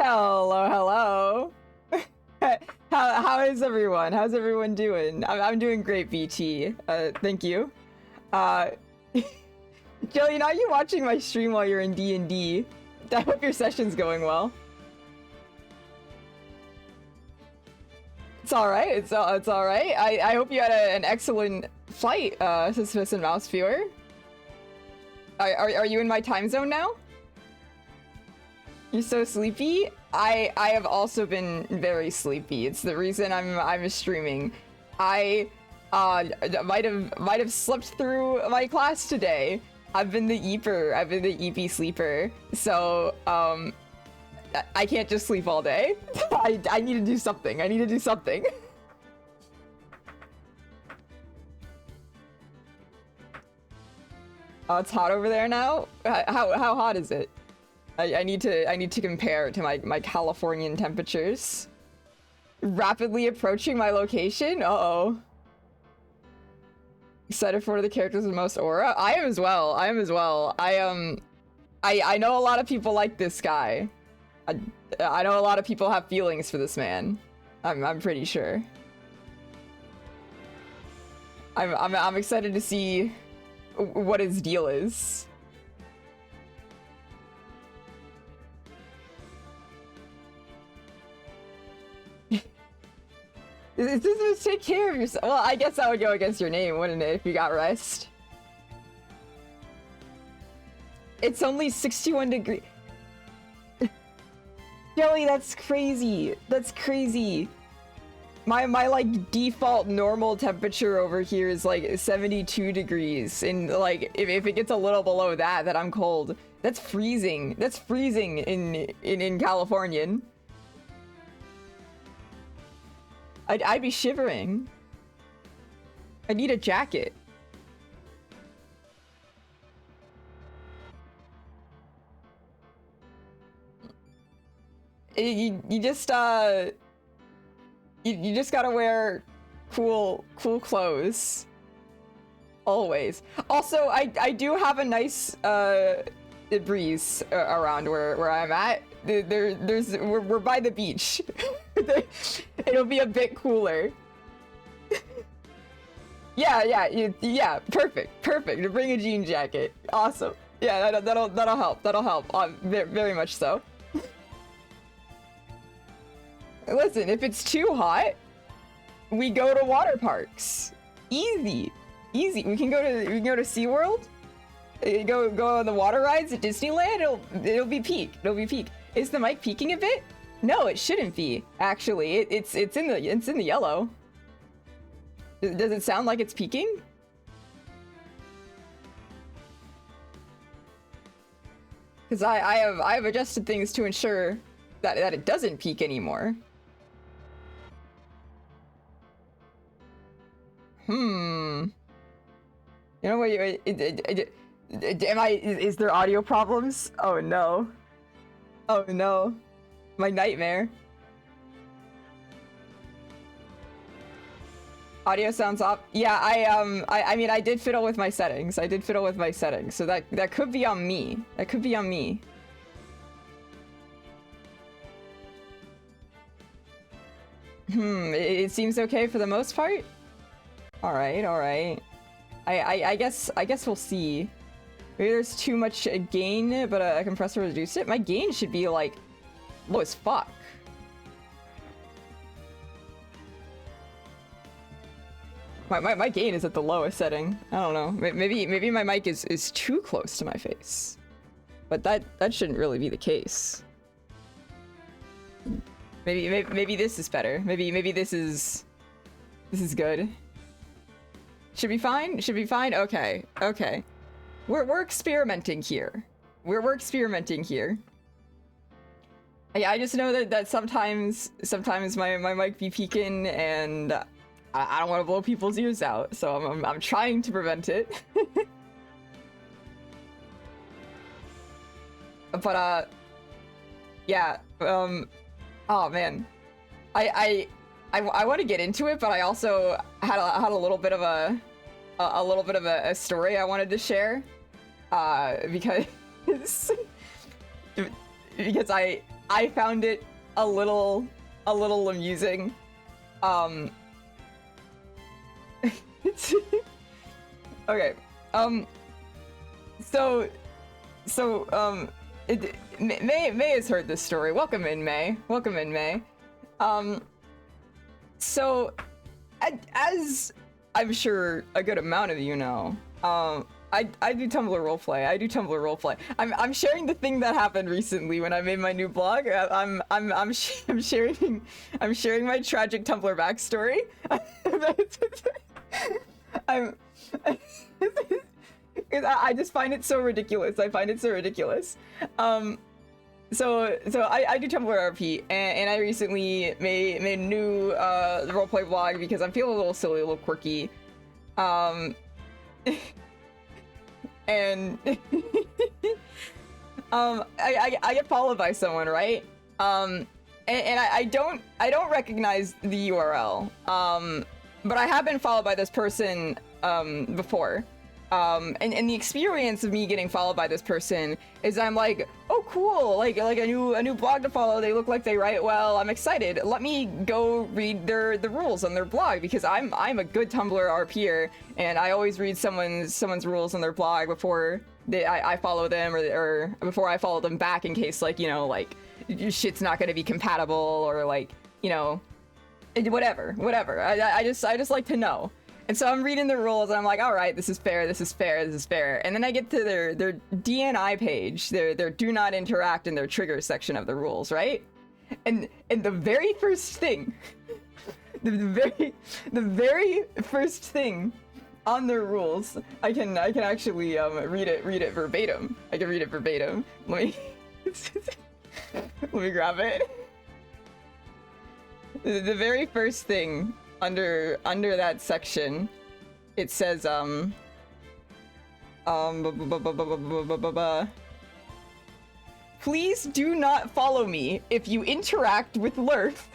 Hello, hello. How is everyone? How's everyone doing? I'm doing great, BT. Thank you. Jillian, are you watching my stream while you're in D&D? I hope your session's going well. It's all right. It's all right. I hope you had an excellent flight, Suspicious and Mouse viewer. Are you in my time zone now? You're so sleepy? I have also been very sleepy. It's the reason I'm streaming. I might have slept through my class today. I've been the Eeper. I've been the EP sleeper. So I can't just sleep all day. I need to do something. I need to do something. Oh, it's hot over there now? How hot is it? I need to compare to my Californian temperatures. Rapidly approaching my location? Uh-oh. Excited for one of the characters with the most aura? I am as well. I am as well. I know a lot of people like this guy. I know a lot of people have feelings for this man. I'm pretty sure. I'm excited to see what his deal is. Just take care of yourself. Well, I guess that would go against your name, wouldn't it, if you got rest? It's only 61 degrees. Joey, that's crazy. That's crazy. My like default normal temperature over here is like 72 degrees, and like if it gets a little below that, then I'm cold. That's freezing. That's freezing in Californian. I'd be shivering. I need a jacket. You just you just gotta wear cool clothes. Always. Also, I do have a nice breeze around where I'm at. We're by the beach. It'll be a bit cooler. Yeah, perfect. Bring a jean jacket. Awesome. Yeah, that'll help. That'll help. Very much so. Listen, if it's too hot, we go to water parks. Easy. We can go to SeaWorld. Go on the water rides at Disneyland. It'll be peak. Is the mic peaking a bit? No, it shouldn't be. Actually, it's in the yellow. Does it sound like it's peaking? Because I have adjusted things to ensure that it doesn't peak anymore. You know what? Is there audio problems? Oh no. Oh no. My nightmare. Audio sounds off. Yeah, I mean, I did fiddle with my settings. So that could be on me. It seems okay for the most part. All right. I guess we'll see. Maybe there's too much gain, but a compressor reduced it. My gain should be like low as fuck. My gain is at the lowest setting. I don't know. Maybe my mic is too close to my face, but that shouldn't really be the case. Maybe this is better. Maybe this is good. Should be fine. Okay. We're experimenting here. We're experimenting here. I just know that sometimes my mic be peaking, and I don't want to blow people's ears out, so I'm trying to prevent it. But yeah. Oh man, I want to get into it, but I also had a little bit of a story I wanted to share, because I found it a little amusing. Okay. May has heard this story. Welcome in, May. Welcome in, May. So, as I'm sure a good amount of you know, I do Tumblr roleplay. I do Tumblr roleplay. I'm sharing the thing that happened recently when I made my new blog. I'm sharing my tragic Tumblr backstory. I just find it so ridiculous. I find it so ridiculous. So I do Tumblr RP, and I recently made a new roleplay blog because I'm feeling a little silly, a little quirky. And I get followed by someone, right? And I don't recognize the URL. But I have been followed by this person before. And the experience of me getting followed by this person is I'm like, oh cool, like a new blog to follow. They look like they write well. I'm excited. Let me go read the rules on their blog because I'm a good Tumblr RPer and I always read someone's rules on their blog before I follow them or before I follow them back in case like, you know, like shit's not going to be compatible or like, you know, whatever. I just like to know. And so I'm reading the rules and I'm like, all right, this is fair. And then I get to their DNI page, their do not interact in their trigger section of the rules, right? And the very first thing, the very first thing on their rules, I can actually read it verbatim. I can read it verbatim. Let me let me grab it. The very first thing under that section, it says please do not follow me if you interact with Lurth.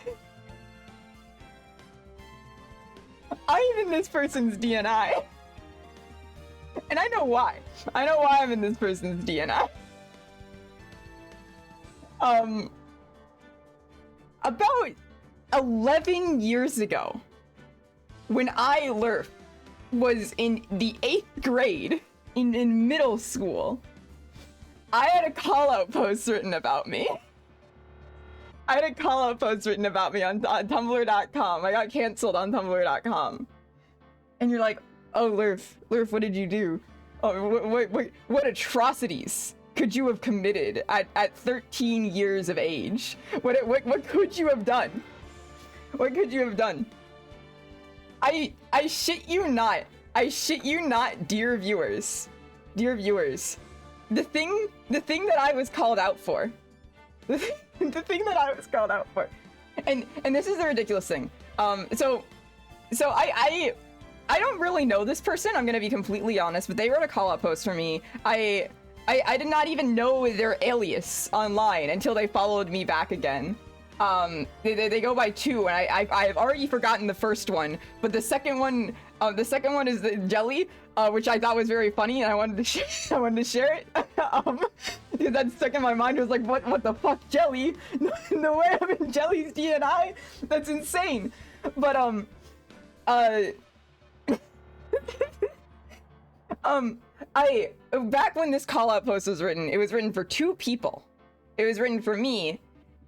I'm in this person's DNI. And I know why. I know why I'm in this person's DNI. About 11 years ago, when I, Lurf, was in the 8th grade in middle school, I had a call-out post written about me. On Tumblr.com. I got canceled on Tumblr.com. And you're like, oh, Lurf, what did you do? Oh, what atrocities could you have committed at 13 years of age? What could you have done? What could you have done? I shit you not, dear viewers. The thing that I was called out for. The thing that I was called out for. And this is the ridiculous thing. So I don't really know this person, I'm gonna be completely honest, but they wrote a call-out post for me. I did not even know their alias online until they followed me back again. They go by 2, and I've already forgotten the first one, but the second one is the Jelly, which I thought was very funny, and I wanted to share it. Because that stuck in my mind. It was like, what the fuck, Jelly? No way I'm in Jelly's DNI? That's insane. But back when this call-out post was written, it was written for 2 people. It was written for me.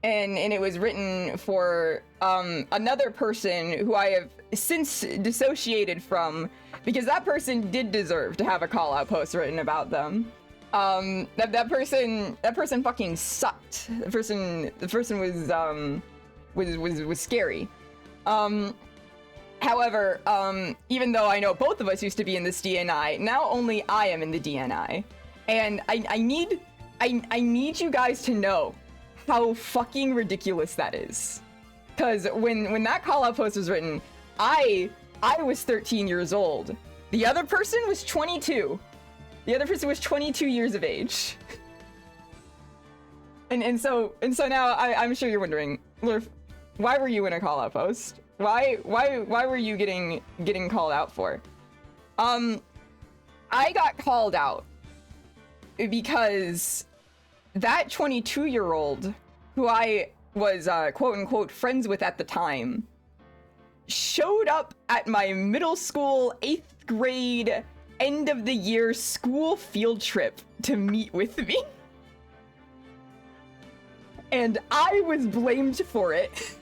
And it was written for another person who I have since dissociated from, because that person did deserve to have a call-out post written about them. That person fucking sucked. The person was scary. However, even though I know both of us used to be in this DNI, now only I am in the DNI, and I need you guys to know how fucking ridiculous that is. Because when that call-out post was written, I was 13 years old. The other person was 22. The other person was 22 years of age. and so now I'm sure you're wondering, Lurf, why were you in a call-out post? Why were you getting called out for? I got called out because that 22-year-old who I was quote-unquote friends with at the time, showed up at my middle school 8th grade end of the year school field trip to meet with me. And I was blamed for it.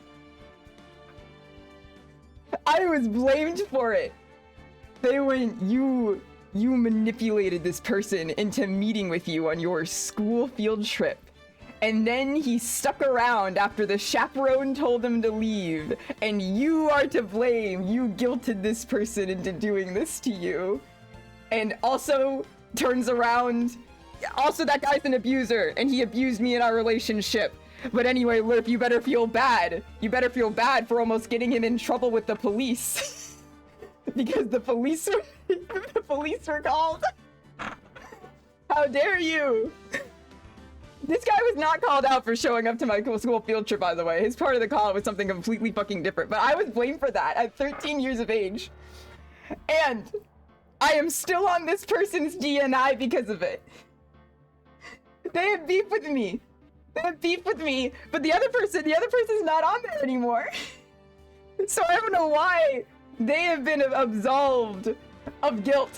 I was blamed for it. They went, you manipulated this person into meeting with you on your school field trip. And then he stuck around after the chaperone told him to leave. And you are to blame. You guilted this person into doing this to you. And also turns around. Also, that guy's an abuser. And he abused me in our relationship. But anyway, Lurp, you better feel bad. You better feel bad for almost getting him in trouble with the police. Because the police were called. How dare you? This guy was not called out for showing up to my school field trip, by the way. His part of the call out was something completely fucking different. But I was blamed for that at 13 years of age. And I am still on this person's DNI because of it. They have beef with me. They have beef with me. But the other person's not on there anymore. So I don't know why they have been absolved of guilt.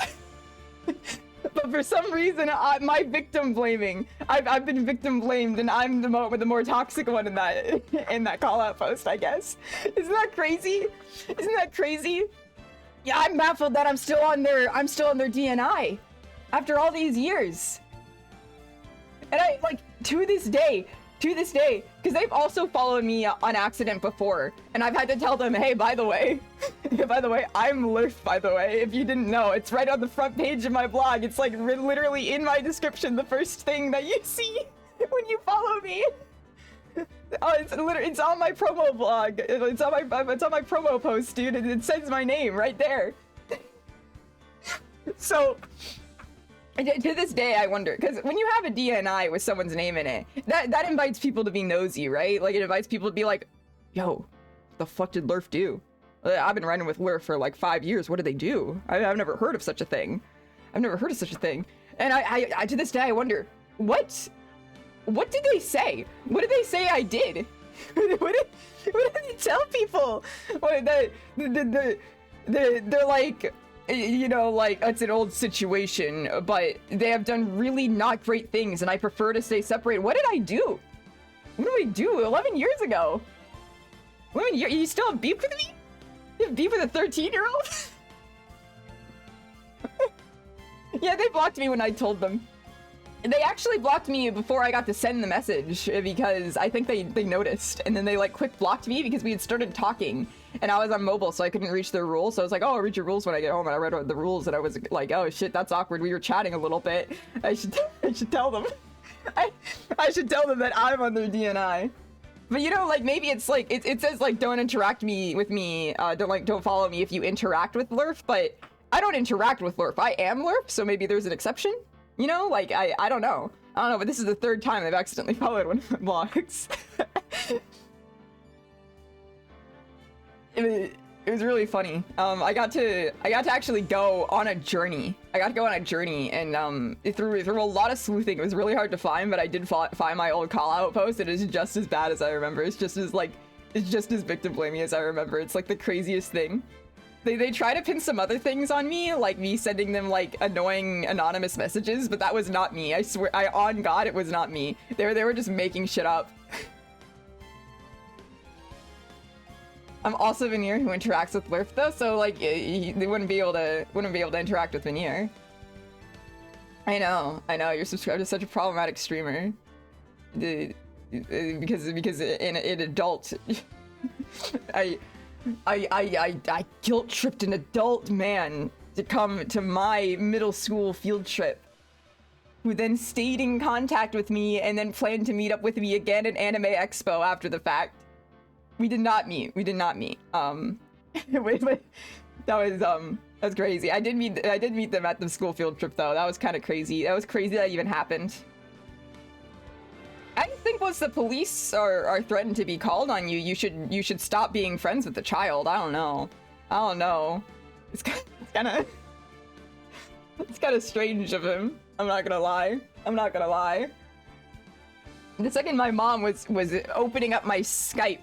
But for some reason, my victim blaming, I've been victim blamed, and I'm the more toxic one in that call out post, I guess. Isn't that crazy? Isn't that crazy? Yeah, I'm baffled that I'm still on their DNI after all these years. And I, like, to this day, because they've also followed me on accident before, and I've had to tell them, hey, by the way, I'm Lurf, by the way, if you didn't know. It's right on the front page of my blog. It's like literally in my description, the first thing that you see when you follow me. Oh, it's on my promo blog. It's on my promo post, dude. It says my name right there. So, to this day, I wonder, because when you have a DNI with someone's name in it, that invites people to be nosy, right? Like, it invites people to be like, yo, what the fuck did Lurf do? I've been riding with Lurf for like 5 years. What did they do? I've never heard of such a thing. And I to this day, I wonder, what did they say? What did they say I did? what did they tell people? They're like, you know, like, it's an old situation, but they have done really not great things, and I prefer to stay separated. What did I do? What did we do 11 years ago? 11 years? You still have beef with me? You have beef with a 13-year-old? Yeah, they blocked me when I told them. They actually blocked me before I got to send the message, because I think they noticed, and then they like quick blocked me because we had started talking, and I was on mobile, so I couldn't reach their rules. So I was like, oh, I'll read your rules when I get home, and I read the rules, and I was like, oh shit, that's awkward. We were chatting a little bit. I should tell them. I should tell them that I'm on their DNI. But you know, like, maybe it's like it says like, don't interact with me, don't follow me if you interact with Lurf, but I don't interact with Lurf. I am Lurf, so maybe there's an exception. You know, like, I don't know. But this is the 3rd time they've accidentally followed one of my blogs. It was really funny. I got to actually go on a journey. And through a lot of sleuthing, it was really hard to find, but I did find my old call-out post, and it's just as bad as I remember. It's just as victim blaming as I remember. It's like the craziest thing. They try to pin some other things on me, like me sending them like annoying anonymous messages, but that was not me. I swear, on God, it was not me. They were just making shit up. I'm also Veneer who interacts with Lurf though, so like they wouldn't be able to interact with Veneer. I know, you're subscribed to such a problematic streamer. Because in adult, I guilt tripped an adult man to come to my middle school field trip, who then stayed in contact with me and then planned to meet up with me again at Anime Expo after the fact. We did not meet. That was crazy. I did meet them at the school field trip though. That was kind of crazy. That was crazy that even happened. I think once the police are threatened to be called on you, you should stop being friends with the child. I don't know. It's kind of strange of him. I'm not gonna lie. The second my mom was opening up my Skype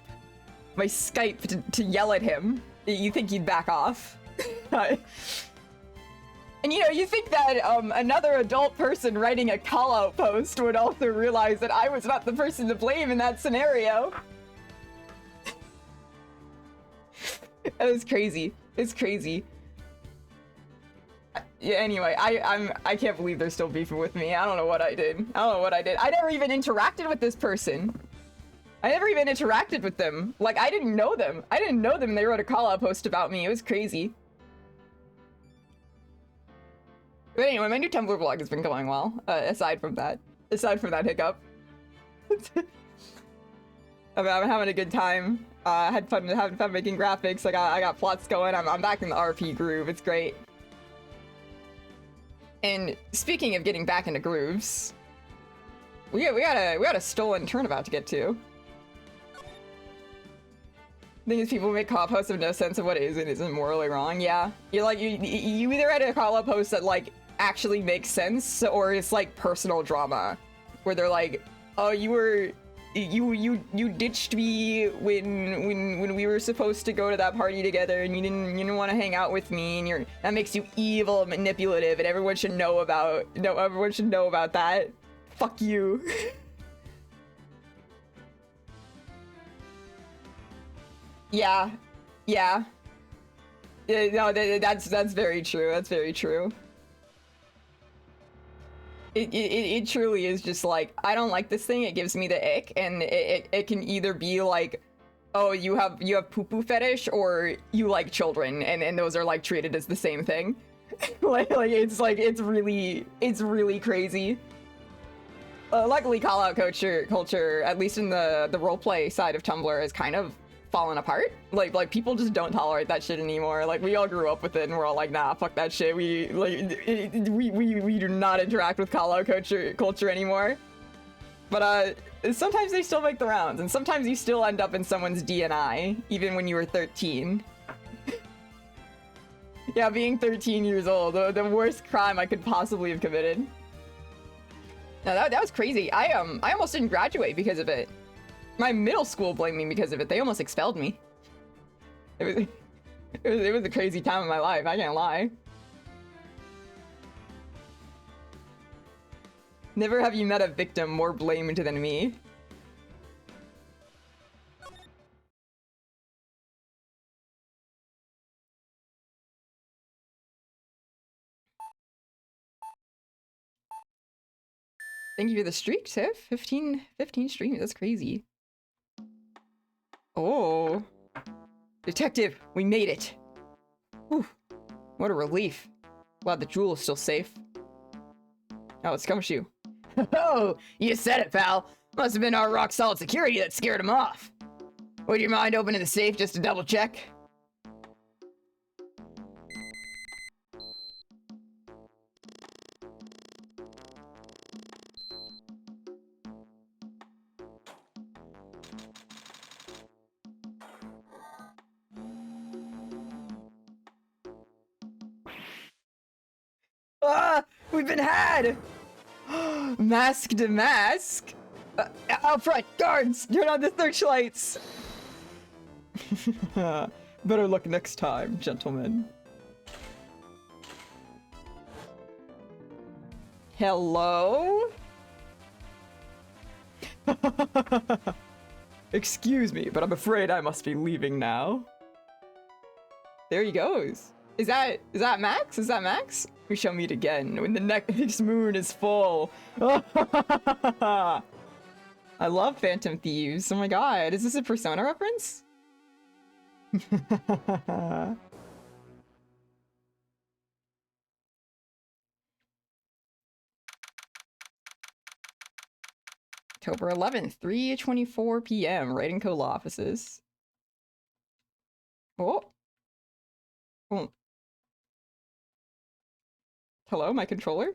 to yell at him, you think he'd back off. And you know, you think that another adult person writing a call-out post would also realize that I was not the person to blame in that scenario. That was crazy. It's crazy. Yeah, anyway, I can't believe they're still beefing with me. I don't know what I did. I never even interacted with this person. I never even interacted with them. Like, I didn't know them. And they wrote a call-out post about me. It was crazy. But anyway, my new Tumblr blog has been going well, aside from that hiccup. I'm having a good time. Having fun making graphics. I got plots going. I'm back in the RP groove. It's great. And speaking of getting back into grooves, we got a stolen Turnabout to get to. The thing is, people make call posts with no sense of what is and isn't morally wrong. Yeah, you either write a call post that like actually makes sense, or it's like personal drama, where they're like, oh, you ditched me when we were supposed to go to that party together, and you didn't want to hang out with me, and that makes you evil, manipulative, and everyone should know about that. Fuck you. Yeah. No, that's very true. That's very true. It truly is just like, I don't like this thing, it gives me the ick, and it can either be like, oh, you have poo-poo fetish, or you like children, and those are like treated as the same thing. it's really crazy. Luckily, call-out culture, at least in the roleplay side of Tumblr, is kind of fallen apart. Like people just don't tolerate that shit anymore. Like, we all grew up with it, and we're all like, nah, fuck that shit. We do not interact with call-out culture anymore. But sometimes they still make the rounds, and sometimes you still end up in someone's DNI, even when you were 13. Yeah, being 13 years old, the worst crime I could possibly have committed. No, that was crazy. I almost didn't graduate because of it. My middle school blamed me because of it. They almost expelled me. It was a crazy time of my life, I can't lie. Never have you met a victim more blamed than me. Thank you for the streak, Tiff. 15 streams, that's crazy. Oh. Detective, we made it. Whew. What a relief. Glad the jewel is still safe. Oh, it's Gumshoe. Oh, you said it, pal. Must have been our rock-solid security that scared him off. Would you mind opening the safe just to double-check? Ah! We've been had! Mask to mask? Out front, guards! Turn on the searchlights! Better luck next time, gentlemen. Hello? Excuse me, but I'm afraid I must be leaving now. There he goes. Is that Max? Is that Max? We shall meet again when the next moon is full. I love Phantom Thieves. Oh my god, is this a Persona reference? October 11th, 3:24 p.m. Right in Cola offices. Oh. Oh. Hello, my controller?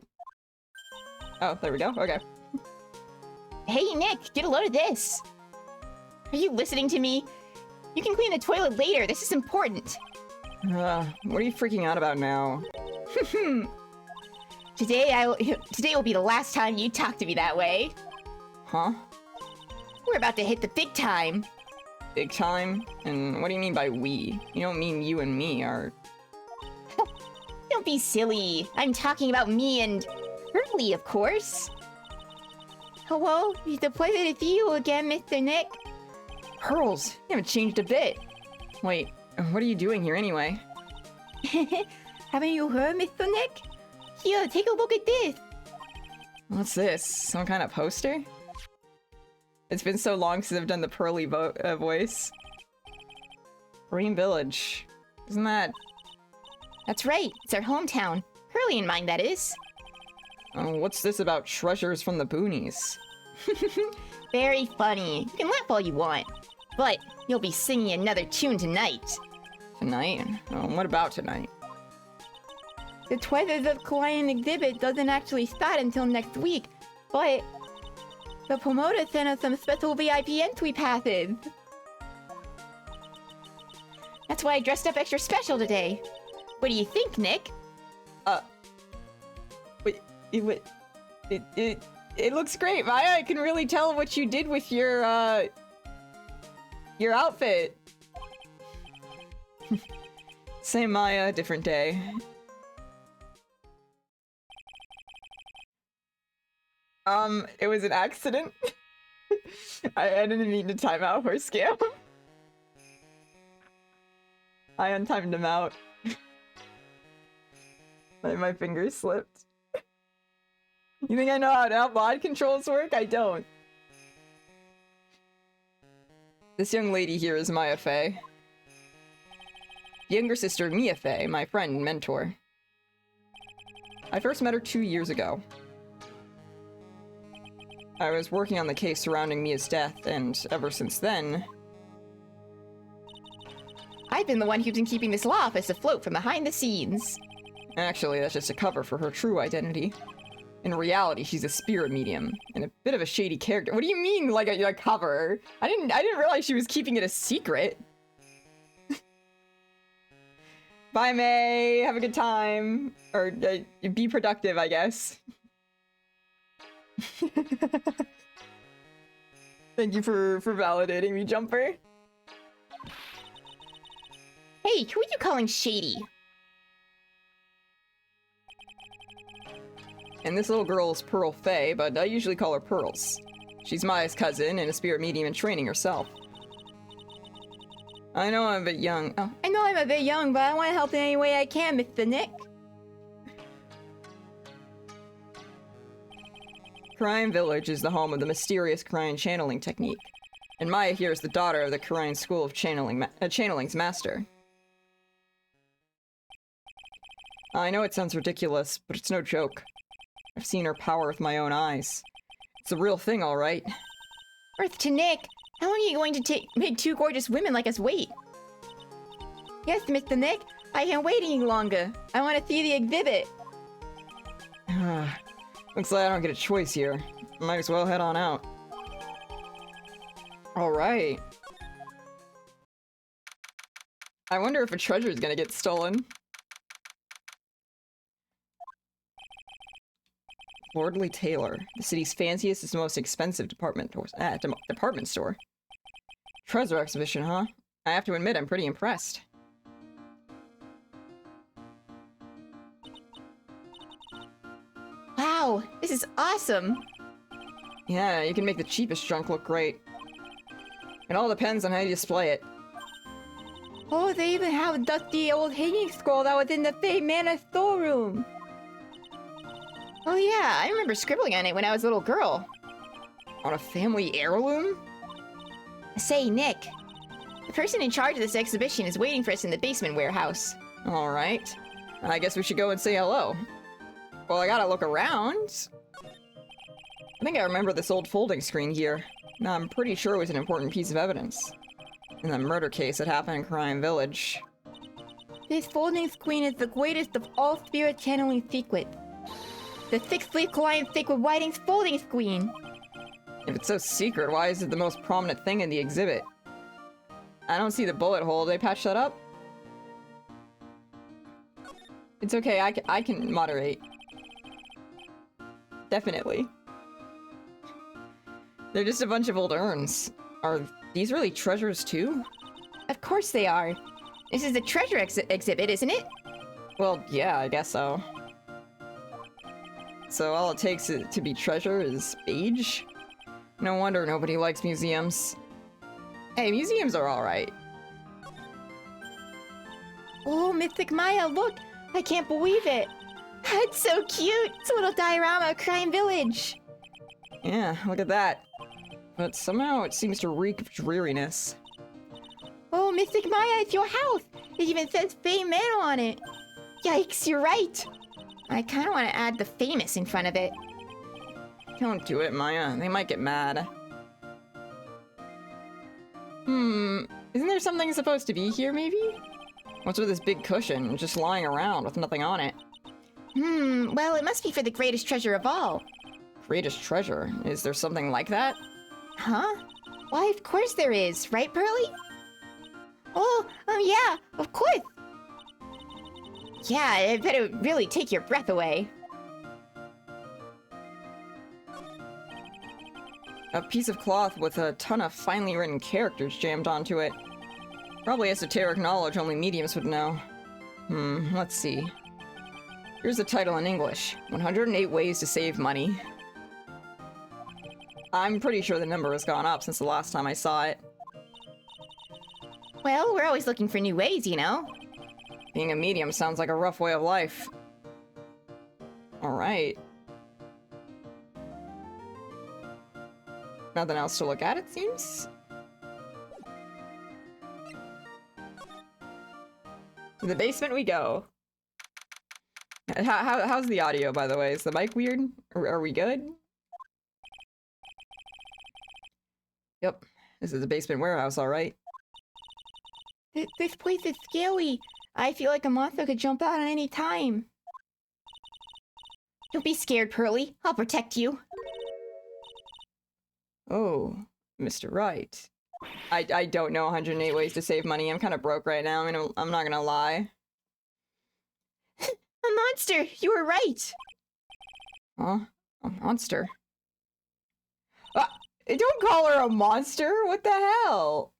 Oh, there we go. Okay. Hey, Nick, get a load of this. Are you listening to me? You can clean the toilet later. This is important. What are you freaking out about now? Today will be the last time you talk to me that way. Huh? We're about to hit the big time. Big time? And what do you mean by we? You don't mean you and me are... Don't be silly. I'm talking about me and Hurley, of course. Hello, it's a pleasure to see you again, Mr. Nick. Pearls, you haven't changed a bit. Wait, what are you doing here anyway? Haven't you heard, Mr. Nick? Here, take a look at this. What's this? Some kind of poster? It's been so long since I've done the Pearly voice. Green Village. Isn't that... That's right, it's our hometown. Hurley and mine, that is. Oh, what's this about treasures from the boonies? Very funny. You can laugh all you want. But you'll be singing another tune tonight. Tonight? Oh, what about tonight? The Treasures of Kauaian exhibit doesn't actually start until next week, but the promoter sent us some special VIP entry passes. That's why I dressed up extra special today. What do you think, Nick? It looks great, Maya. I can really tell what you did with your outfit. Same Maya, different day. It was an accident. I didn't mean to time out for a scam. I untimed him out. My fingers slipped. You think I know how mod controls work? I don't. This young lady here is Maya Fey. The younger sister, Mia Fey, my friend and mentor. I first met her 2 years ago. I was working on the case surrounding Mia's death, and ever since then... I've been the one who's been keeping this law office afloat from behind the scenes. Actually, that's just a cover for her true identity. In reality, she's a spirit medium, and a bit of a shady character. What do you mean, like a cover? I didn't realize she was keeping it a secret. Bye, May. Have a good time. Or, be productive, I guess. Thank you for validating me, Jumper. Hey, who are you calling shady? And this little girl is Pearl Fey, but I usually call her Pearls. She's Maya's cousin and a spirit medium in training herself. I know I'm a bit young. Oh, I know I'm a bit young, but I want to help in any way I can, Mr. Nick. Kauaian Village is the home of the mysterious Kauaian channeling technique. And Maya here is the daughter of the Kauaian School of Channeling's master. I know it sounds ridiculous, but it's no joke. I've seen her power with my own eyes. It's a real thing, all right. Earth to Nick, how long are you going to make two gorgeous women like us wait? Yes, Mr. Nick, I can't wait any longer. I want to see the exhibit. Looks like I don't get a choice here. Might as well head on out. Alright. I wonder if a treasure is gonna get stolen. Lordly Taylor, the city's fanciest and most expensive department store. Treasure exhibition, huh? I have to admit, I'm pretty impressed. Wow, this is awesome! Yeah, you can make the cheapest junk look great. It all depends on how you display it. Oh, they even have a dusty old hanging scroll that was in the Fey Manor storeroom! Oh yeah, I remember scribbling on it when I was a little girl. On a family heirloom? Say, Nick, the person in charge of this exhibition is waiting for us in the basement warehouse. Alright. I guess we should go and say hello. Well, I gotta look around. I think I remember this old folding screen here. I'm pretty sure it was an important piece of evidence. In the murder case that happened in Kauaian Village. This folding screen is the greatest of all spirit channeling secrets. The 6th Kauaian Sacred Writings folding screen! If it's so secret, why is it the most prominent thing in the exhibit? I don't see the bullet hole. Did they patch that up? It's okay, I can moderate. Definitely. They're just a bunch of old urns. Are these really treasures too? Of course they are. This is the treasure exhibit, isn't it? Well, yeah, I guess so. So all it takes to be treasure is age? No wonder nobody likes museums. Hey, museums are alright. Oh, Mystic Maya, look! I can't believe it! That's so cute! It's a little diorama of Crime Village! Yeah, look at that. But somehow it seems to reek of dreariness. Oh, Mystic Maya, it's your house! It even says Fame Manor on it! Yikes, you're right! I kinda wanna add the famous in front of it. Don't do it, Maya. They might get mad. Isn't there something supposed to be here, maybe? What's with this big cushion just lying around with nothing on it? Well, it must be for the greatest treasure of all. Greatest treasure? Is there something like that? Huh? Why, of course there is, right, Pearly? Oh, yeah, of course! Yeah, I bet it would really take your breath away. A piece of cloth with a ton of finely written characters jammed onto it. Probably esoteric knowledge only mediums would know. Let's see. Here's the title in English. 108 Ways to Save Money. I'm pretty sure the number has gone up since the last time I saw it. Well, we're always looking for new ways, you know? Being a medium sounds like a rough way of life. Alright. Nothing else to look at, it seems? To the basement we go. How's the audio, by the way? Is the mic weird? Are we good? Yep. This is the basement warehouse, alright. This place is scary. I feel like a monster could jump out at any time. Don't be scared, Pearly. I'll protect you. Oh, Mr. Wright. I don't know 108 ways to save money. I'm kind of broke right now. I mean, I'm not gonna lie. A monster! You were right! Huh? A monster? Don't call her a monster! What the hell?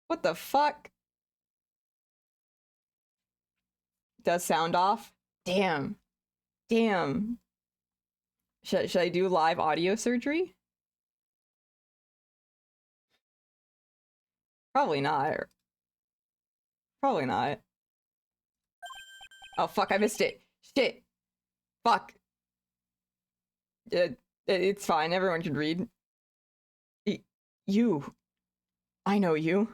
What the fuck? Does sound off? Damn. Damn. Should I do live audio surgery? Probably not. Probably not. Oh fuck, I missed it. Shit. Fuck. It's fine, everyone can read. You. I know you.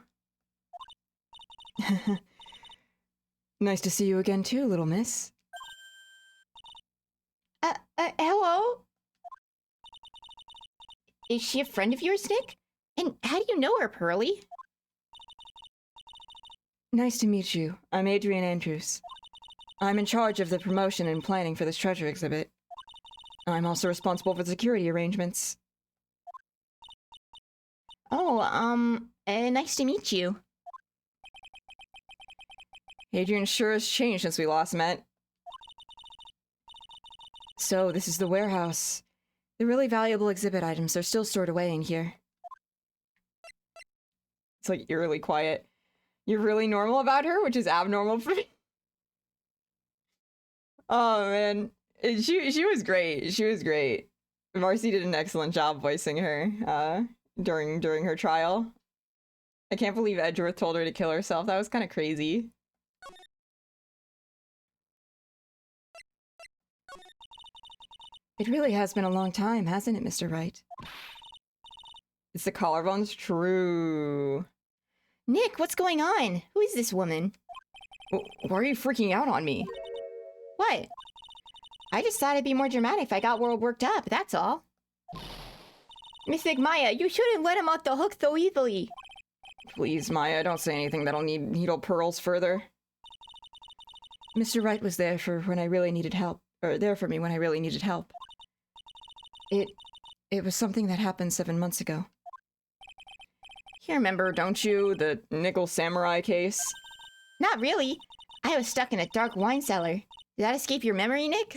Nice to see you again too, little miss. Hello? Is she a friend of yours, Nick? And how do you know her, Pearly? Nice to meet you. I'm Adrian Andrews. I'm in charge of the promotion and planning for this treasure exhibit. I'm also responsible for the security arrangements. Oh, nice to meet you. Adrian sure has changed since we last met. So, this is the warehouse. The really valuable exhibit items are still stored away in here. It's like eerily quiet. You're really normal about her, which is abnormal for me. Oh man, she was great. She was great. Marcy did an excellent job voicing her during her trial. I can't believe Edgeworth told her to kill herself. That was kind of crazy. It really has been a long time, hasn't it, Mr. Wright? It's the collarbones? True. Nick, what's going on? Who is this woman? Why are you freaking out on me? What? I just thought it'd be more dramatic if I got worked up, that's all. Mystic Maya, you shouldn't let him off the hook so easily. Please, Maya, don't say anything that'll need needle pearls further. Mr. Wright was there for when I really needed help. Or there for me when I really needed help. It was something that happened 7 months ago. You remember, don't you? The Nickel Samurai case? Not really. I was stuck in a dark wine cellar. Did that escape your memory, Nick?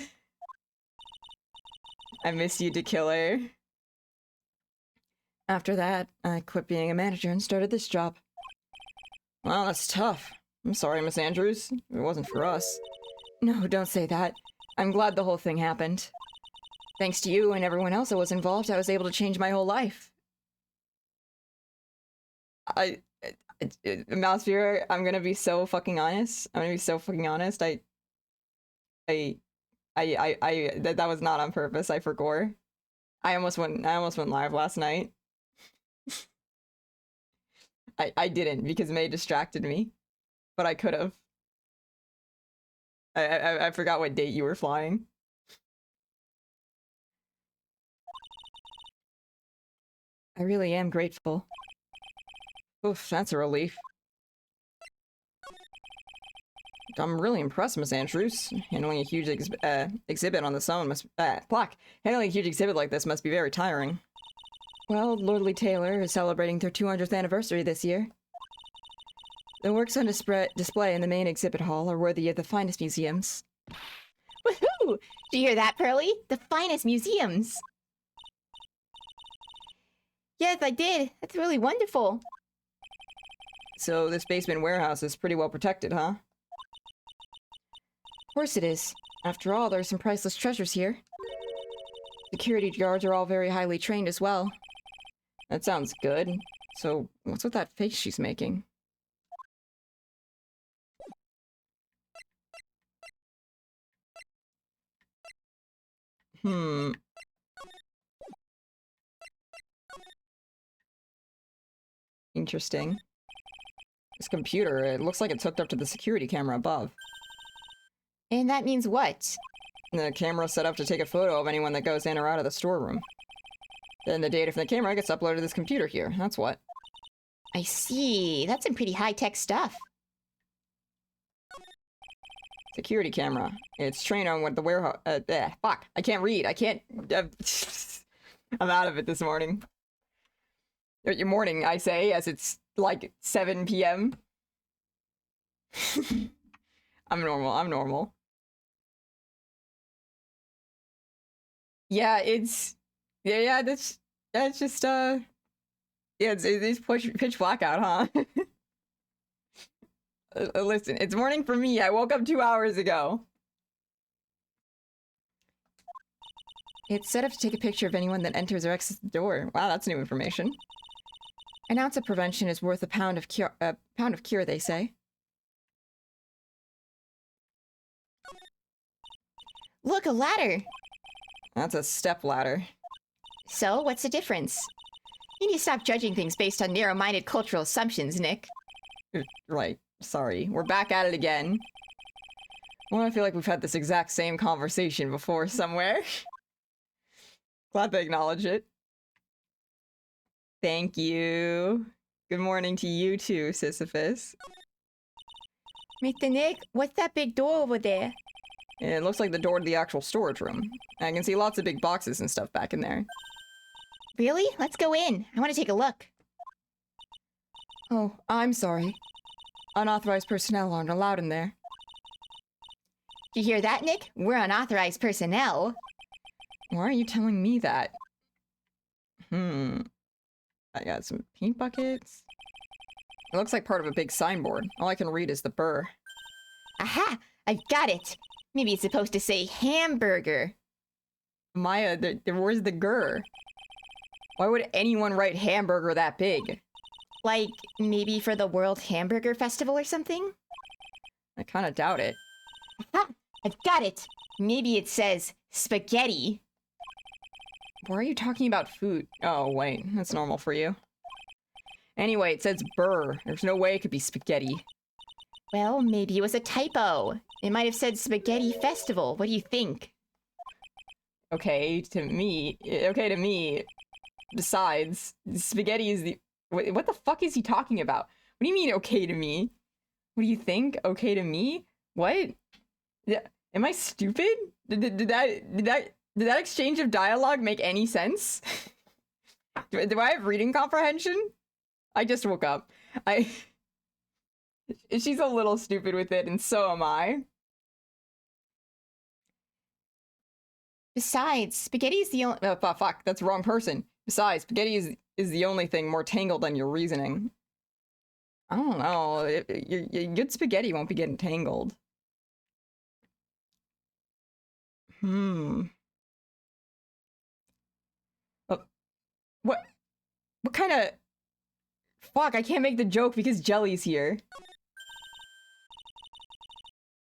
I miss you to kill her. After that, I quit being a manager and started this job. Well, that's tough. I'm sorry, Miss Andrews. It wasn't for us. No, don't say that. I'm glad the whole thing happened. Thanks to you and everyone else that was involved, I was able to change my whole life. Mousefear, I'm gonna be so fucking honest. I'm gonna be so fucking honest. That was not on purpose. I forgot. I almost went live last night. I didn't because May distracted me, but I could have. I forgot what date you were flying. I really am grateful. Oof, that's a relief. I'm really impressed, Miss Andrews. Handling a huge exhibit on the own must handling a huge exhibit like this must be very tiring. Well, Lordly Taylor is celebrating their 200th anniversary this year. The works on display in the main exhibit hall are worthy of the finest museums. Woohoo! Did you hear that, Pearly? The finest museums! Yes, I did. That's really wonderful. So this basement warehouse is pretty well protected, huh? Of course it is. After all, there are some priceless treasures here. Security guards are all very highly trained as well. That sounds good. So, what's with that face she's making? Interesting. This computer, it looks like it's hooked up to the security camera above. And that means what? The camera's set up to take a photo of anyone that goes in or out of the storeroom. Then the data from the camera gets uploaded to this computer here. That's what. I see. That's some pretty high-tech stuff. Security camera. It's trained on what the warehouse... fuck. I can't read. I can't... I'm out of it this morning. Your morning, I say, as it's like 7 p.m. I'm normal. Yeah, it's... Yeah, that's just, yeah, it's pitch black out, huh? Listen, it's morning for me. I woke up 2 hours ago. It's set up to take a picture of anyone that enters or exits the door. Wow, that's new information. An ounce of prevention is worth a pound of cure, they say. Look, a ladder! That's a step ladder. So, what's the difference? You need to stop judging things based on narrow-minded cultural assumptions, Nick. Right. Sorry. We're back at it again. Well, I feel like we've had this exact same conversation before somewhere. Glad they acknowledge it. Thank you. Good morning to you too, Sisyphus. Mr. Nick, what's that big door over there? It looks like the door to the actual storage room. I can see lots of big boxes and stuff back in there. Really? Let's go in. I want to take a look. Oh, I'm sorry. Unauthorized personnel aren't allowed in there. Did you hear that, Nick? We're unauthorized personnel. Why are you telling me that? I got some paint buckets. It looks like part of a big signboard. All I can read is the burr. Aha! I've got it! Maybe it's supposed to say hamburger. Maya, where's the gur? Why would anyone write hamburger that big? Like, maybe for the World Hamburger Festival or something? I kind of doubt it. Aha! I've got it! Maybe it says spaghetti. Why are you talking about food? Oh, wait. That's normal for you. Anyway, it says burr. There's no way it could be spaghetti. Well, maybe it was a typo. It might have said Spaghetti Festival. What do you think? Okay to me. Besides, spaghetti is the... What the fuck is he talking about? What do you mean, okay to me? What do you think? Okay to me? What? Yeah. Am I stupid? Did that exchange of dialogue make any sense? do I have reading comprehension? I just woke up. She's a little stupid with it, and so am I. Besides, spaghetti is the only... Oh, fuck, that's the wrong person. Besides, spaghetti is the only thing more tangled than your reasoning. I don't know. Your good spaghetti won't be getting tangled. Hmm. What? What kind of... Fuck, I can't make the joke because Jelly's here.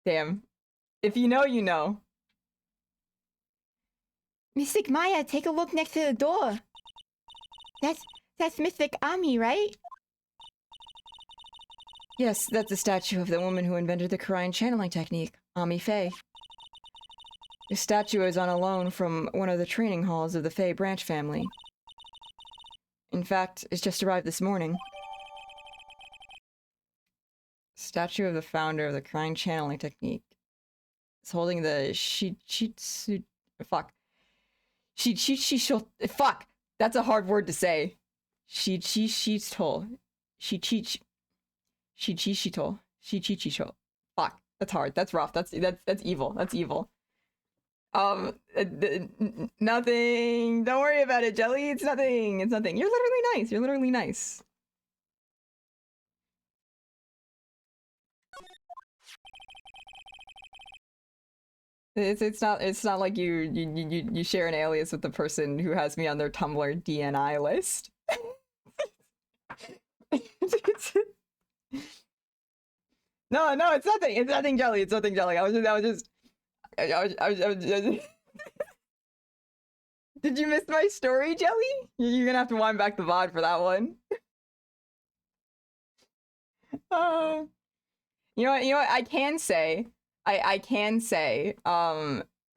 Damn. If you know, you know. Mystic Maya, take a look next to the door. That's Mystic Ami, right? Yes, that's a statue of the woman who invented the Korean channeling technique, Ami Faye. The statue is on a loan from one of the training halls of the Faye branch family. In fact, it's just arrived this morning. Statue of the founder of the Korean channeling technique. It's holding the fuck. Fuck! That's a hard word to say. Shichishito. Fuck. That's hard. That's rough. That's evil. That's evil. Nothing. Don't worry about it, Jelly. It's nothing. It's nothing. You're literally nice. You're literally nice. It's not like you share an alias with the person who has me on their Tumblr DNI list. No, it's nothing. It's nothing, Jelly. It's nothing, Jelly. I was just. Did you miss my story, Jelly? You're gonna have to wind back the VOD for that one. You know what? I can say,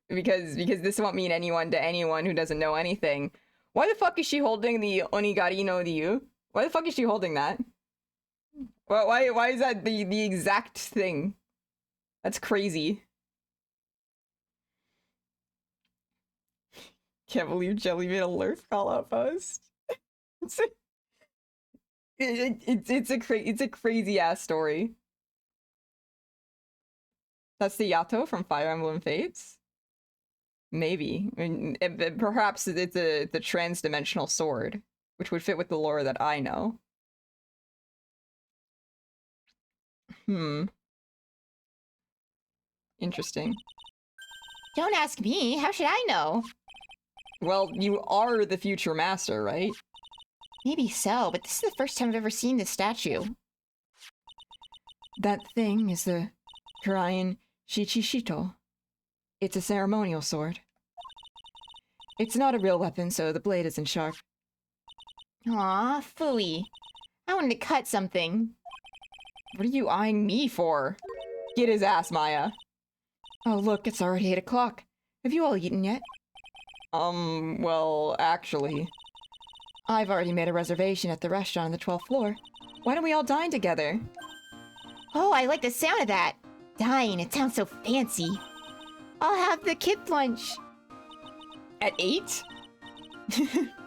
because this won't mean anyone to anyone who doesn't know anything. Why the fuck is she holding the Onigari no Ryu? Why the fuck is she holding that? Why is that the exact thing? That's crazy. Can't believe Jelly made a Lurf call-out post. It's a crazy ass story. That's the Yato from Fire Emblem Fates? Maybe. I mean, perhaps it's the trans-dimensional sword, which would fit with the lore that I know. Interesting. Don't ask me. How should I know? Well, you are the future master, right? Maybe so, but this is the first time I've ever seen this statue. That thing is the Korean Shichishito. It's a ceremonial sword. It's not a real weapon, so the blade isn't sharp. Aw, phooey. I wanted to cut something. What are you eyeing me for? Get his ass, Maya. Oh, look, it's already 8 o'clock. Have you all eaten yet? Well, actually... I've already made a reservation at the restaurant on the 12th floor. Why don't we all dine together? Oh, I like the sound of that. Dine, it sounds so fancy. I'll have the kids' lunch. At 8?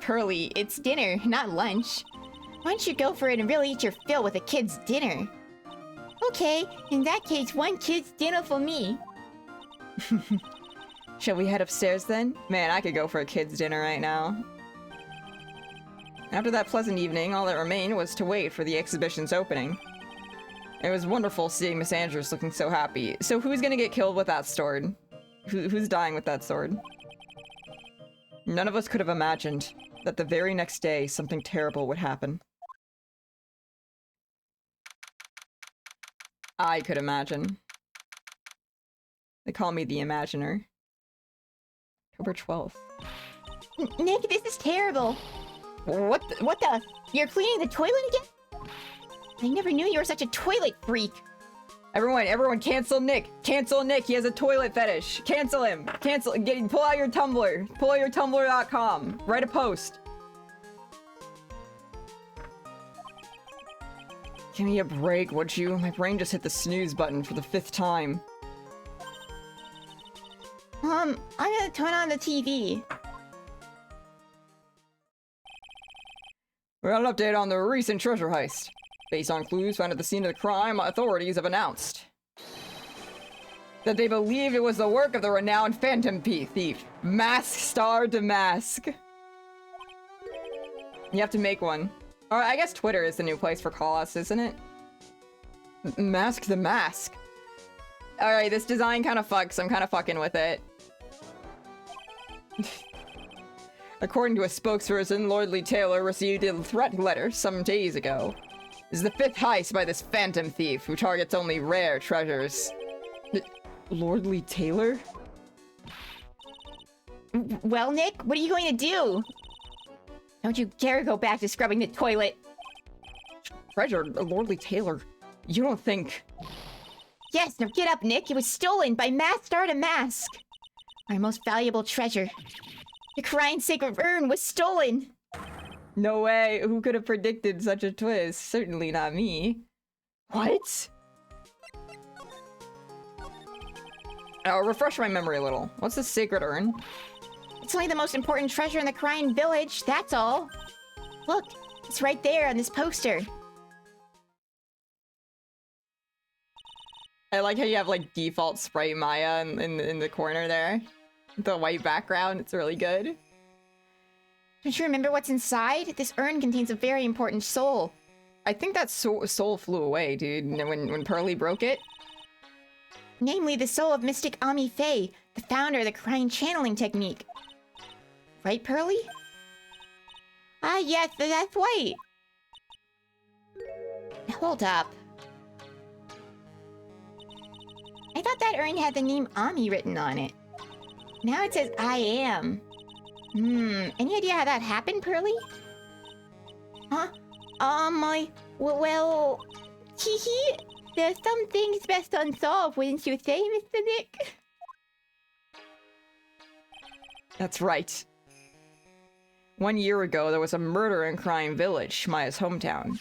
Pearly, it's dinner, not lunch. Why don't you go for it and really eat your fill with a kid's dinner? Okay, in that case, one kid's dinner for me. Shall we head upstairs then? Man, I could go for a kid's dinner right now. After that pleasant evening, all that remained was to wait for the exhibition's opening. It was wonderful seeing Miss Andrews looking so happy. So who's gonna get killed with that sword? Who's dying with that sword? None of us could have imagined that the very next day something terrible would happen. I could imagine. They call me the Imaginer. October 12th. Nick, this is terrible. What the? You're cleaning the toilet again? I never knew you were such a toilet freak. Everyone, cancel Nick. Cancel Nick. He has a toilet fetish. Cancel him. Cancel. Pull out your Tumblr. Pull out your Tumblr.com. Write a post. Give me a break, would you? My brain just hit the snooze button for the 5th time. I'm gonna turn on the TV. We got an update on the recent treasure heist. Based on clues found at the scene of the crime, authorities have announced that they believe it was the work of the renowned phantom thief, Mask Star Damask. You have to make one. Or I guess Twitter is the new place for call-outs, isn't it? Mask the mask. Alright, this design kind of fucks. I'm kind of fucking with it. According to a spokesperson, Lordly Taylor received a threat letter some days ago. This is the 5th heist by this phantom thief who targets only rare treasures. Lordly Taylor? Well, Nick, what are you going to do? Don't you dare go back to scrubbing the toilet. Treasure? Lordly Taylor? You don't think... Yes, now get up, Nick. It was stolen by Master to Mask. Our most valuable treasure. The crying sacred urn was stolen. No way. Who could have predicted such a twist? Certainly not me. What? Refresh my memory a little. What's the sacred urn? It's only the most important treasure in the Crying Village, that's all. Look, it's right there on this poster. I like how you have like default sprite Maya in the corner there. The white background, it's really good. Don't you remember what's inside? This urn contains a very important soul. I think that soul flew away, dude, when Pearly broke it. Namely, the soul of Mystic Ami Faye, the founder of the Crying Channeling Technique. Right, Pearly? Ah, yes, that's right. Hold up. I thought that urn had the name Ami written on it. Now it says I am. Any idea how that happened, Pearly? Huh? Well, hee. There's some things best unsolved, wouldn't you say, Mr. Nick? That's right. 1 year ago, there was a murder in Crying Village, Maya's hometown.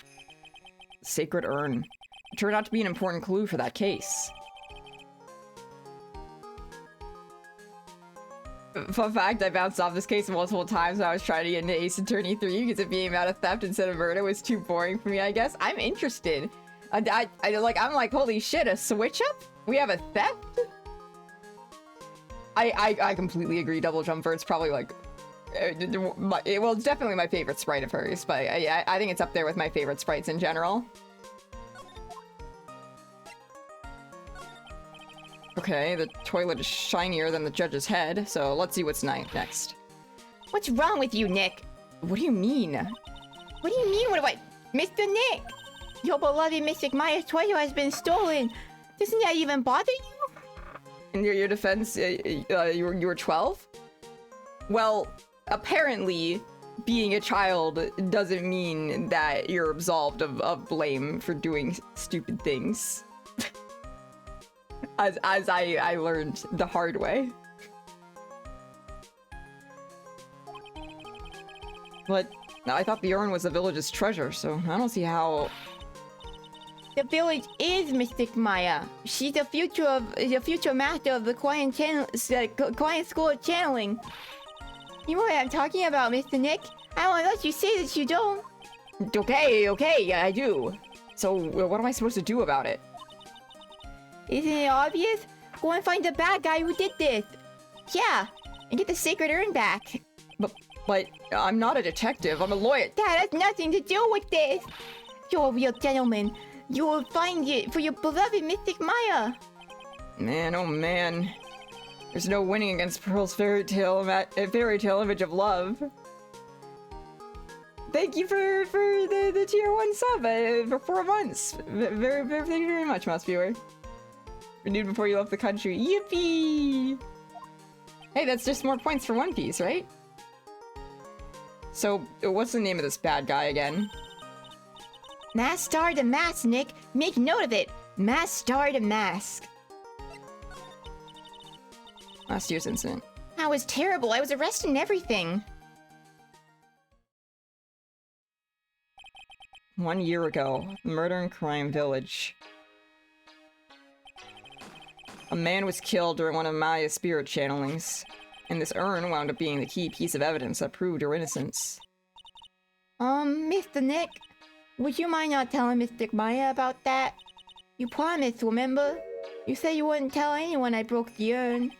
Sacred urn. It turned out to be an important clue for that case. Fun fact, I bounced off this case multiple times when I was trying to get into Ace Attorney 3 because it being about a theft instead of murder was too boring for me, I guess. I'm interested. I'm like, holy shit, a switch up? We have a theft? I completely agree. Double Jumper, it's probably like, well, it's definitely my favorite sprite of hers, but I think it's up there with my favorite sprites in general. Okay, the toilet is shinier than the judge's head, so let's see what's next. What's wrong with you, Nick? What do you mean? What do you mean, Mr. Nick? Your beloved Mystic Maya's treasure has been stolen. Doesn't that even bother you? In your defense, you were 12? Well, apparently, being a child doesn't mean that you're absolved of blame for doing stupid things. As I learned the hard way. But I thought the urn was the village's treasure, so I don't see how... The village is Mystic Maya. She's the future master of the Quiet School of Channeling. You know what I'm talking about, Mr. Nick? I don't want to let you say that you don't. Okay, I do. So what am I supposed to do about it? Isn't it obvious? Go and find the bad guy who did this. Yeah, and get the sacred urn back. But I'm not a detective, I'm a lawyer. That has nothing to do with this. You're a real gentleman. You will find it for your beloved Mystic Maya. Man, oh man. There's no winning against Pearl's fairy tale image of love. Thank you for the tier 1 sub for 4 months. Thank you very much, Mouse Viewer. Renewed before you left the country. Yippee! Hey, that's just more points for One Piece, right? So, what's the name of this bad guy again? Master to Mask, Nick. Make note of it. Master to Mask. Last year's incident. That was terrible. I was arrested and everything. 1 year ago, murder in Crime Village. A man was killed during one of Maya's spirit channelings, and this urn wound up being the key piece of evidence that proved her innocence. Mr. Nick, would you mind not telling Mystic Maya about that? You promised, remember? You said you wouldn't tell anyone I broke the urn.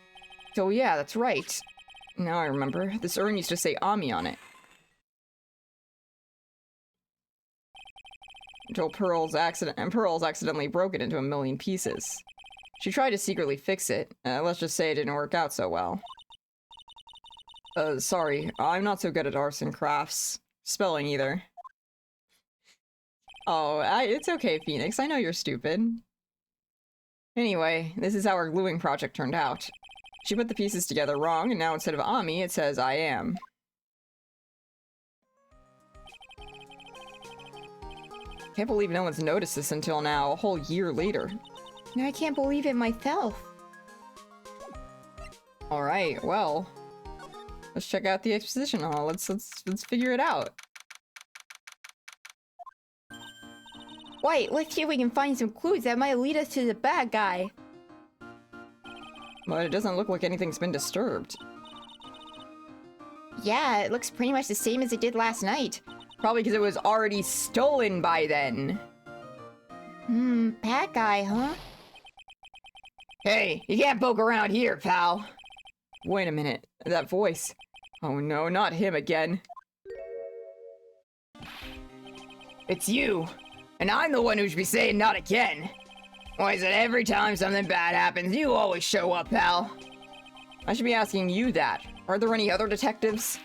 Oh yeah, that's right. Now I remember. This urn used to say Ami on it. until Pearl's accidentally broke it into a million pieces. She tried to secretly fix it. Let's just say it didn't work out so well. Sorry, I'm not so good at arts and crafts. Spelling either. Oh, it's okay, Phoenix. I know you're stupid. Anyway, this is how our gluing project turned out. She put the pieces together wrong, and now instead of Ami, it says I am. Can't believe no one's noticed this until now, a whole year later. I can't believe it myself. Alright, well. Let's check out the exposition hall. Let's figure it out. Wait, let's see if we can find some clues that might lead us to the bad guy. But it doesn't look like anything's been disturbed. Yeah, it looks pretty much the same as it did last night. Probably because it was already stolen by then. Bad guy, huh? Hey, you can't poke around here, pal. Wait a minute, that voice. Oh no, not him again. It's you. And I'm the one who should be saying not again. Why is it every time something bad happens, you always show up, pal? I should be asking you that. Are there any other detectives?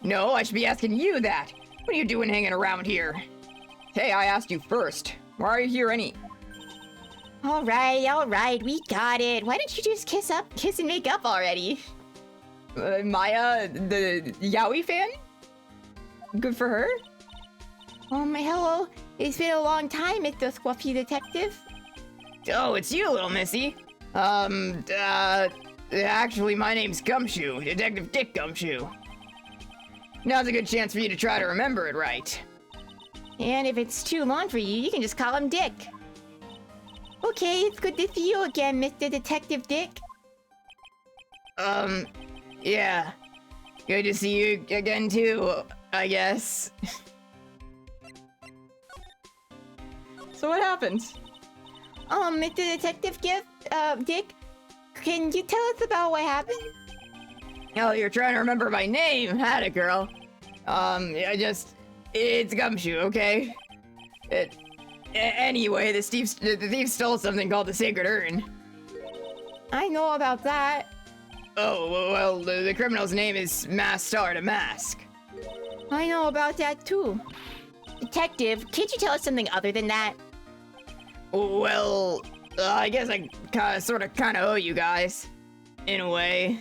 No, I should be asking you that. What are you doing hanging around here? Hey, I asked you first. Why are you here Alright, we got it. Why don't you just kiss and make up already? Maya, the yaoi fan? Good for her? Hello. It's been a long time, Mr. Scruffy Detective. Oh, it's you, little missy. Actually, my name's Gumshoe, Detective Dick Gumshoe. Now's a good chance for you to try to remember it right. And if it's too long for you, you can just call him Dick. Okay, it's good to see you again, Mr. Detective Dick. Yeah. Good to see you again too, I guess. So what happened? Mr. Detective Dick, can you tell us about what happened? Oh, you're trying to remember my name, had girl. It's Gumshoe, okay? Anyway, the thief stole something called the Sacred Urn. I know about that. Oh, well, the criminal's name is Masked Star to Mask. I know about that too. Detective, can't you tell us something other than that? Well, I guess I kinda owe you guys. In a way.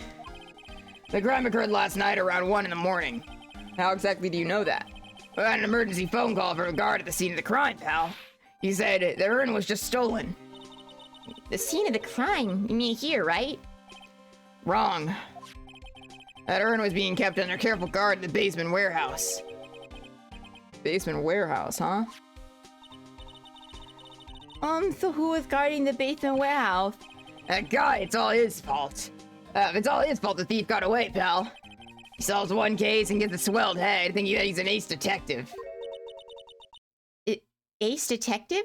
The crime occurred last night around 1 in the morning. How exactly do you know that? I got an emergency phone call from a guard at the scene of the crime, pal. He said the urn was just stolen. The scene of the crime? You mean here, right? Wrong. That urn was being kept under careful guard in the basement warehouse. Basement warehouse, huh? So who was guarding the basement warehouse? That guy, it's all his fault. It's all his fault the thief got away, pal. He solves one case and gets a swelled head, thinking that he's an ace detective. Ace detective?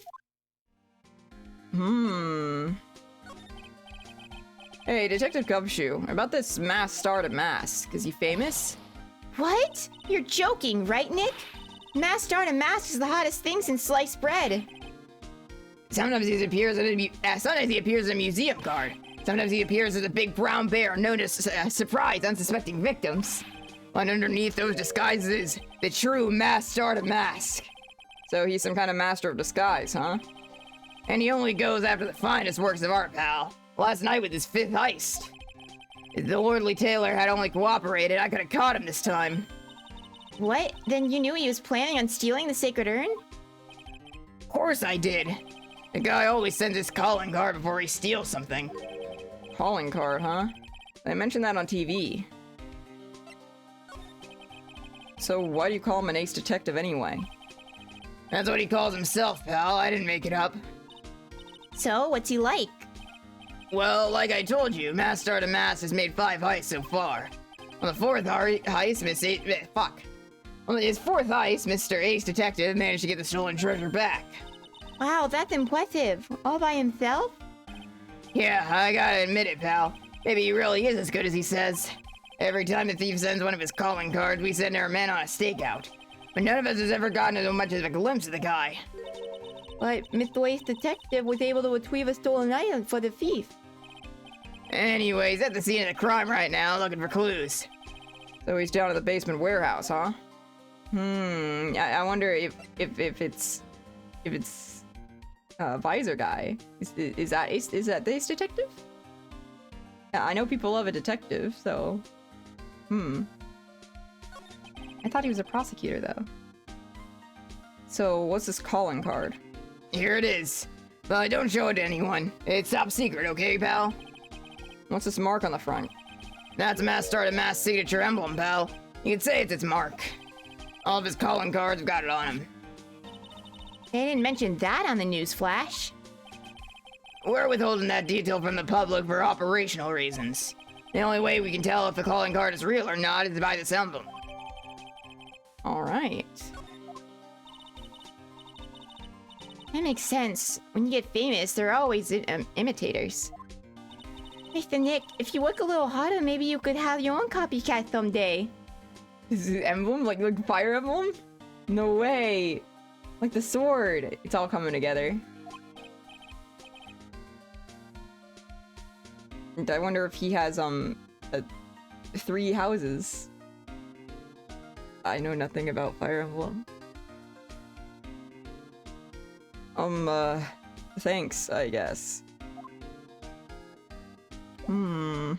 Hey, Detective Gumshoe, about this Masked Star to Mask. Is he famous? What? You're joking, right, Nick? Masked Star to Mask is the hottest thing since sliced bread. Sometimes he appears as a museum guard. Sometimes he appears as a big brown bear known to surprise unsuspecting victims. And underneath those disguises, the true Masked Star to Mask. So he's some kind of master of disguise, huh? And he only goes after the finest works of art, pal. Last night with his 5th heist. If the lordly tailor had only cooperated, I could have caught him this time. What? Then you knew he was planning on stealing the Sacred Urn? Of course I did. The guy always sends his calling card before he steals something. Calling card, huh? They mentioned that on TV. So why do you call him an ace detective anyway? That's what he calls himself, pal. I didn't make it up. So, what's he like? Well, like I told you, Masked Star to Mask has made 5 heists so far. On the 4th heist, On his 4th heist, Mr. Ace Detective managed to get the stolen treasure back. Wow, that's impressive. All by himself? Yeah, I gotta admit it, pal. Maybe he really is as good as he says. Every time the thief sends one of his calling cards, we send our men on a stakeout. But none of us has ever gotten so much as a glimpse of the guy. But Mr. Waste Detective was able to retrieve a stolen item for the thief. Anyways, at the scene of the crime right now, looking for clues. So he's down at the basement warehouse, huh? I wonder if it's Visor guy. Is that the Ace Detective? Yeah, I know people love a detective, so I thought he was a prosecutor though. So what's this calling card? Here it is. But don't show it to anyone. It's top secret, okay, pal? What's this mark on the front? That's a mass started mass signature emblem, pal. You could say it's its mark. All of his calling cards have got it on them. They didn't mention that on the news flash. We're withholding that detail from the public for operational reasons. The only way we can tell if the calling card is real or not is by this emblem. Alright. That makes sense. When you get famous, there are always imitators. Mr. Nick, if you work a little harder, maybe you could have your own copycat someday. Is it emblem? Like fire emblem? No way. Like the sword. It's all coming together. And I wonder if he has 3 houses. I know nothing about Fire Emblem. Thanks, I guess. Now,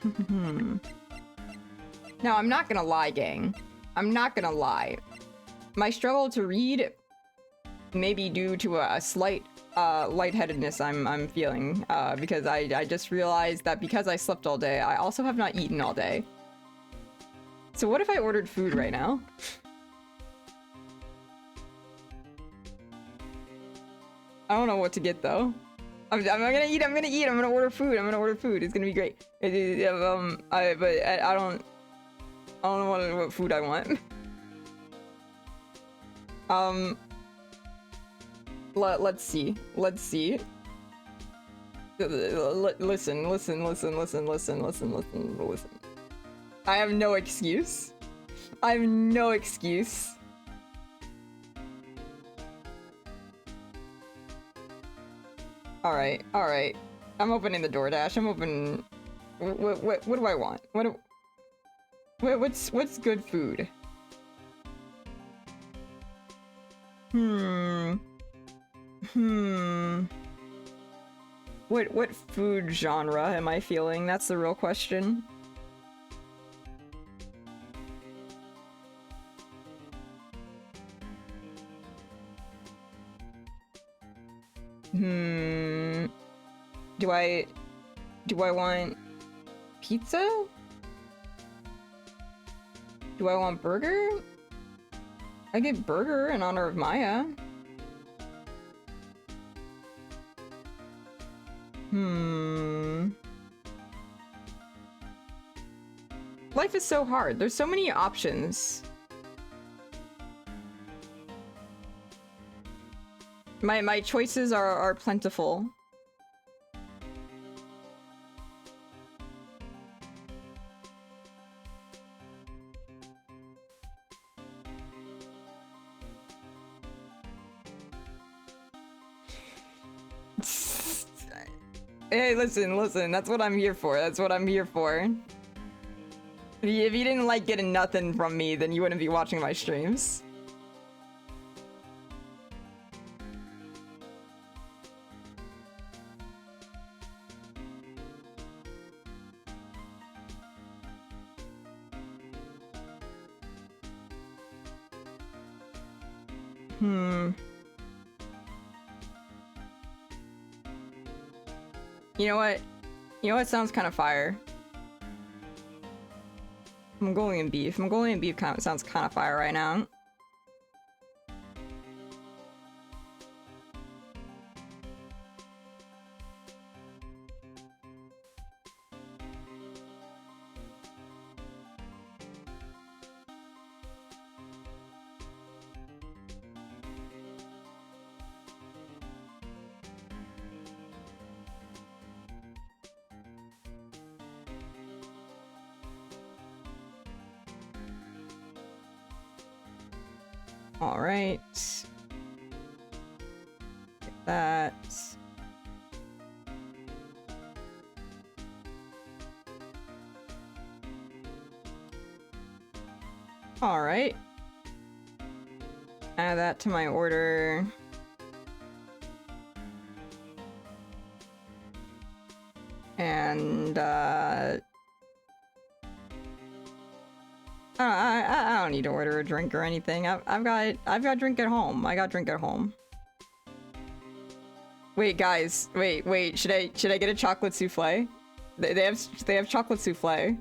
I'm not gonna lie, gang. I'm not gonna lie. My struggle to read may be due to a slight lightheadedness I'm feeling, because I just realized that because I slept all day, I also have not eaten all day. So what if I ordered food right now? I don't know what to get though. I'm gonna eat, I'm gonna order food, it's gonna be great. I don't know what food I want. Let's see. Listen. I have no excuse. Alright. I'm opening the DoorDash. I'm opening... What do I want? What's good food? What food genre am I feeling? That's the real question. Do I want pizza? Do I want burger? I get burger in honor of Maya. Life is so hard. There's so many options. My choices are plentiful. Hey, listen, that's what I'm here for. If you didn't like getting nothing from me, then you wouldn't be watching my streams. You know what? Sounds kind of fire. Mongolian beef. Sounds kind of fire right now. All right. that. Alright. Add that to my order. And, I don't need to order a drink or anything. I've got drink at home. I got drink at home. Wait, guys. Wait. Should I get a chocolate souffle? They have chocolate souffle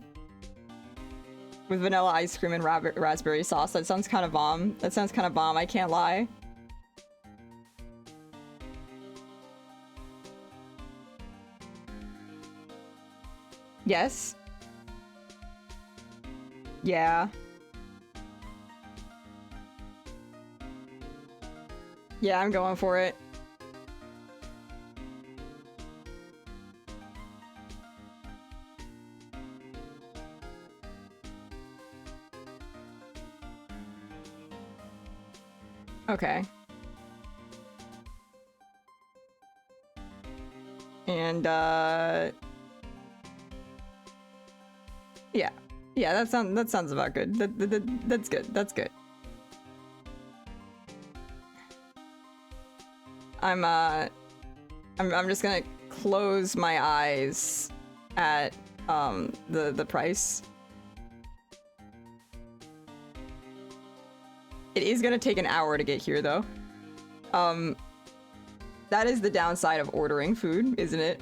with vanilla ice cream and raspberry sauce. That sounds kind of bomb. I can't lie. Yes. Yeah. Yeah, I'm going for it. Okay. And, yeah, that sounds about good. That's good. That's good. I'm just gonna close my eyes at the price. It is gonna take an hour to get here though. That is the downside of ordering food, isn't it?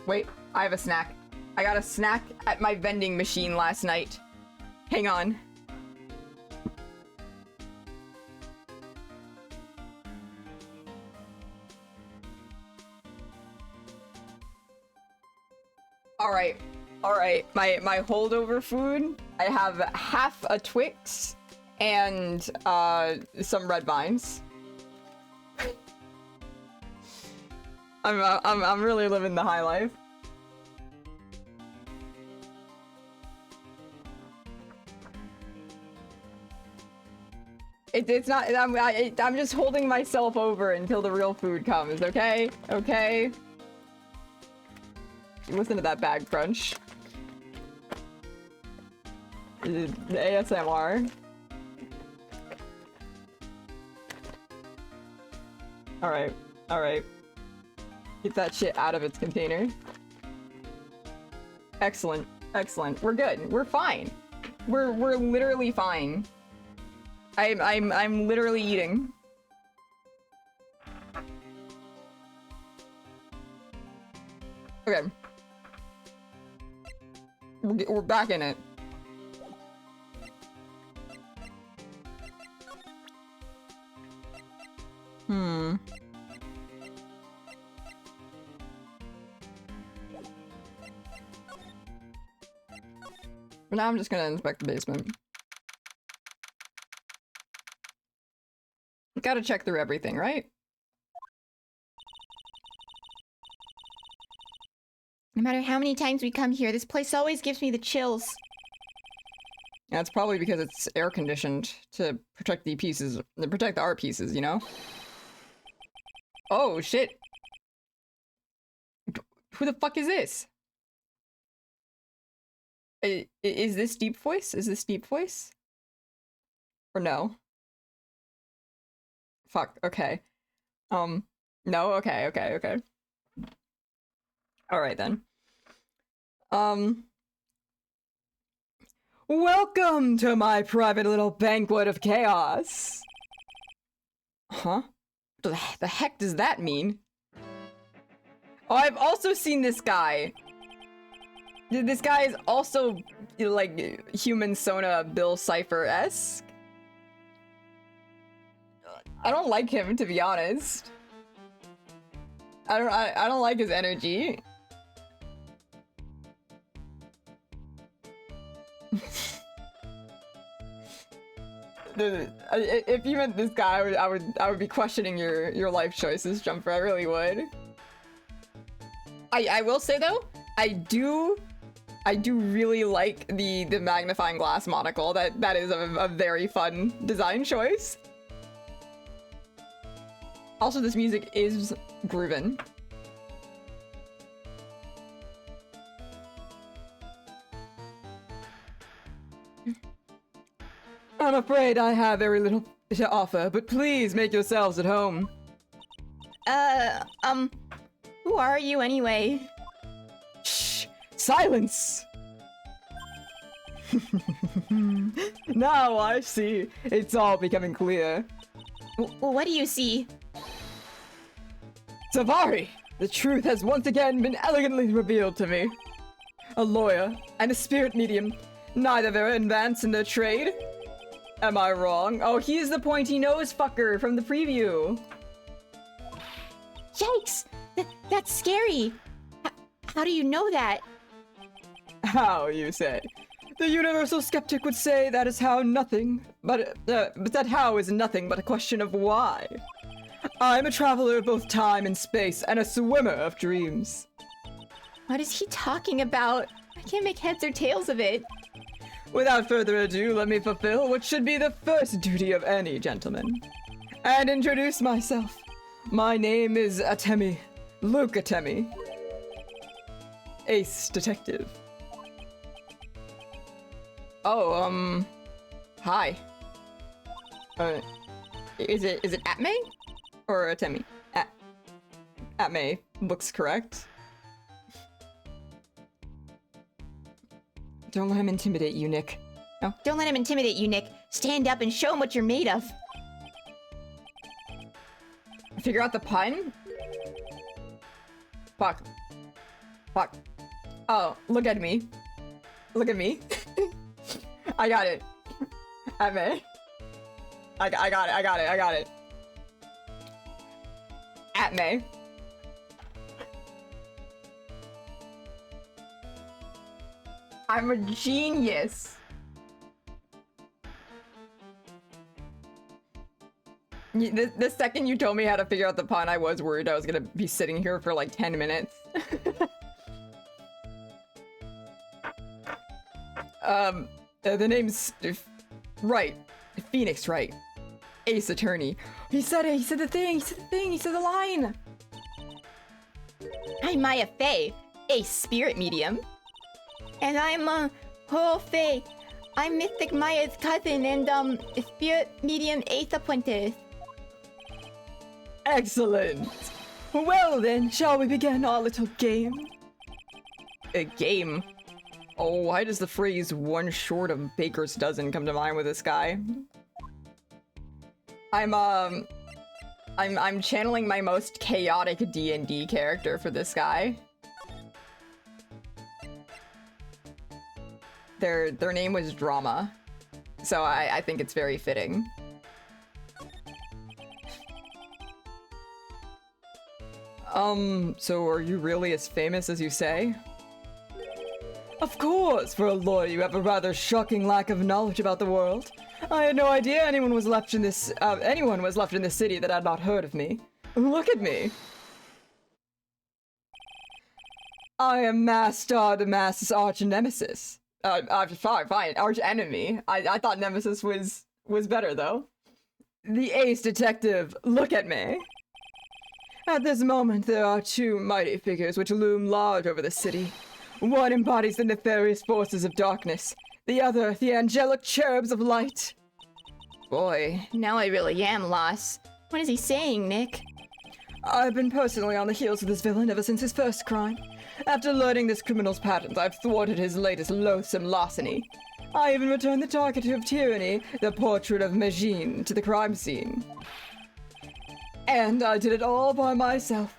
Wait, I have a snack. I got a snack at my vending machine last night. Hang on. Alright. My holdover food, I have half a Twix and some Red Vines. I'm really living the high life. It's not. I'm just holding myself over until the real food comes. Okay. Okay. Listen to that bag crunch. The ASMR. Alright. Get that shit out of its container. Excellent. We're good. We're fine. We're literally fine. I'm literally eating. Okay. We're back in it. But now I'm just gonna inspect the basement. Gotta check through everything, right? No matter how many times we come here, this place always gives me the chills. Yeah, it's probably because it's air conditioned to protect the pieces, to protect the art pieces, you know? Oh, shit. Who the fuck is this? Is this deep voice? Is this deep voice? Or no? Fuck, okay. No, okay. Alright then. Welcome to my private little banquet of chaos! Huh? What the heck does that mean? Oh, I've also seen this guy! This guy is also, like, human Sona Bill Cipher-esque. I don't like him, to be honest. I don't like his energy. If you meant this guy, I would be questioning your life choices, Jumper. I really would. I will say though, I do I do really like the magnifying glass monocle. That is a very fun design choice. Also, this music is groovin'. I'm afraid I have very little to offer, but please make yourselves at home. Who are you anyway? Shh! Silence! Now I see. It's all becoming clear. What do you see? Savari! The truth has once again been elegantly revealed to me. A lawyer and a spirit medium, neither very advanced in their trade. Am I wrong? Oh, he's the pointy nose fucker from the preview. Yikes! That's scary! How do you know that? How, you say? The universal skeptic would say that is how nothing, but that how is nothing but a question of why. I'm a traveler of both time and space, and a swimmer of dreams. What is he talking about? I can't make heads or tails of it. Without further ado, let me fulfill what should be the first duty of any gentleman, and introduce myself. My name is Atemi, Luke Atemi. Ace Detective. Oh, hi. Is it Atme? Or Atemi? Atme looks correct. Don't let him intimidate you, Nick. No, don't let him intimidate you, Nick. Stand up and show him what you're made of. Figure out the pun? Fuck. Fuck. Oh, look at me. Look at me. I got it. Atme. I got it. Atme. I'm a genius. The second you told me how to figure out the pun, I was worried I was gonna be sitting here for like 10 minutes. The name's Wright. Phoenix Wright. Ace Attorney. He said it, he said the line. I'm Maya Fey, a spirit medium. And I'm, Ho Fey. I'm Mystic Maya's cousin and, spirit medium Ace Apprentice. Excellent. Well then, shall we begin our little game? A game? Oh, why does the phrase one short of baker's dozen come to mind with this guy? I'm channeling my most chaotic D&D character for this guy. Their name was Drama, so I think it's very fitting. So are you really as famous as you say? Of course, for a lawyer you have a rather shocking lack of knowledge about the world. I had no idea anyone was left in this city that had not heard of me. Look at me. I am Master Damas's arch nemesis. Fine, arch enemy. I thought nemesis was better though. The Ace Detective, look at me. At this moment, there are two mighty figures which loom large over the city. One embodies the nefarious forces of darkness, the other, the angelic cherubs of light. Boy, now I really am lost. What is he saying, Nick? I've been personally on the heels of this villain ever since his first crime. After learning this criminal's patterns, I've thwarted his latest loathsome larceny. I even returned the target of tyranny, the portrait of Megine, to the crime scene. And I did it all by myself.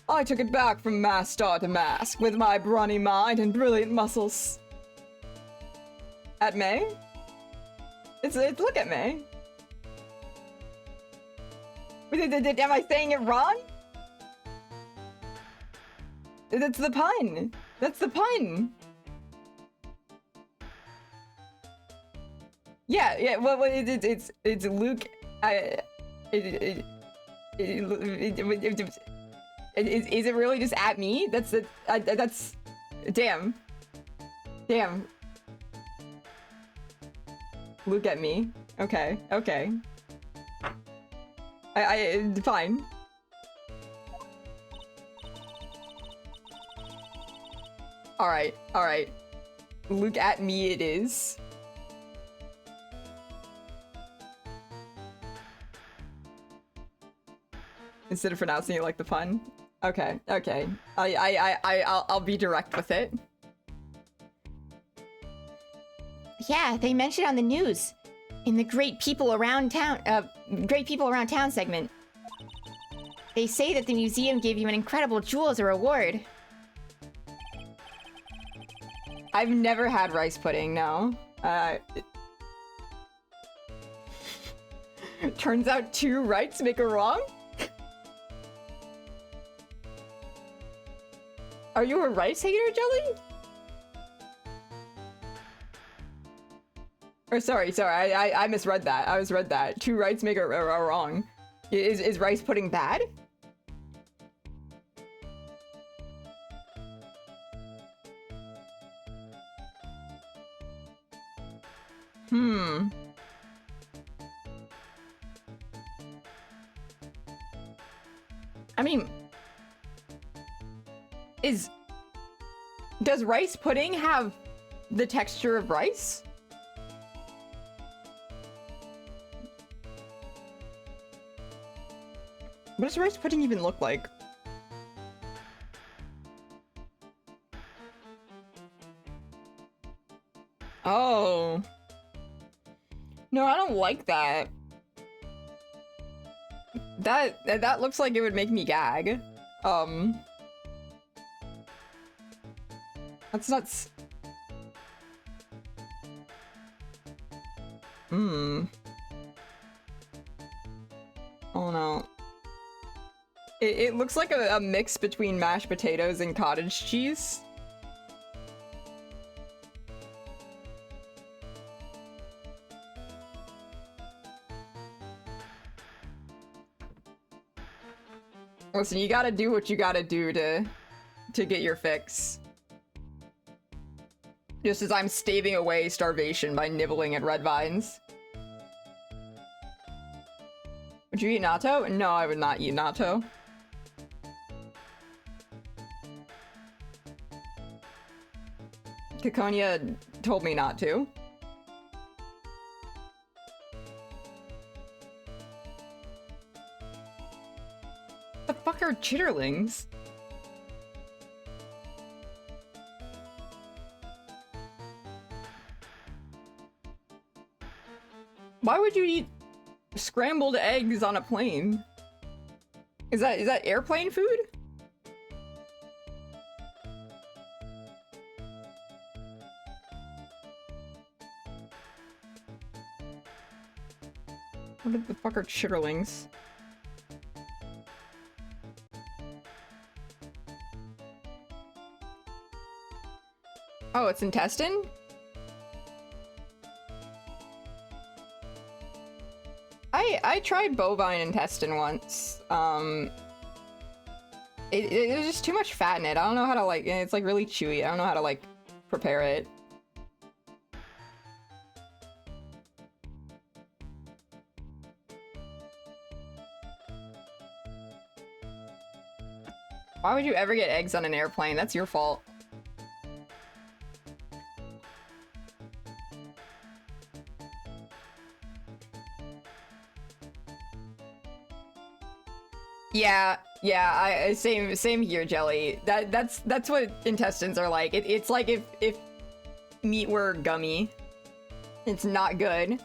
I took it back from Master to Mask with my brawny mind and brilliant muscles. At May? It's look at May. Am I saying it wrong? That's the pun. That's the pun. Yeah. Well, it's Luke. Is it really just at me? That's damn. Damn. Look at me. Okay, okay. Fine. Alright, alright. Look at me it is. Instead of pronouncing it like the pun. Okay, okay. I'll be direct with it. Yeah, they mentioned on the news in the Great People Around Town segment. They say that the museum gave you an incredible jewel as a reward. I've never had rice pudding, no. Turns out 2 rights make a wrong? Are you a rice hater, Jelly? Or sorry, I misread that. I misread that. 2 rights make a wrong. Is rice pudding bad? I mean, does rice pudding have the texture of rice? What does rice pudding even look like? Oh. No, I don't like that. That looks like it would make me gag. That's not Oh no. It looks like a mix between mashed potatoes and cottage cheese. Listen, you gotta do what you gotta do to get your fix. Just as I'm staving away starvation by nibbling at red vines. Would you eat natto? No, I would not eat natto. Kikonia told me not to. The fuck are chitterlings? Why would you eat scrambled eggs on a plane? Is that airplane food? What the fuck are chitterlings? Oh, it's intestine? I tried bovine intestine once. It was just too much fat in it. I don't know how to like, it's like really chewy. I don't know how to like prepare it. Why would you ever get eggs on an airplane? That's your fault. Yeah, same here, Jelly. That's what intestines are like. It's like if meat were gummy. It's not good.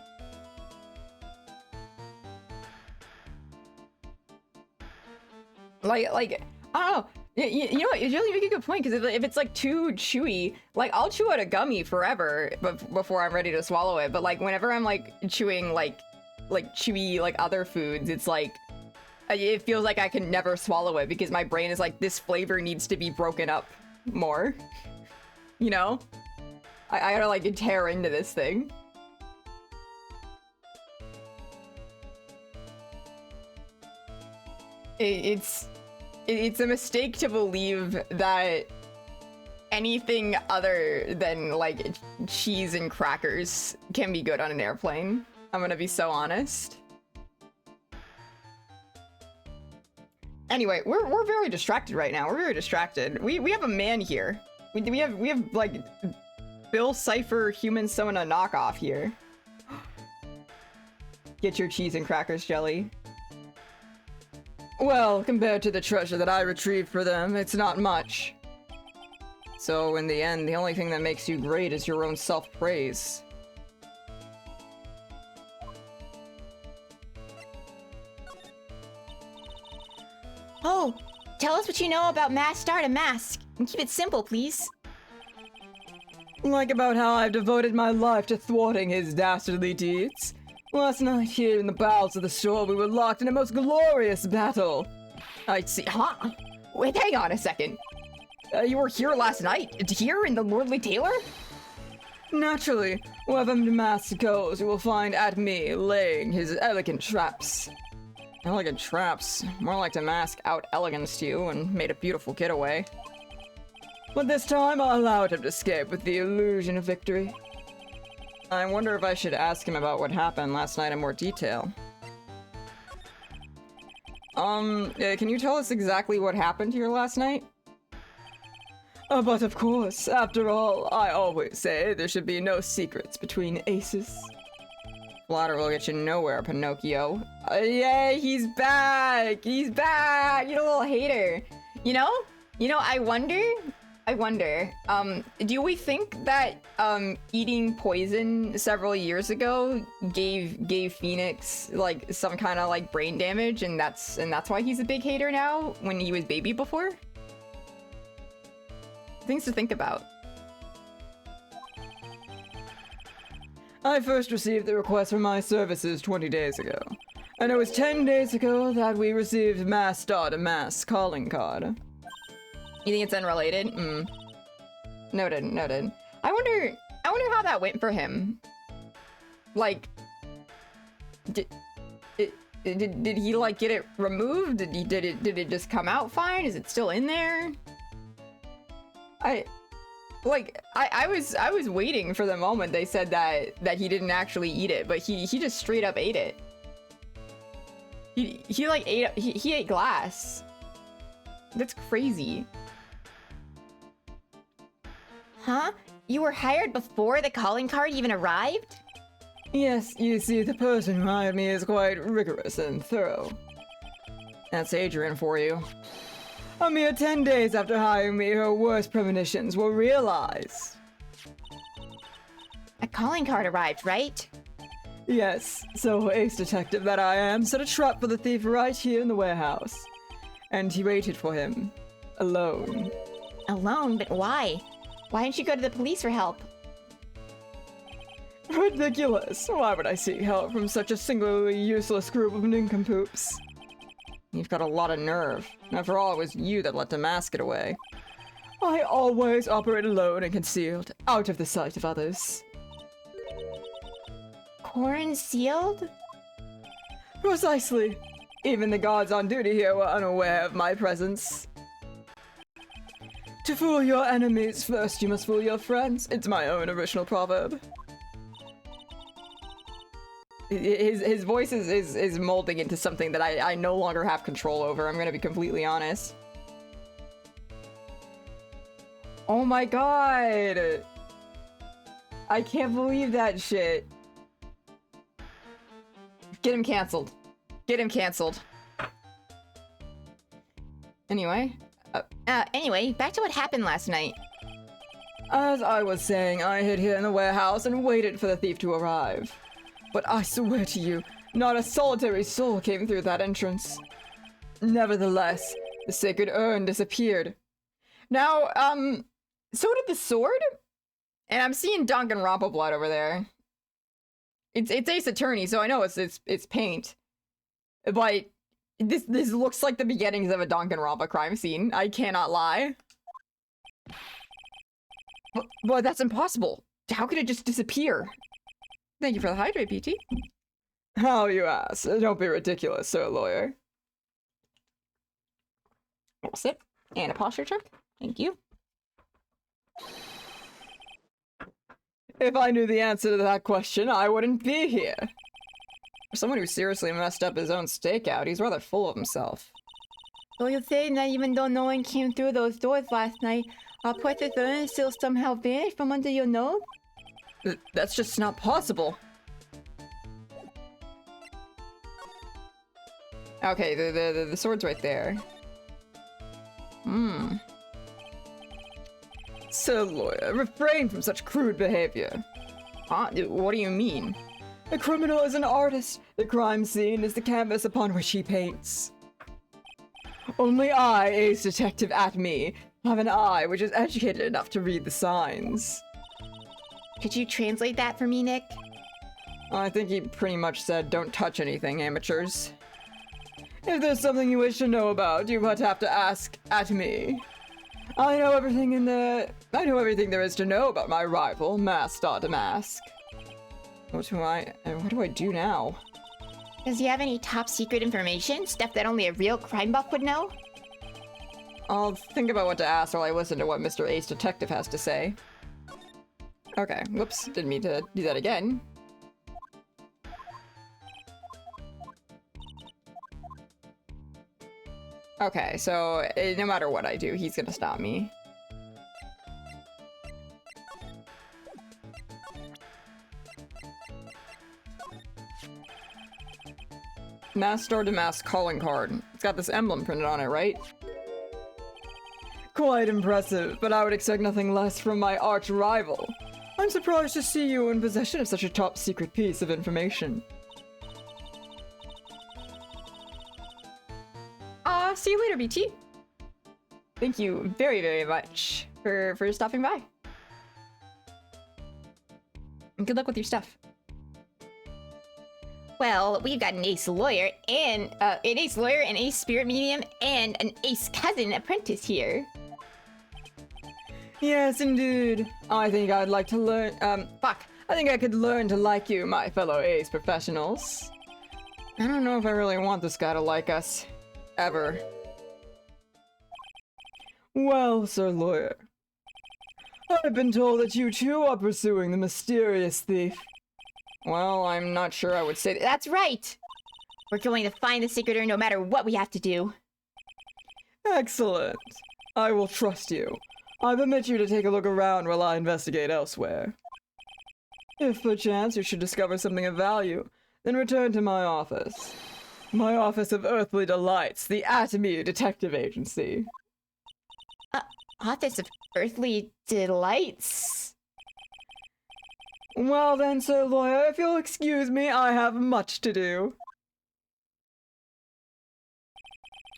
Like I don't know. You know what? You really make a good point, because if it's like too chewy, like I'll chew out a gummy forever before I'm ready to swallow it. But like whenever I'm like chewing like chewy like other foods, it's like it feels like I can never swallow it because my brain is like, this flavor needs to be broken up more. You know? I gotta like tear into this thing. It's a mistake to believe that anything other than, like, cheese and crackers can be good on an airplane. I'm gonna be so honest. Anyway, we're very distracted right now. We're very distracted. We have a man here. We have like Bill Cipher Human Sona knockoff here. Get your cheese and crackers, Jelly. Well, compared to the treasure that I retrieved for them, it's not much. So in the end, the only thing that makes you great is your own self-praise. Oh, tell us what you know about Mass Start a Mask. And keep it simple, please. Like about how I've devoted my life to thwarting his dastardly deeds. Last night, here in the bowels of the store, we were locked in a most glorious battle. I see. Huh? Wait, hang on a second. You were here last night? Here in the Lordly Tailor? Naturally. Wherever the mask goes, you will find at me laying his elegant traps. Elegant traps? More like to mask out elegance to you and made a beautiful getaway. But this time, I allowed him to escape with the illusion of victory. I wonder if I should ask him about what happened last night in more detail. Can you tell us exactly what happened here last night? But of course, after all, I always say there should be no secrets between aces. Flatter will get you nowhere, Pinocchio. Yay, he's back! He's back! You little hater. You know, I wonder, do we think that, eating poison several years ago gave Phoenix, like, some kind of, like, brain damage, and that's why he's a big hater now, when he was baby before? Things to think about. I first received the request for my services 20 days ago. And it was 10 days ago that we received Mass Start a Mask calling card. You think it's unrelated? Noted. I wonder how that went for him. Like, did he like get it removed? Did it just come out fine? Is it still in there? I was waiting for the moment they said that he didn't actually eat it, but he just straight up ate it. He like he ate glass. That's crazy. Huh? You were hired before the calling card even arrived? Yes, you see, the person who hired me is quite rigorous and thorough. That's Adrian for you. A mere 10 days after hiring me, her worst premonitions were realized. A calling card arrived, right? Yes, so ace detective that I am set a trap for the thief right here in the warehouse. And he waited for him. Alone. Alone? But why? Why didn't you go to the police for help? Ridiculous! Why would I seek help from such a singularly useless group of nincompoops? You've got a lot of nerve. After all, it was you that let the mask get away. I always operate alone and concealed, out of the sight of others. Concealed? Precisely. Even the guards on duty here were unaware of my presence. To fool your enemies, first you must fool your friends. It's my own original proverb. His voice is molding into something that I no longer have control over. I'm gonna be completely honest. Oh my god! I can't believe that shit. Get him canceled. Get him canceled. Anyway. Anyway, back to what happened last night. As I was saying, I hid here in the warehouse and waited for the thief to arrive. But I swear to you, not a solitary soul came through that entrance. Nevertheless, the sacred urn disappeared. Now, so did the sword? And I'm seeing Danganronpa blood over there. It's Ace Attorney, so I know it's paint. But this looks like the beginnings of a Danganronpa crime scene. I cannot lie. But that's impossible. How could it just disappear? Thank you for the hydrate, PT. How you ask? Don't be ridiculous, sir lawyer. Sip and a posture check. Thank you. If I knew the answer to that question, I wouldn't be here. For someone who seriously messed up his own stakeout, he's rather full of himself. So you're saying that even though no one came through those doors last night, our precious earnings still somehow vanished from under your nose? That's just not possible. Okay, the sword's right there. Sir Lawyer, refrain from such crude behavior. Huh? What do you mean? The criminal is an artist. The crime scene is the canvas upon which he paints. Only I, Ace Detective Atme, have an eye which is educated enough to read the signs. Could you translate that for me, Nick? I think he pretty much said, don't touch anything, amateurs. If there's something you wish to know about, you would have to ask Atme. I know everything there is to know about my rival, Master Damask. What do I do now? Does he have any top secret information? Stuff that only a real crime buff would know? I'll think about what to ask while I listen to what Mr. Ace Detective has to say. Okay, whoops, didn't mean to do that again. Okay, so no matter what I do, he's gonna stop me. Master Damask calling card. It's got this emblem printed on it, right? Quite impressive, but I would expect nothing less from my arch rival. I'm surprised to see you in possession of such a top secret piece of information. See you later, BT. Thank you very, very much for stopping by. And good luck with your stuff. Well, we've got an ace lawyer and an ace spirit medium and an ace cousin apprentice here. Yes, indeed. I think I'd like to learn. I think I could learn to like you, my fellow ace professionals. I don't know if I really want this guy to like us. Ever. Well, Sir Lawyer. I've been told that you too are pursuing the mysterious thief. Well, I'm not sure I would say that. That's right! We're going to find the secret urn no matter what we have to do. Excellent. I will trust you. I permit you to take a look around while I investigate elsewhere. If perchance you should discover something of value, then return to my office. My Office of Earthly Delights, the Atme Detective Agency. Office of Earthly Delights? Well then, Sir Lawyer, if you'll excuse me, I have much to do.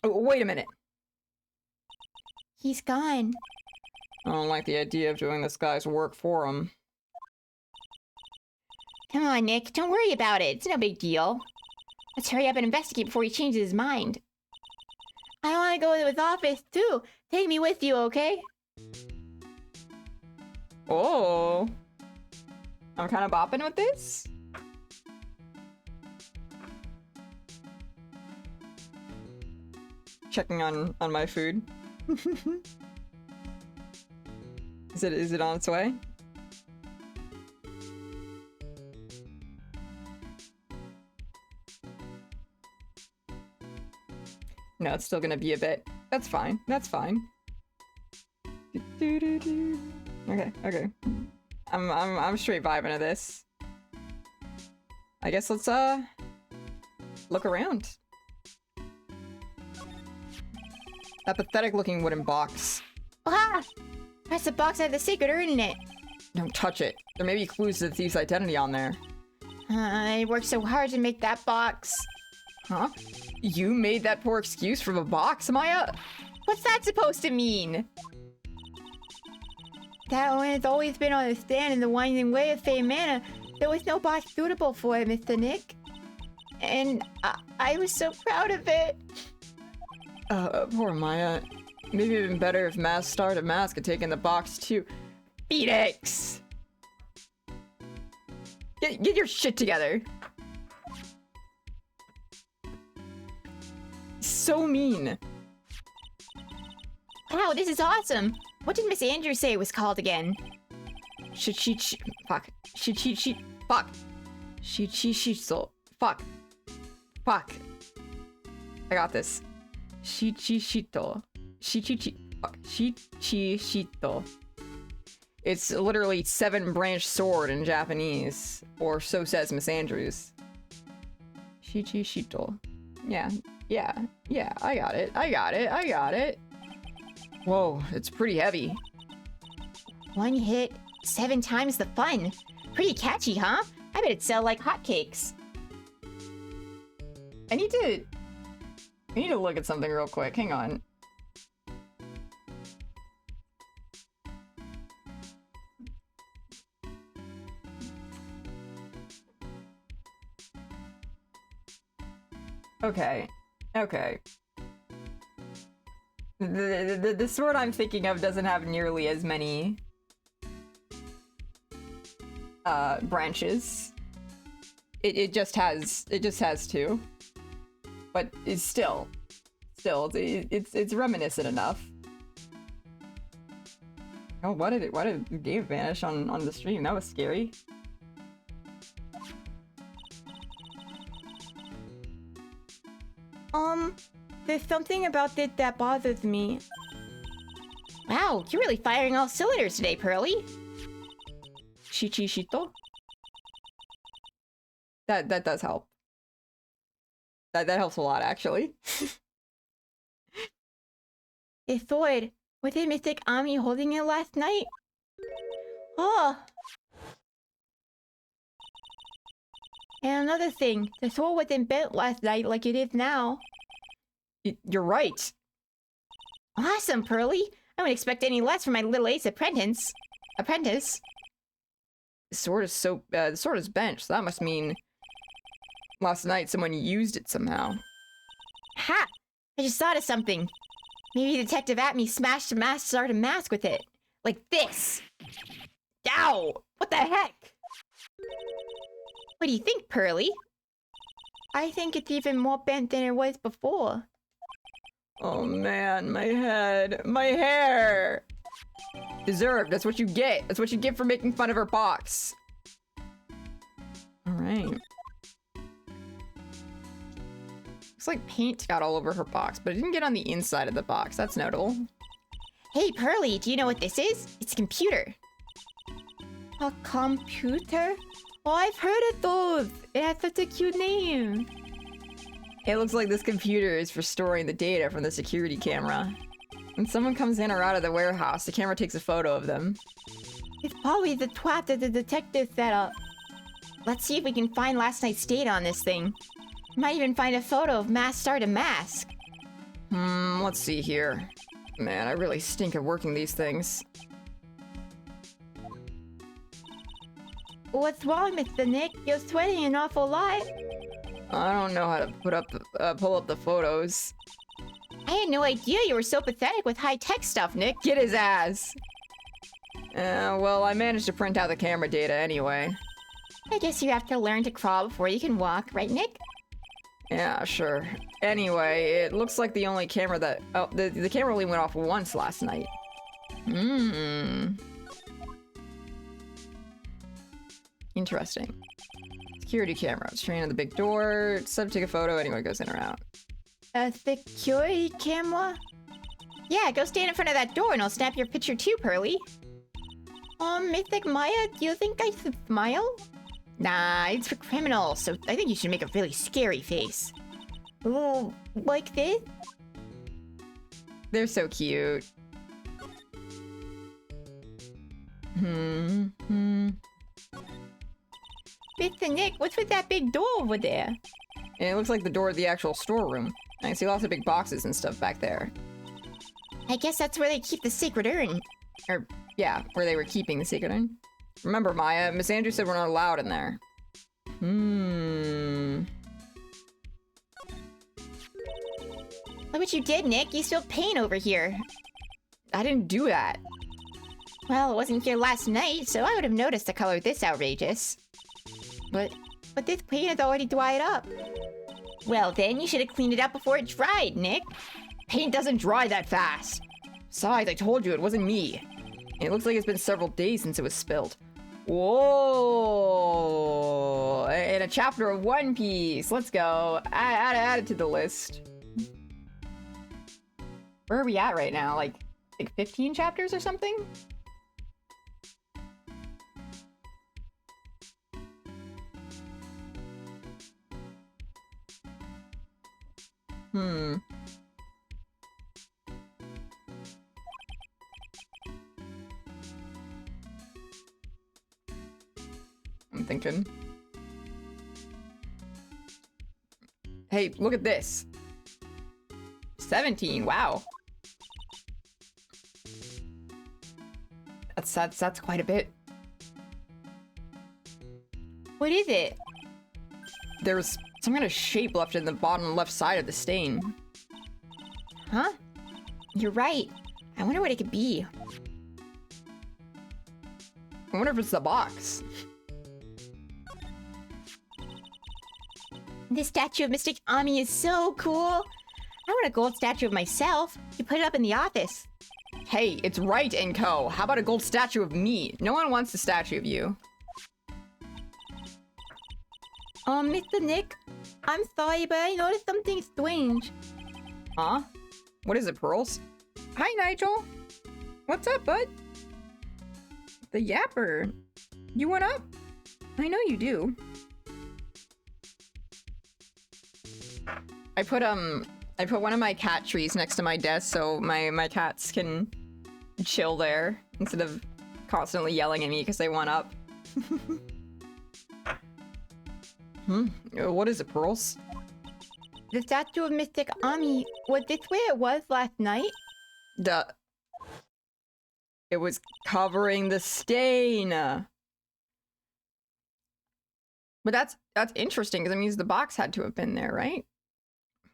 Oh, wait a minute. He's gone. I don't like the idea of doing this guy's work for him. Come on, Nick. Don't worry about it. It's no big deal. Let's hurry up and investigate before he changes his mind. I want to go to his office, too. Take me with you, okay? Oh. I'm kind of bopping with this. Checking on my food. Is it on its way? No, it's still gonna be a bit. That's fine. That's fine. Okay. I'm straight vibing to this. I guess let's look around. That pathetic looking wooden box. Ah! That's the box that had the secret urn in it. Don't touch it. There may be clues to the thief's identity on there. I worked so hard to make that box. Huh? You made that poor excuse from a box, Maya? What's that supposed to mean? That one has always been on the stand in the winding way of Fey Manor. There was no box suitable for it, Mr. Nick. And I was so proud of it. Poor Maya. Maybe even better if Master Damask had taken the box too. Phoenix! Get your shit together. So mean. Wow, this is awesome. What did Miss Andrews say it was called again? Fuck. Fuck. Shichishito. Fuck. Fuck. I got this. Shichishito. Fuck. Shichishito. It's literally 7-branch sword in Japanese. Or so says Miss Andrews. Shichishito. Yeah. I got it. Whoa, it's pretty heavy. One hit, 7 times the fun. Pretty catchy, huh? I bet it'd sell like hotcakes. I need to look at something real quick. Hang on. Okay. The sword I'm thinking of doesn't have nearly as many branches. It just has 2. But it's still it's reminiscent enough. Oh, why did the game vanish on the stream? That was scary. There's something about it that bothers me. Wow, you're really firing all cylinders today, Pearly. Shichishito? That does help. That helps a lot, actually. The sword. Was it Mystic Ami holding it last night? Oh. And another thing, the sword wasn't bent last night like it is now. You're right. Awesome, Pearly. I wouldn't expect any less from my little ace apprentice. The sword is bent, so that must mean last night someone used it somehow. Ha! I just thought of something. Maybe Detective Atme smashed a mask with it. Like this. Ow! What the heck? What do you think, Pearly? I think it's even more bent than it was before. Oh man, my head. My hair! Deserved, that's what you get. That's what you get for making fun of her box. Alright. Looks like paint got all over her box, but it didn't get on the inside of the box. That's notable. Hey, Pearly, do you know what this is? It's a computer. A computer? Oh, I've heard of those. It has such a cute name. It looks like this computer is for storing the data from the security camera. When someone comes in or out of the warehouse, the camera takes a photo of them. It's probably the twat that the detective set up. Let's see if we can find last night's data on this thing. Might even find a photo of Mask Star to Mask. Let's see here. Man, I really stink at working these things. What's wrong, Mr. Nick? You're sweating an awful lot. I don't know how to pull up the photos. I had no idea you were so pathetic with high-tech stuff, Nick. Get his ass! Well, I managed to print out the camera data anyway. I guess you have to learn to crawl before you can walk, right, Nick? Yeah, sure. Anyway, it looks like the only camera that... Oh, the camera only went off once last night. Interesting. Security camera. It's trained on the big door. It's set to take a photo. Anyone goes in or out. A security camera? Yeah, go stand in front of that door and I'll snap your picture too, Pearly. Mystic Maya, do you think I should smile? Nah, it's for criminals, so I think you should make a really scary face. Ooh, like this? They're so cute. Mr. Nick, what's with that big door over there? It looks like the door of the actual storeroom. I can see lots of big boxes and stuff back there. I guess that's where they keep the sacred urn. Or, yeah, where they were keeping the sacred urn. Remember, Maya, Miss Andrews said we're not allowed in there. Look what you did, Nick. You spilled paint over here. I didn't do that. Well, it wasn't here last night, so I would have noticed the color this outrageous. But this paint has already dried up. Well, then you should have cleaned it up before it dried, Nick. Paint doesn't dry that fast. Besides, I told you it wasn't me. It looks like it's been several days since it was spilled. Whoa! In a chapter of One Piece. Let's go. Add it to the list. Where are we at right now? Like 15 chapters or something? I'm thinking. Hey, look at this. 17, wow. That's quite a bit. What is it? There's some kind of shape left in the bottom left side of the stain. Huh? You're right. I wonder what it could be. I wonder if it's the box. This statue of Mystic Ami is so cool. I want a gold statue of myself. You put it up in the office. Hey, it's right, Enko. How about a gold statue of me? No one wants a statue of you. Mr. Nick, I'm sorry, but I noticed something strange. Huh? What is it, Pearls? Hi, Nigel. What's up, bud? The yapper. You went up? I know you do. I put one of my cat trees next to my desk so my cats can chill there instead of constantly yelling at me because they want up. What is it, Pearls? The statue of Mystic Ami, was this where it was last night? It was covering the stain. But that's interesting because it means the box had to have been there, right?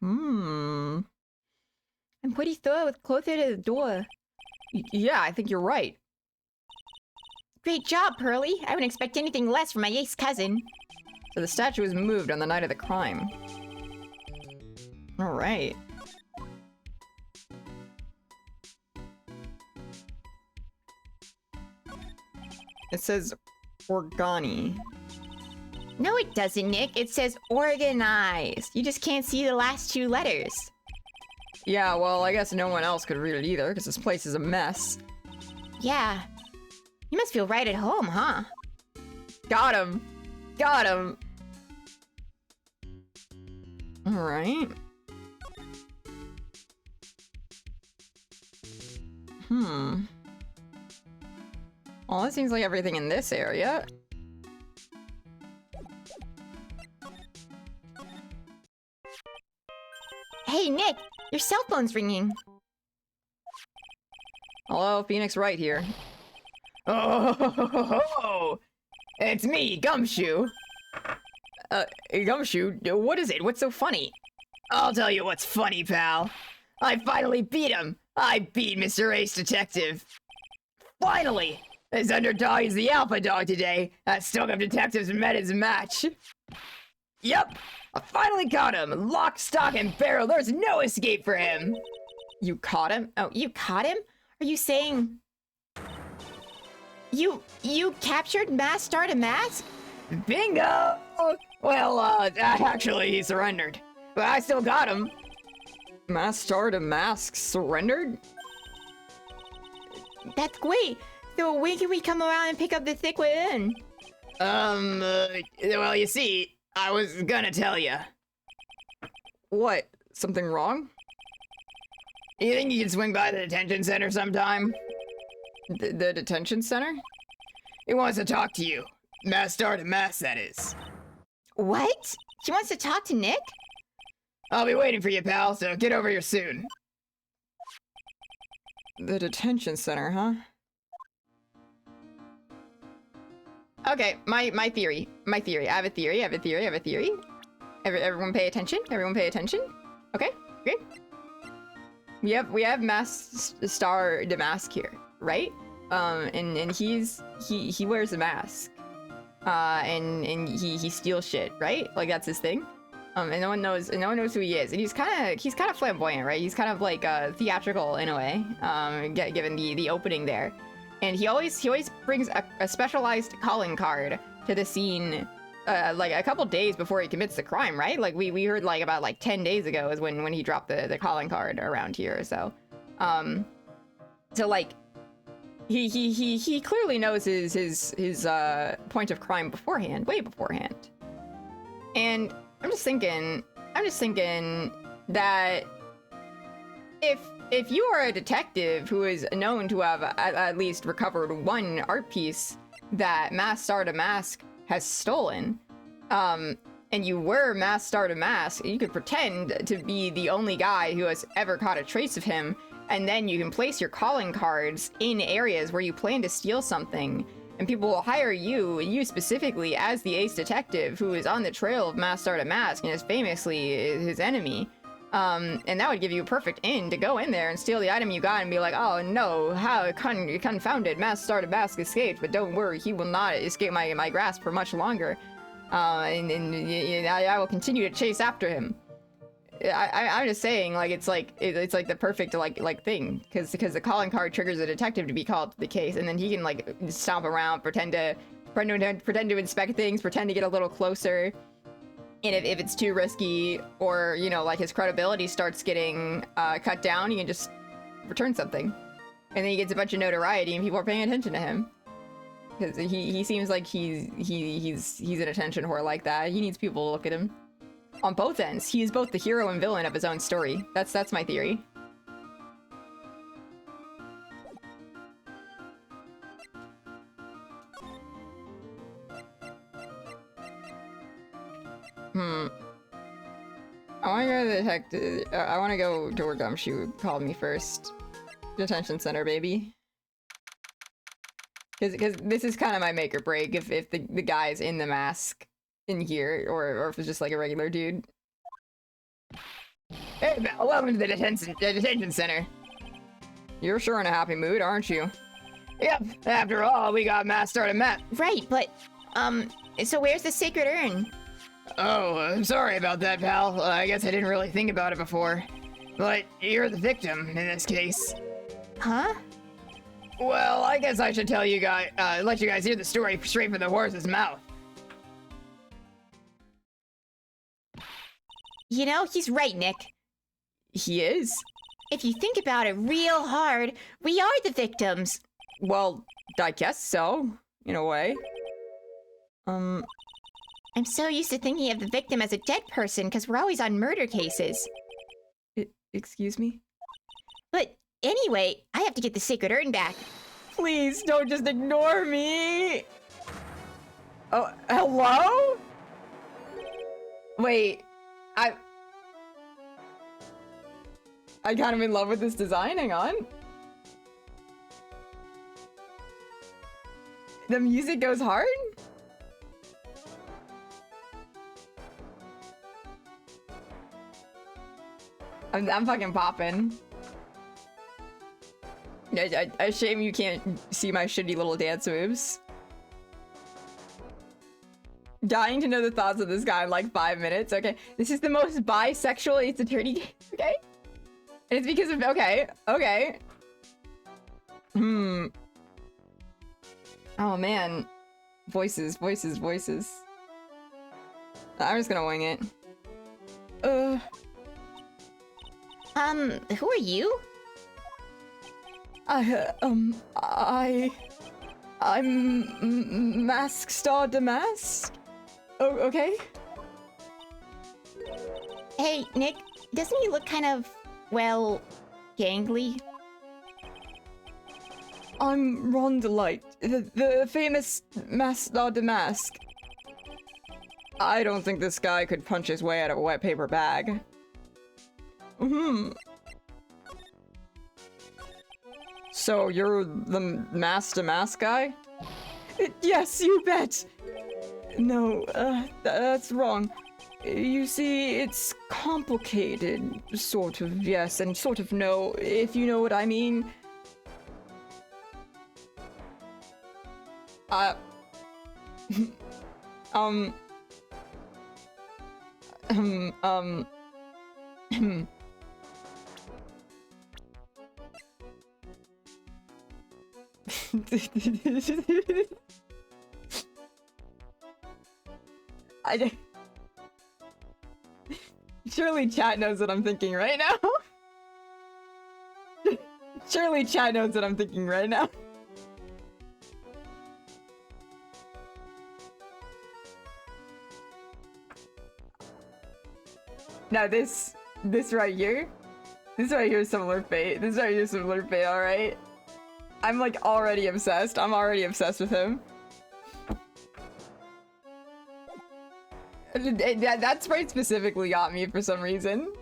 I'm pretty sure it was closer to the door. Yeah, I think you're right. Great job, Pearly. I wouldn't expect anything less from my ace cousin. So the statue was moved on the night of the crime. All right. It says Organi. No, it doesn't, Nick. It says organized. You just can't see the last two letters. Yeah, well, I guess no one else could read it either, because this place is a mess. Yeah. You must feel right at home, huh? Got him! Got him! Alright. Well, it seems like everything in this area. Hey, Nick! Your cell phone's ringing. Hello, Phoenix Wright here. Oh, it's me, Gumshoe. Gumshoe, what is it? What's so funny? I'll tell you what's funny, pal. I finally beat him. I beat Mr. Ace Detective. Finally! His underdog is the alpha dog today. That Stoke-up detective's met his match. Yep, I finally caught him. Lock, stock, and barrel. There's no escape for him. You caught him? Oh, you caught him? Are you saying... You captured Mask Star to Mask? Bingo! Well, actually, he surrendered. But I still got him. Mask Star to Mask surrendered? That's great. So when can we come around and pick up the thick within? Well, you see, I was gonna tell you. What? Something wrong? You think you can swing by the detention center sometime? The detention center? He wants to talk to you. Mask Star to Mask, that is. What? She wants to talk to Nick? I'll be waiting for you, pal, so get over here soon. The detention center, huh? Okay, my theory. I have a theory. Everyone pay attention. Okay, great. We have Mask Star Damask here, right? And he wears a mask. And he steals shit, right? Like that's his thing. And no one knows who he is. And he's kind of flamboyant, right? He's kind of like theatrical in a way, given the opening there. And he always brings a specialized calling card to the scene, like a couple days before he commits the crime, right? Like we heard like about like 10 days ago is when he dropped the calling card around here. So, so like he clearly knows his point of crime beforehand, way beforehand. And I'm just thinking that if you are a detective who is known to have at least recovered one art piece that Mask Star to Mask has stolen, and you were Mask Star to Mask, you could pretend to be the only guy who has ever caught a trace of him, and then you can place your calling cards in areas where you plan to steal something, and people will hire you specifically, as the ace detective who is on the trail of Mask Star to Mask and is famously his enemy. And that would give you a perfect in to go in there and steal the item you got and be like, oh no, how confounded, Mask Star to Mask escaped, but don't worry, he will not escape my grasp for much longer. And I will continue to chase after him. I'm just saying, like, it's like the perfect like thing, because the calling card triggers a detective to be called to the case, and then he can like stomp around, pretend to inspect things, pretend to get a little closer. And if it's too risky, or, you know, like his credibility starts getting cut down, he can just return something. And then he gets a bunch of notoriety and people are paying attention to him. Because he seems like he's an attention whore like that. He needs people to look at him. On both ends. He is both the hero and villain of his own story. That's my theory. I want to go to the detective. I want to go to where Gumshoe called me first. Detention center, baby. Because this is kind of my make or break if the guy's in the mask in here, or if it's just like a regular dude. Hey, Val, welcome to the detention center. You're sure in a happy mood, aren't you? Yep. After all, we got Mask Star to Mask. Right, but, so where's the sacred urn? Oh, I'm sorry about that, pal. I guess I didn't really think about it before. But you're the victim in this case. Huh? Well, I guess I should tell you guys, let you guys hear the story straight from the horse's mouth. You know, he's right, Nick. He is? If you think about it real hard, we are the victims. Well, I guess so, in a way. I'm so used to thinking of the victim as a dead person because we're always on murder cases. Excuse me? But anyway, I have to get the sacred urn back. Please don't just ignore me! Oh, hello? Wait, I'm kind of in love with this design, hang on. The music goes hard? I'm fucking popping. A shame you can't see my shitty little dance moves. Dying to know the thoughts of this guy in like 5 minutes. Okay, this is the most bisexual Ace Attorney game. Okay, and it's because of okay. Oh man, voices. I'm just gonna wing it. Who are you? I'm Mask Star Damask. Oh, okay. Hey, Nick, doesn't he look kind of, well, gangly? I'm Ron Delight, the famous Mask Star Damask. I don't think this guy could punch his way out of a wet paper bag. So you're the Mask to Mask guy? Yes, you bet! No, that's wrong. You see, it's complicated, sort of yes, and sort of no, if you know what I mean. I surely chat knows what I'm thinking right now. Surely chat knows what I'm thinking right now. Now this right here, this right here is similar fate. This right here is similar fate. All right, I'm like already obsessed. I'm already obsessed with him. That sprite specifically got me for some reason.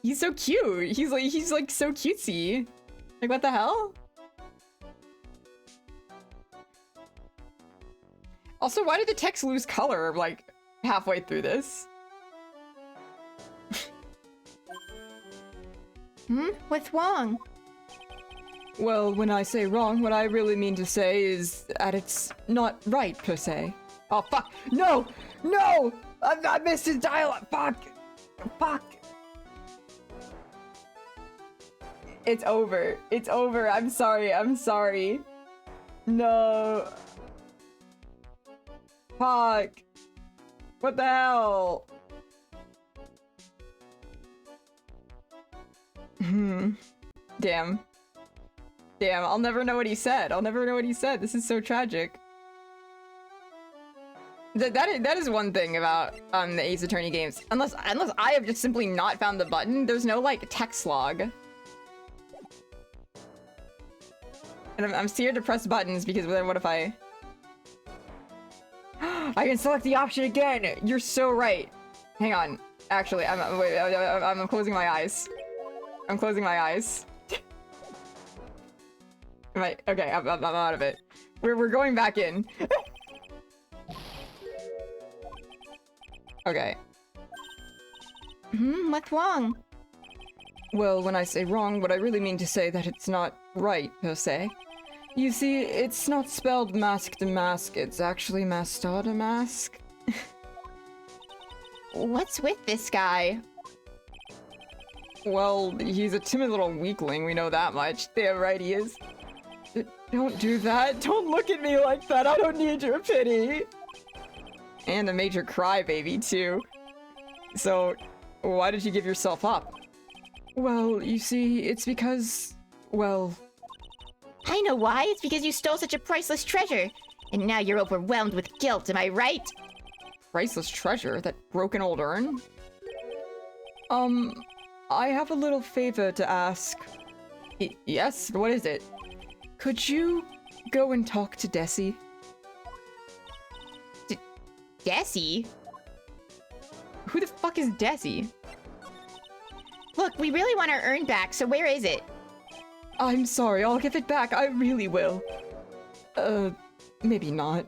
He's so cute. He's like so cutesy. Like what the hell? Also, why did the text lose color like halfway through this? What's wrong? Well, when I say wrong, what I really mean to say is that it's not right per se. Oh fuck! No! No! I missed his dialogue! Fuck! Fuck! It's over. It's over. I'm sorry. I'm sorry. No. Fuck. What the hell? Damn. Damn, I'll never know what he said. I'll never know what he said. This is so tragic. That is one thing about the Ace Attorney games. Unless I have just simply not found the button, there's no like text log. And I'm scared to press buttons because then what if I can select the option again. You're so right. Hang on. Actually, I'm closing my eyes. I'm closing my eyes. Okay, I'm out of it. We're going back in. Okay. What's wrong? Well, when I say wrong, what I really mean to say that it's not right, per se. You see, it's not spelled mask to mask, it's actually master to mask. What's with this guy? Well, he's a timid little weakling, we know that much. Damn right he is. Don't do that. Don't look at me like that. I don't need your pity. And a major crybaby, too. So, why did you give yourself up? Well, you see, it's because, well... I know why. It's because you stole such a priceless treasure. And now you're overwhelmed with guilt, am I right? Priceless treasure? That broken old urn? I have a little favor to ask. Yes? What is it? Could you go and talk to Desi? Desi? Who the fuck is Desi? Look, we really want our urn back, so where is it? I'm sorry, I'll give it back. I really will. Maybe not.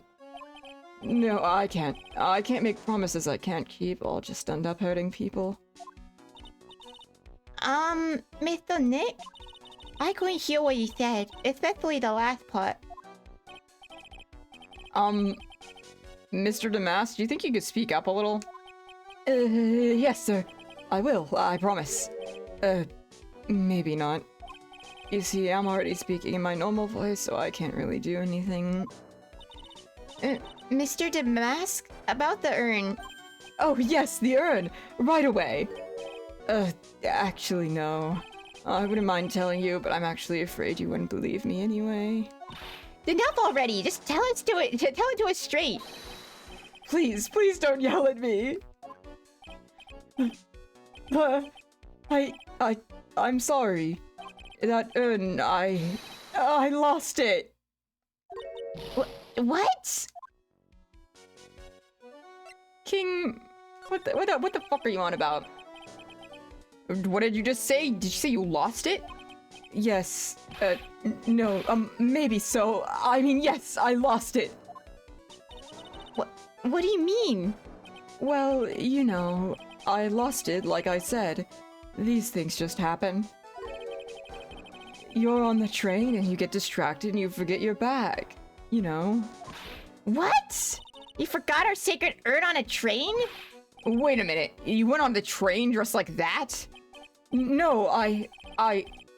No, I can't. I can't make promises I can't keep. I'll just end up hurting people. Mr. Nick? I couldn't hear what you said, especially the last part. Mr. Damas, do you think you could speak up a little? Yes, sir. I will, I promise. Maybe not. You see, I'm already speaking in my normal voice, so I can't really do anything. Mr. Damask? About the urn. Oh, yes, the urn! Right away! Actually, no. I wouldn't mind telling you, but I'm actually afraid you wouldn't believe me anyway. Enough already! Just tell it to us straight! Please, please don't yell at me! I'm sorry. That urn, I lost it! What? King... What the fuck are you on about? What did you just say? Did you say you lost it? Yes. No, maybe so. I mean, yes, I lost it. What do you mean? Well, you know, I lost it, like I said. These things just happen. You're on the train and you get distracted and you forget your bag. You know. What? You forgot our sacred urn on a train? Wait a minute. You went on the train dressed like that? No, I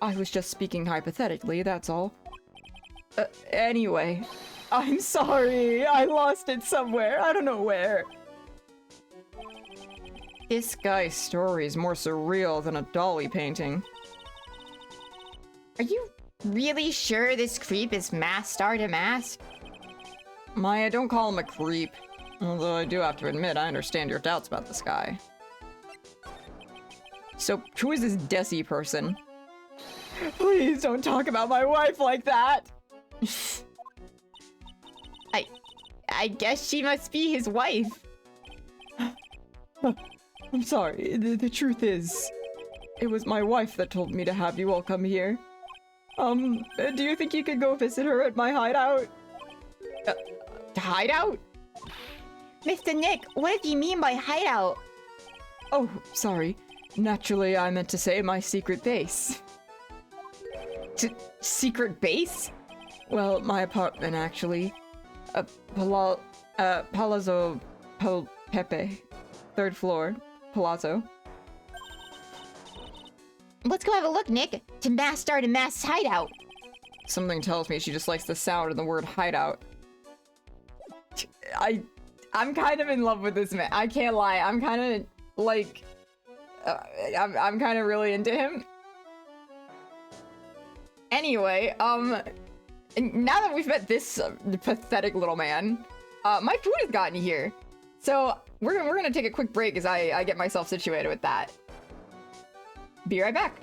was just speaking hypothetically, that's all. Anyway, I'm sorry. I lost it somewhere. I don't know where. This guy's story is more surreal than a dolly painting. Are you really sure this creep is Star Damask? Maya, don't call him a creep. Although I do have to admit, I understand your doubts about this guy. So, who is this Desi person? Please don't talk about my wife like that! I guess she must be his wife. I'm sorry, the truth is, it was my wife that told me to have you all come here. Do you think you could go visit her at my hideout? Hideout? Mr. Nick, what did you mean by hideout? Oh, sorry. Naturally, I meant to say my secret base. Secret base? Well, my apartment, actually. Palazzo Pepe. 3rd floor. Palazzo. Let's go have a look, Nick. To Star Damask's hideout. Something tells me she just likes the sound of the word hideout. I'm kind of in love with this man. I can't lie. I'm kind of like, I'm kind of really into him. Anyway, now that we've met this pathetic little man, my food has gotten here. So we're gonna take a quick break as I get myself situated with that. Be right back.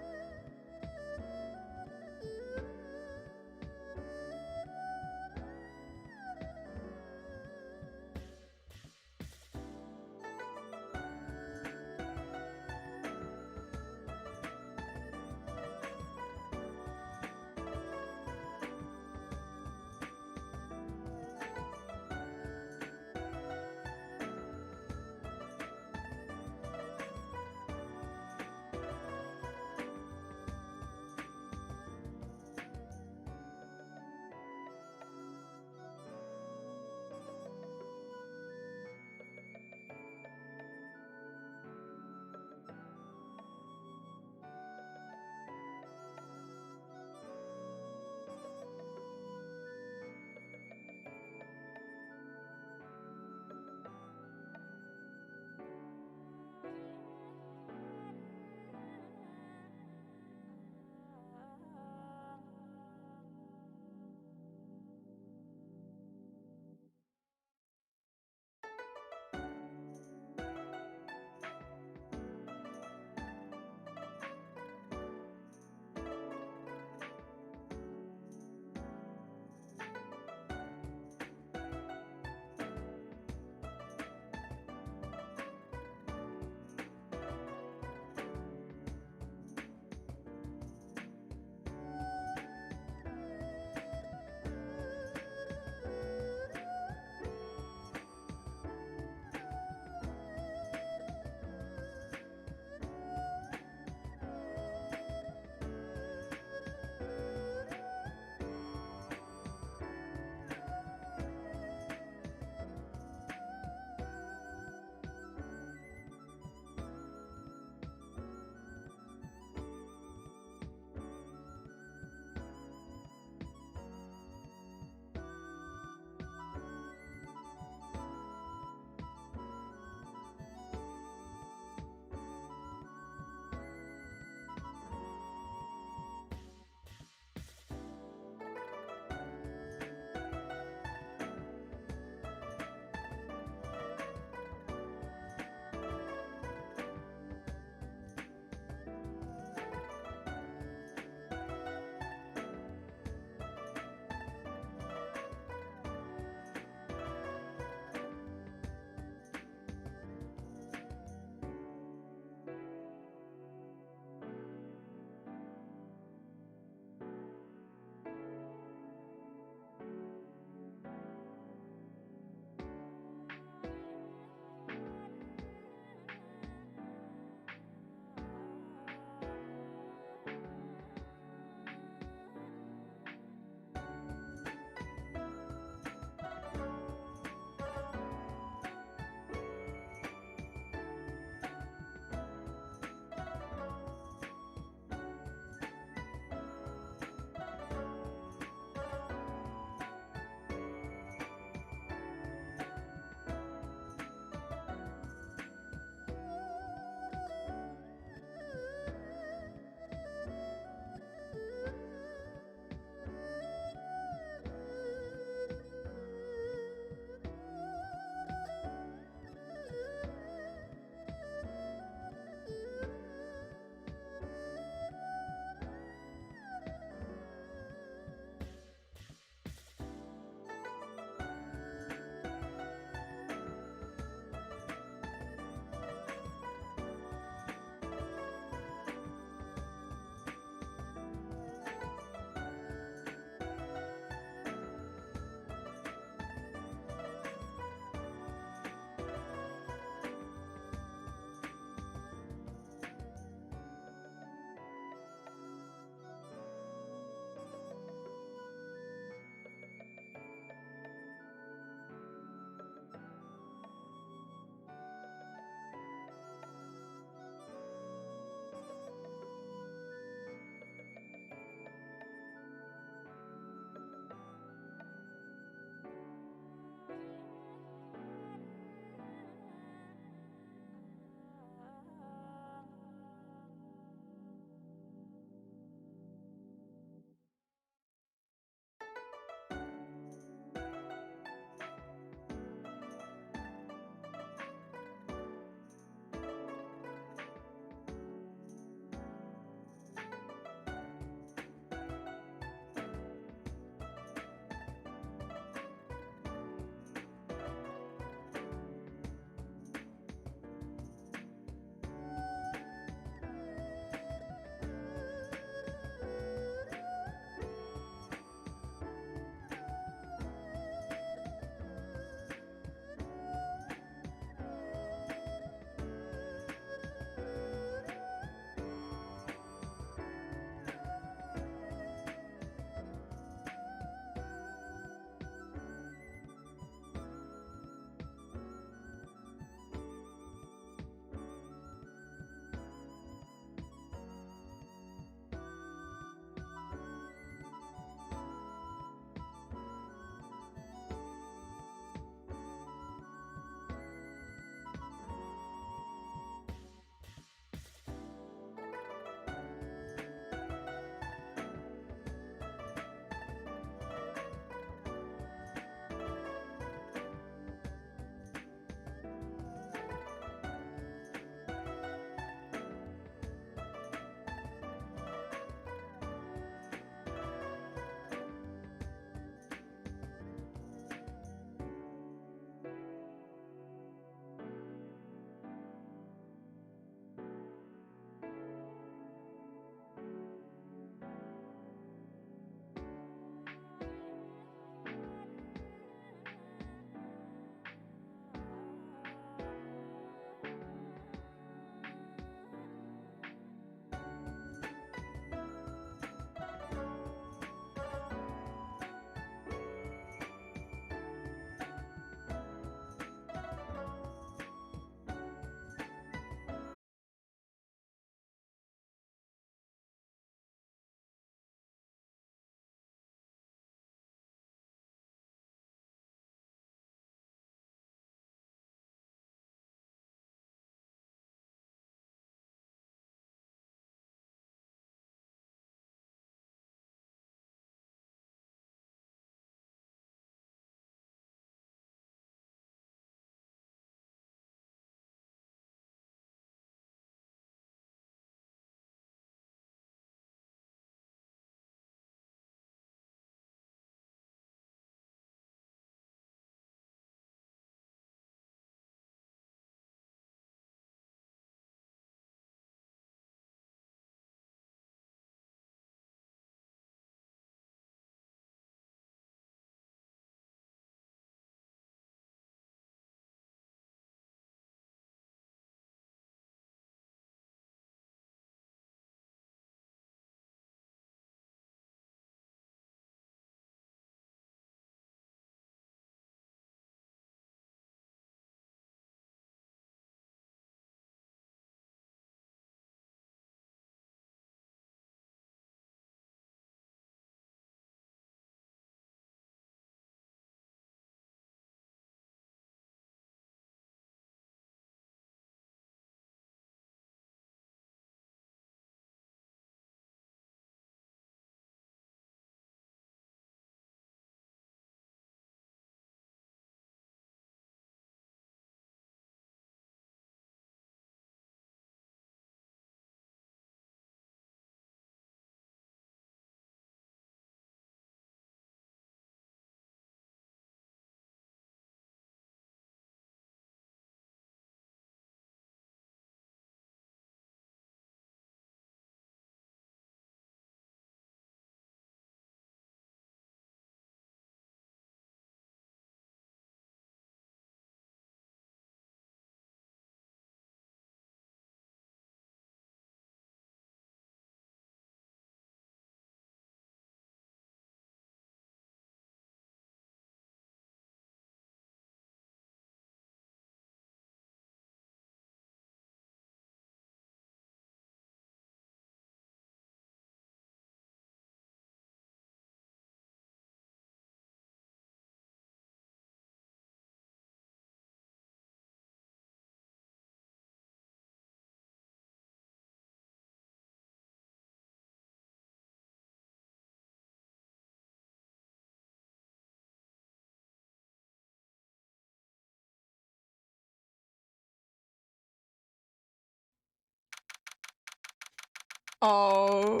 Oh,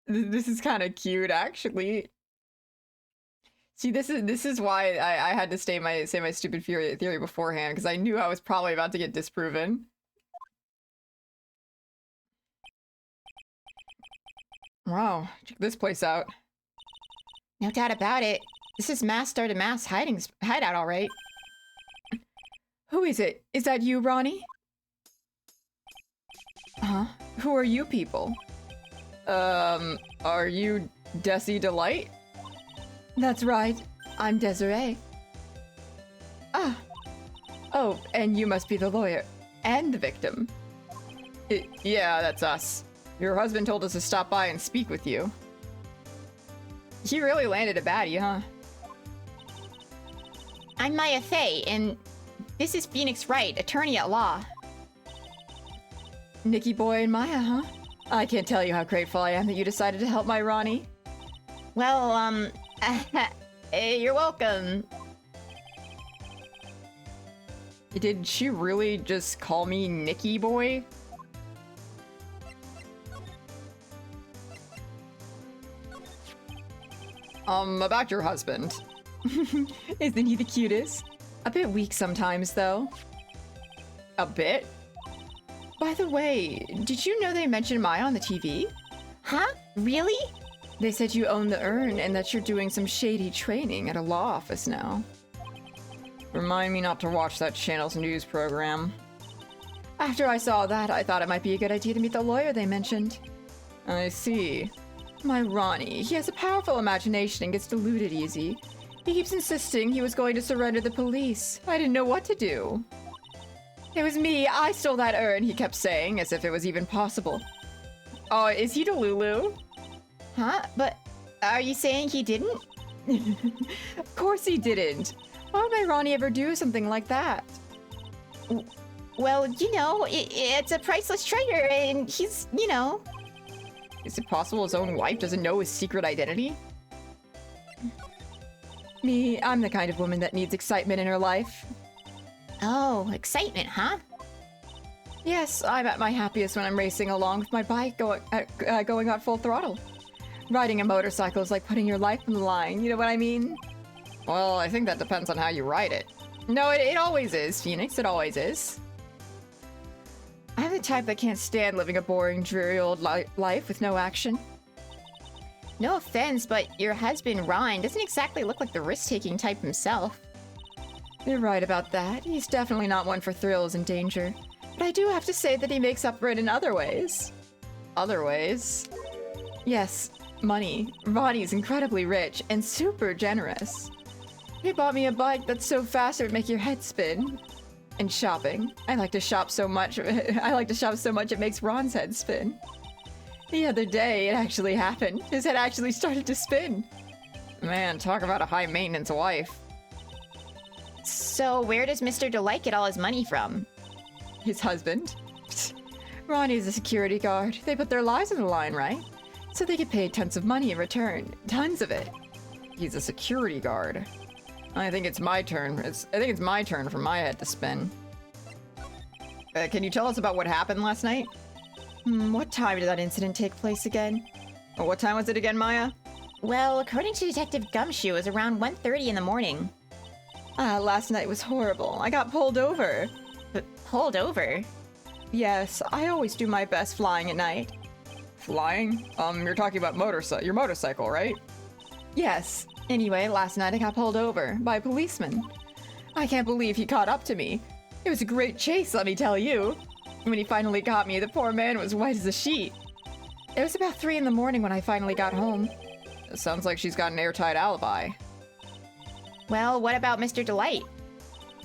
this is kind of cute, actually. See, this is why I had to say my stupid theory beforehand, because I knew I was probably about to get disproven. Wow, check this place out. No doubt about it. This is mass started mass hideout, all right. Who is it? Is that you, Ronnie? Huh? Who are you people? Are you Desi Delight? That's right. I'm Desiree. Ah. Oh, and you must be the lawyer. And the victim. Yeah, that's us. Your husband told us to stop by and speak with you. He really landed a baddie, huh? I'm Maya Fey, and this is Phoenix Wright, attorney at law. Nikki Boy and Maya, huh? I can't tell you how grateful I am that you decided to help my Ronnie. Well, you're welcome. Did she really just call me Nikki Boy? About your husband. Isn't he the cutest? A bit weak sometimes, though. A bit? By the way, did you know they mentioned Maya on the TV? Huh? Really? They said you own the urn and that you're doing some shady training at a law office now. Remind me not to watch that channel's news program. After I saw that, I thought it might be a good idea to meet the lawyer they mentioned. I see. My Ronnie, he has a powerful imagination and gets deluded easy. He keeps insisting he was going to surrender the police. I didn't know what to do. It was me, I stole that urn, he kept saying, as if it was even possible. Oh, is he Delulu? Huh? But are you saying he didn't? Of course he didn't. Why would my Ronnie ever do something like that? Well, you know, it's a priceless treasure, and he's, you know... Is it possible his own wife doesn't know his secret identity? Me, I'm the kind of woman that needs excitement in her life. Oh, excitement, huh? Yes, I'm at my happiest when I'm racing along with my bike going at full throttle. Riding a motorcycle is like putting your life on the line, you know what I mean? Well, I think that depends on how you ride it. No, it always is, Phoenix, it always is. I'm the type that can't stand living a boring, dreary old life with no action. No offense, but your husband, Ron, doesn't exactly look like the risk-taking type himself. You're right about that. He's definitely not one for thrills and danger. But I do have to say that he makes up for it in other ways. Other ways? Yes, money. Ronnie's incredibly rich and super generous. He bought me a bike that's so fast it would make your head spin. And shopping. I like to shop so much it makes Ron's head spin. The other day, it actually happened. His head actually started to spin. Man, talk about a high-maintenance wife. So where does Mr. Delight get all his money from? His husband. Ronnie's a security guard. They put their lives on the line, right? So they get paid tons of money in return. Tons of it. He's a security guard. I think it's my turn. I think it's my turn for my head to spin. Can you tell us about what happened last night? What time did that incident take place again? What time was it again, Maya? Well, according to Detective Gumshoe, it was around 1:30 in the morning. Last night was horrible. I got pulled over. Pulled over? Yes, I always do my best flying at night. Flying? You're talking about your motorcycle, right? Yes. Anyway, last night I got pulled over by a policeman. I can't believe he caught up to me. It was a great chase, let me tell you. When he finally got me, the poor man was white as a sheet. It was about 3 in the morning when I finally got home. It sounds like she's got an airtight alibi. Well, what about Mr. Delight?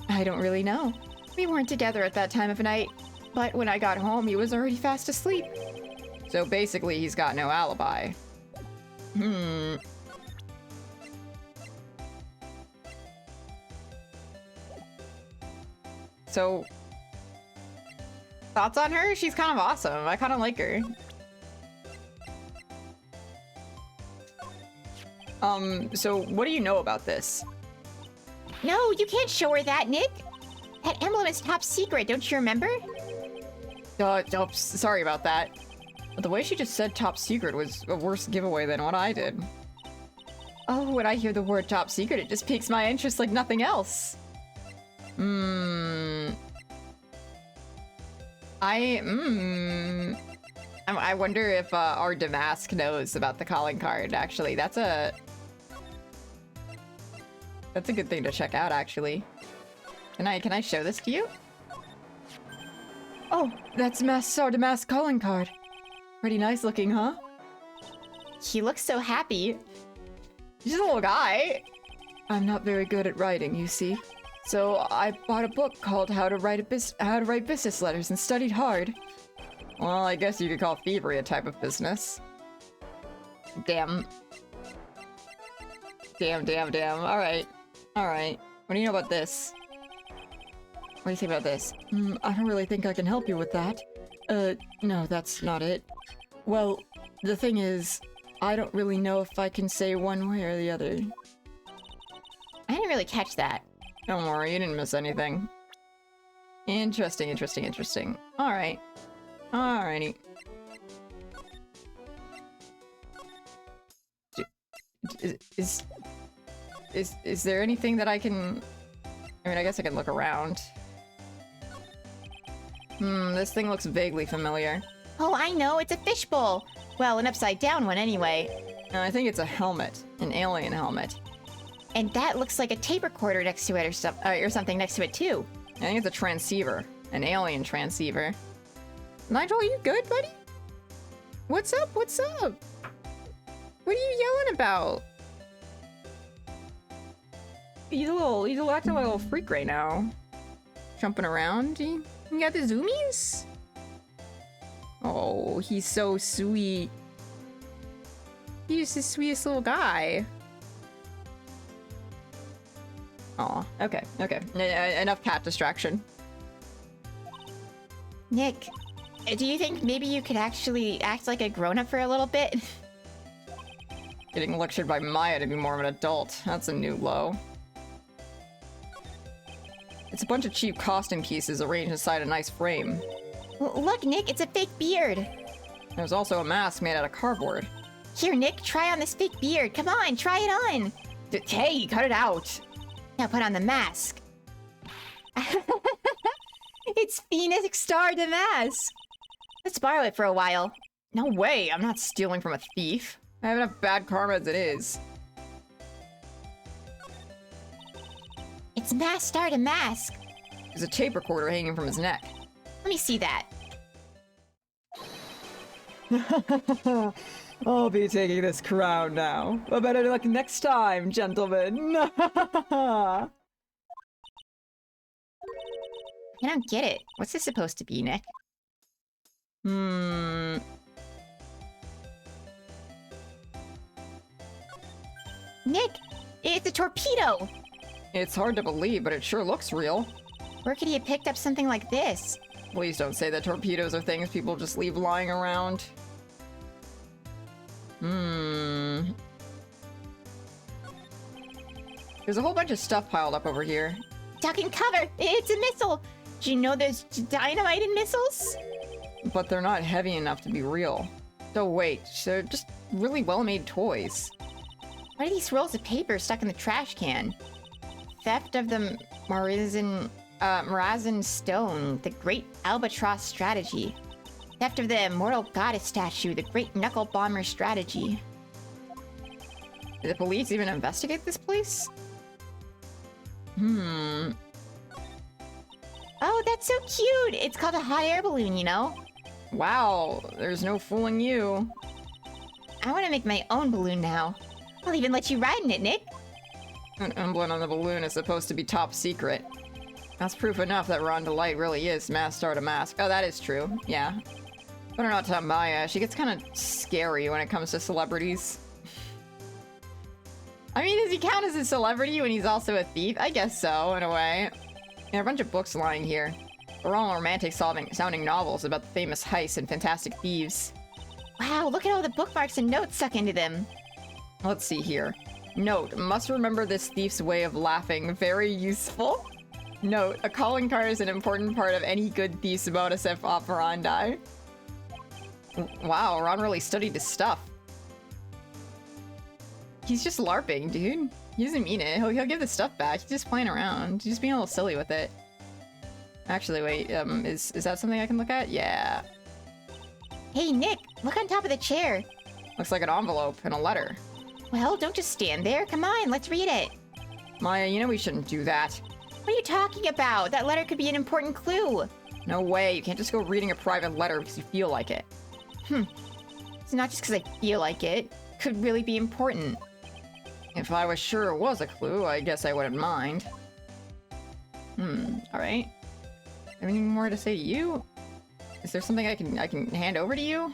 I don't really know. We weren't together at that time of night. But when I got home, he was already fast asleep. So basically, he's got no alibi. So, thoughts on her? She's kind of awesome. I kind of like her. So what do you know about this? No, you can't show her that, Nick. That emblem is top secret, don't you remember? Sorry about that. But the way she just said top secret was a worse giveaway than what I did. Oh, when I hear the word top secret, it just piques my interest like nothing else. I wonder if our Damask knows about the calling card, actually. That's a good thing to check out, actually. Can I show this to you? Oh, that's Master Damask calling card. Pretty nice looking, huh? He looks so happy. He's a little guy. I'm not very good at writing, you see. So I bought a book called How to Write Business Letters and studied hard. Well, I guess you could call thievery a type of business. Damn. Damn. Alright. What do you know about this? What do you think about this? I don't really think I can help you with that. No, that's not it. Well, the thing is, I don't really know if I can say one way or the other. I didn't really catch that. Don't worry, you didn't miss anything. Interesting. Alright. Alrighty. Is there anything that I can... I mean, I guess I can look around. This thing looks vaguely familiar. Oh, I know, it's a fishbowl. Well, an upside down one anyway. I think it's a helmet. An alien helmet. And that looks like a tape recorder next to it or something next to it too. I think it's a transceiver. An alien transceiver. Nigel, are you good, buddy? What's up? What are you yelling about? He's acting like a little freak right now. Jumping around. You got the zoomies? Oh, he's so sweet. He's the sweetest little guy. Aw, okay. Enough cat distraction. Nick, do you think maybe you could actually act like a grown-up for a little bit? Getting lectured by Maya to be more of an adult. That's a new low. It's a bunch of cheap costume pieces arranged inside a nice frame. Look, Nick, it's a fake beard. There's also a mask made out of cardboard. Here, Nick, try on this fake beard. Come on, try it on. Hey, cut it out. Now put on the mask. It's Phoenix Star Damask. Let's borrow it for a while. No way, I'm not stealing from a thief. I have enough bad karma as it is. It's Master Star Damask. There's a tape recorder hanging from his neck. Let me see that. I'll be taking this crown now. But better luck next time, gentlemen. I don't get it. What's this supposed to be, Nick? Nick, it's a torpedo! It's hard to believe, but it sure looks real. Where could he have picked up something like this? Please don't say that torpedoes are things people just leave lying around. There's a whole bunch of stuff piled up over here. Duck and cover! It's a missile! Do you know there's dynamite in missiles? But they're not heavy enough to be real. So wait, they're just really well-made toys. What are these rolls of paper stuck in the trash can? Theft of the Marazin Stone, the Great Albatross Strategy. Theft of the Immortal Goddess Statue, the Great Knuckle Bomber Strategy. Did the police even investigate this place? Oh, that's so cute! It's called a hot air balloon, you know? Wow, there's no fooling you. I want to make my own balloon now. I'll even let you ride in it, Nick. An emblem on the balloon is supposed to be top secret. That's proof enough that Rhonda Light really is Master Star Damask. Oh, that is true. Yeah. But not to Maya. She gets kind of scary when it comes to celebrities. I mean, does he count as a celebrity when he's also a thief? I guess so, in a way. And a bunch of books lying here. They're all romantic sounding novels about the famous heists and fantastic thieves. Wow, look at all the bookmarks and notes stuck into them. Let's see here. Note, must remember this thief's way of laughing. Very useful. Note, a calling card is an important part of any good thief's modus operandi. Wow, Ron really studied his stuff. He's just LARPing, dude. He doesn't mean it. He'll give the stuff back. He's just playing around. He's just being a little silly with it. Actually, wait, is that something I can look at? Yeah. Hey, Nick, look on top of the chair. Looks like an envelope and a letter. Well, don't just stand there. Come on, let's read it. Maya, you know we shouldn't do that. What are you talking about? That letter could be an important clue. No way, you can't just go reading a private letter because you feel like it. It's not just because I feel like it. It could really be important. If I was sure it was a clue, I guess I wouldn't mind. Alright. Anything more to say to you? Is there something I can hand over to you?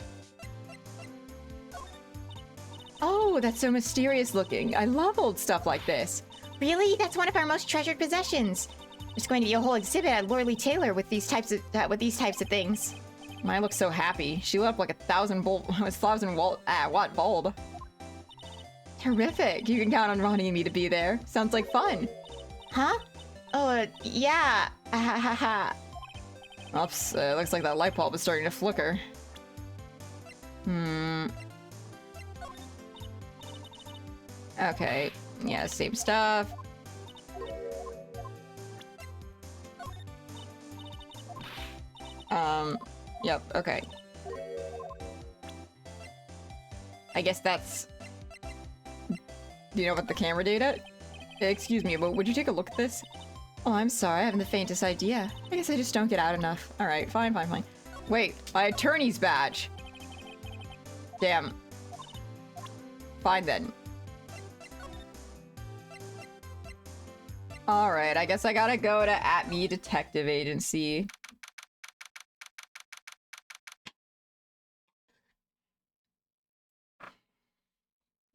Oh, that's so mysterious looking. I love old stuff like this. Really? That's one of our most treasured possessions. There's going to be a whole exhibit at Lorley Taylor with these types of things. Maya looks so happy. She lit up like a 1,000-watt bulb. Terrific. You can count on Ronnie and me to be there. Sounds like fun. Huh? Oh, yeah. Ha ha ha. Oops, looks like that light bulb is starting to flicker. Okay. Yeah, same stuff. Yep, okay. I guess that's... Do you know about the camera data? Excuse me, but would you take a look at this? Oh, I'm sorry, I haven't the faintest idea. I guess I just don't get out enough. Alright, fine. Wait, my attorney's badge! Damn. Fine then. Alright, I guess I gotta go to @me Detective Agency.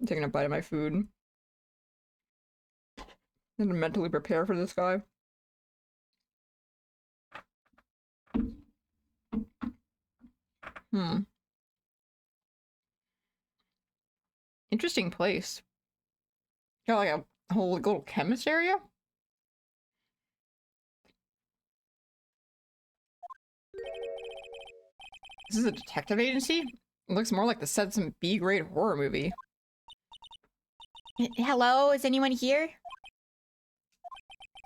I'm taking a bite of my food. I'm gonna mentally prepare for this guy. Interesting place. Got like a whole little chemist area? This is a detective agency? It looks more like the set of some B-grade horror movie. Hello? Is anyone here?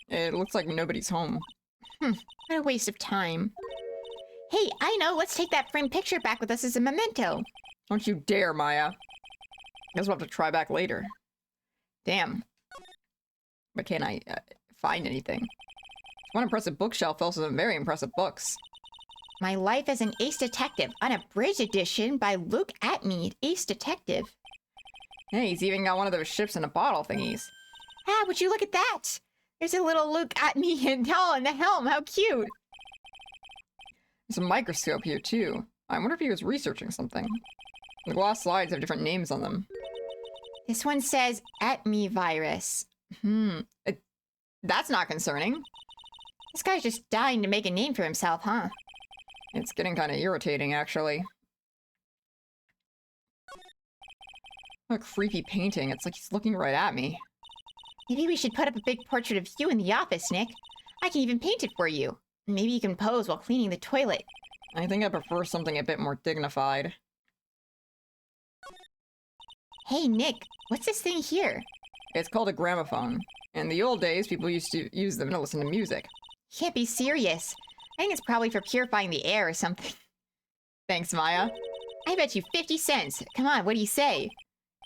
It looks like nobody's home. What a waste of time. Hey, I know. Let's take that framed picture back with us as a memento. Don't you dare, Maya. Guess we'll have to try back later. Damn. But can't I find anything? One impressive bookshelf fills with some very impressive books. My Life as an Ace Detective, unabridged edition by Luke Atmead, Ace Detective. Hey, he's even got one of those ships in a bottle thingies. Ah, would you look at that? There's a little Luke Atmead and tall in the helm. How cute. There's a microscope here, too. I wonder if he was researching something. The glass slides have different names on them. This one says Atme virus. That's not concerning. This guy's just dying to make a name for himself, huh? It's getting kind of irritating, actually. What a creepy painting. It's like he's looking right at me. Maybe we should put up a big portrait of you in the office, Nick. I can even paint it for you. Maybe you can pose while cleaning the toilet. I think I prefer something a bit more dignified. Hey, Nick, what's this thing here? It's called a gramophone. In the old days, people used to use them to listen to music. You can't be serious. I think it's probably for purifying the air or something. Thanks, Maya. I bet you 50 cents. Come on, what do you say?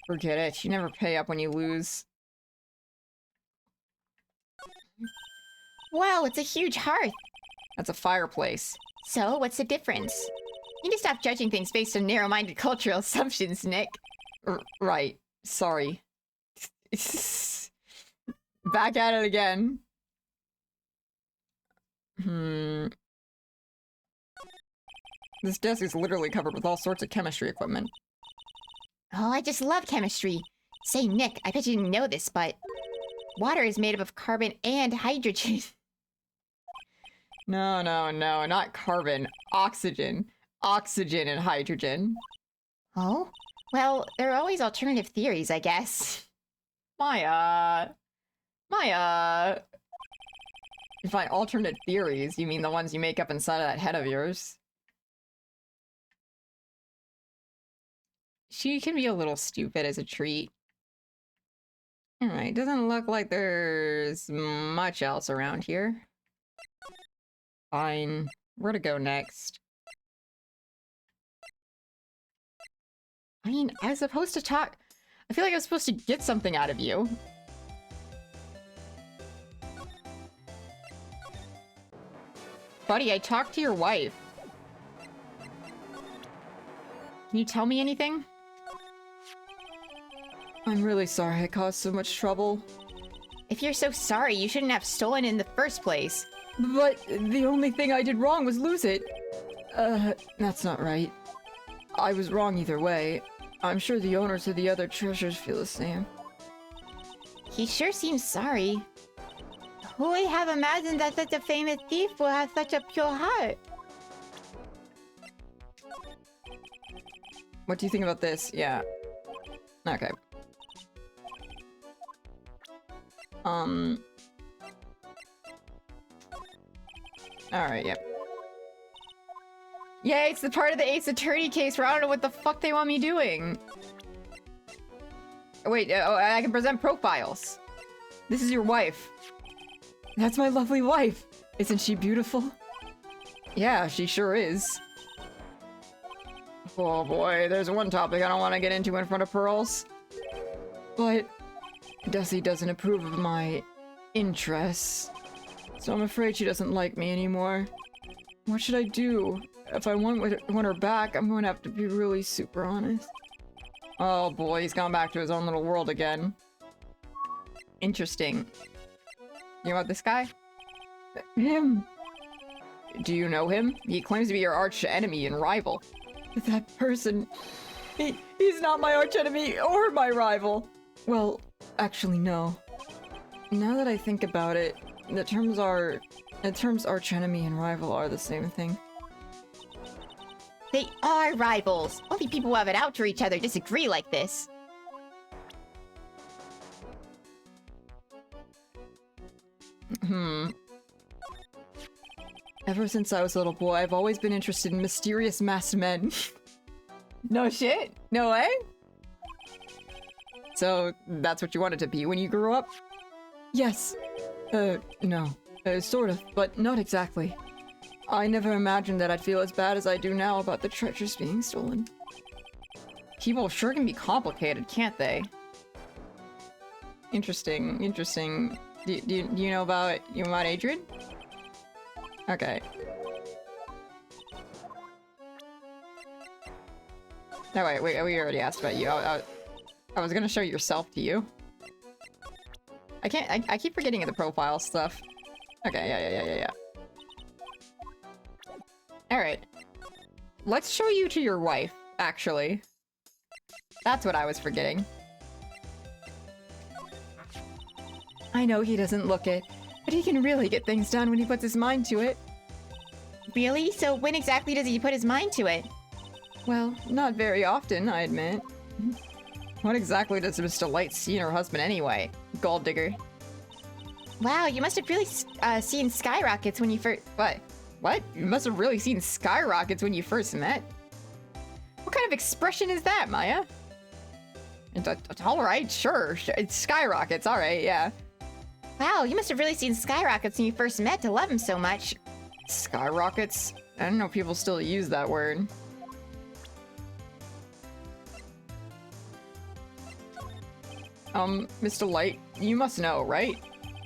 Forget it. You never pay up when you lose. Wow, it's a huge hearth. That's a fireplace. So, what's the difference? You need to stop judging things based on narrow-minded cultural assumptions, Nick. Right. Sorry. Back at it again. This desk is literally covered with all sorts of chemistry equipment. Oh, I just love chemistry. Say, Nick, I bet you didn't know this, but water is made up of carbon and hydrogen. No, not carbon. Oxygen. Oxygen and hydrogen. Oh? Well, there are always alternative theories, I guess. Maya. You find alternate theories, you mean the ones you make up inside of that head of yours? she can be a little stupid as a treat. Alright, doesn't look like there's much else around here. Fine. Where to go next? I mean, I was supposed to talk... I feel like I was supposed to get something out of you. Buddy, I talked to your wife. Can you tell me anything? I'm really sorry I caused so much trouble. If you're so sorry, you shouldn't have stolen in the first place. But the only thing I did wrong was lose it. That's not right. I was wrong either way. I'm sure the owners of the other treasures feel the same. He sure seems sorry. Who would have imagined that such a famous thief will have such a pure heart? What do you think about this? Yeah. Okay. Alright, yep. Yeah, it's the part of the Ace Attorney case where I don't know what the fuck they want me doing. Wait, oh, I can present profiles. This is your wife. That's my lovely wife. Isn't she beautiful? Yeah, she sure is. Oh boy, there's one topic I don't want to get into in front of Pearls. But Dussie doesn't approve of my interests. So I'm afraid she doesn't like me anymore. What should I do? If I want her back, I'm going to have to be really super honest. Oh boy, he's gone back to his own little world again. Interesting. You want this guy? Him. Do you know him? He claims to be your arch enemy and rival. That person... He's not my arch enemy or my rival. Well, actually, no. Now that I think about it, the terms arch enemy and rival are the same thing. They are rivals. Only people who have it out for each other disagree like this. Ever since I was a little boy, I've always been interested in mysterious masked men. No shit? No way? So, that's what you wanted to be when you grew up? Yes. No. Sort of, but not exactly. I never imagined that I'd feel as bad as I do now about the treasures being stolen. People sure can be complicated, can't they? Interesting, interesting. Do you know about Adrian? Okay. No, wait, we already asked about you. I was gonna show yourself to you. I keep forgetting the profile stuff. Okay, yeah. Alright. Let's show you to your wife, actually. That's what I was forgetting. I know he doesn't look it, but he can really get things done when he puts his mind to it. Really? So when exactly does he put his mind to it? Well, not very often, I admit. What exactly does Mr. Light see in her husband anyway? Gold digger. Wow, you must have really seen skyrockets when you first... What? You must have really seen skyrockets when you first met. What kind of expression is that, Maya? Alright, sure. It's skyrockets, alright, yeah. Wow, you must have really seen skyrockets when you first met to love him so much. Skyrockets? I don't know if people still use that word. Mr. Light, you must know, right?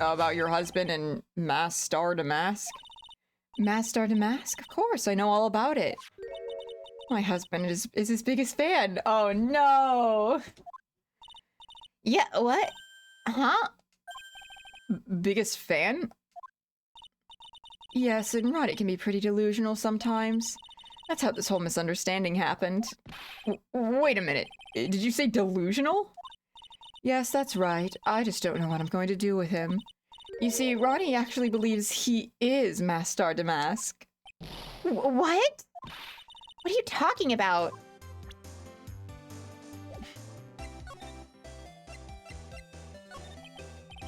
About your husband and Mask Star Damask? Mask Star Damask? Of course, I know all about it. My husband is his biggest fan. Oh no! Yeah, what? Huh? Biggest fan? Yes, and Roddy can be pretty delusional sometimes. That's how this whole misunderstanding happened. Wait a minute. Did you say delusional? Yes, that's right. I just don't know what I'm going to do with him. You see, Ronnie actually believes he is Mask Star Damask. What? What are you talking about?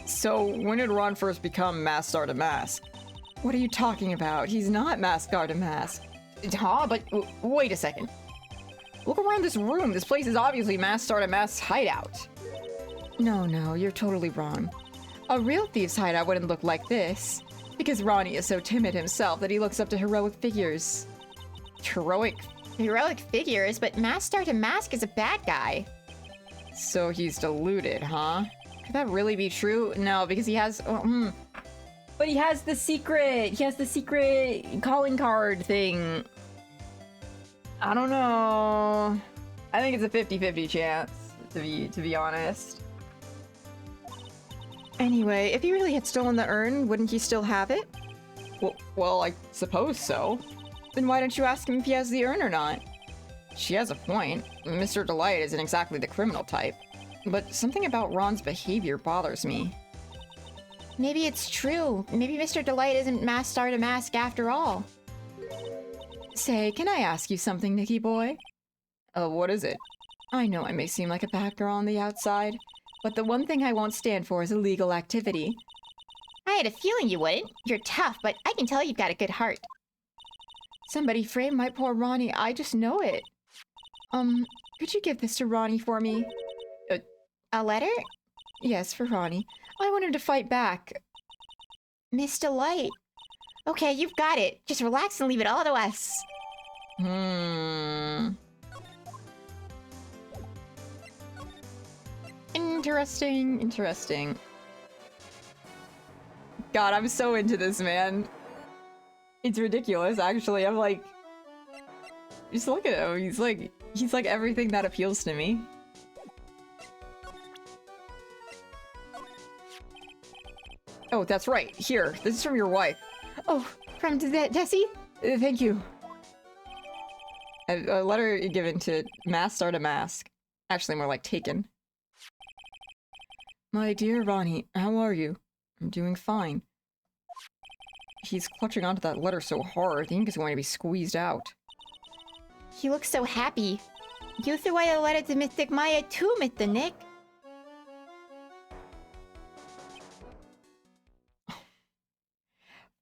So, when did Ron first become Mask Star Damask? What are you talking about? He's not Mask Star Damask. Huh? But wait a second. Look around this room. This place is obviously Mass Stardust hideout. No, you're totally wrong. A real thief's hideout wouldn't look like this. Because Ronnie is so timid himself that he looks up to heroic figures. Heroic figures, but Master to Mask is a bad guy. So he's deluded, huh? Could that really be true? No, because he has... But he has the secret! He has the secret calling card thing. I don't know. I think it's a 50-50 chance, to be honest. Anyway, if he really had stolen the urn, wouldn't he still have it? Well, I suppose so. Then why don't you ask him if he has the urn or not? She has a point. Mr. Delight isn't exactly the criminal type. But something about Ron's behavior bothers me. Maybe it's true. Maybe Mr. Delight isn't Master to Mask after all. Say, can I ask you something, Nicky boy? What is it? I know I may seem like a bad girl on the outside, but the one thing I won't stand for is illegal activity. I had a feeling you wouldn't. You're tough, but I can tell you've got a good heart. Somebody frame my poor Ronnie, I just know it. Could you give this to Ronnie for me? A letter? Yes, for Ronnie. I want him to fight back. Miss Delight. Okay, you've got it. Just relax and leave it all to us. Interesting. God, I'm so into this, man. It's ridiculous, actually. I'm like... Just look at him. He's like everything that appeals to me. Oh, that's right. Here. This is from your wife. Oh, from Desi? Thank you. A letter given to Master to Mask. Actually, more like taken. My dear Ronnie, how are you? I'm doing fine. He's clutching onto that letter so hard, the ink is going to be squeezed out. He looks so happy. You threw away a letter to Mystic Maya too, Mr. Nick.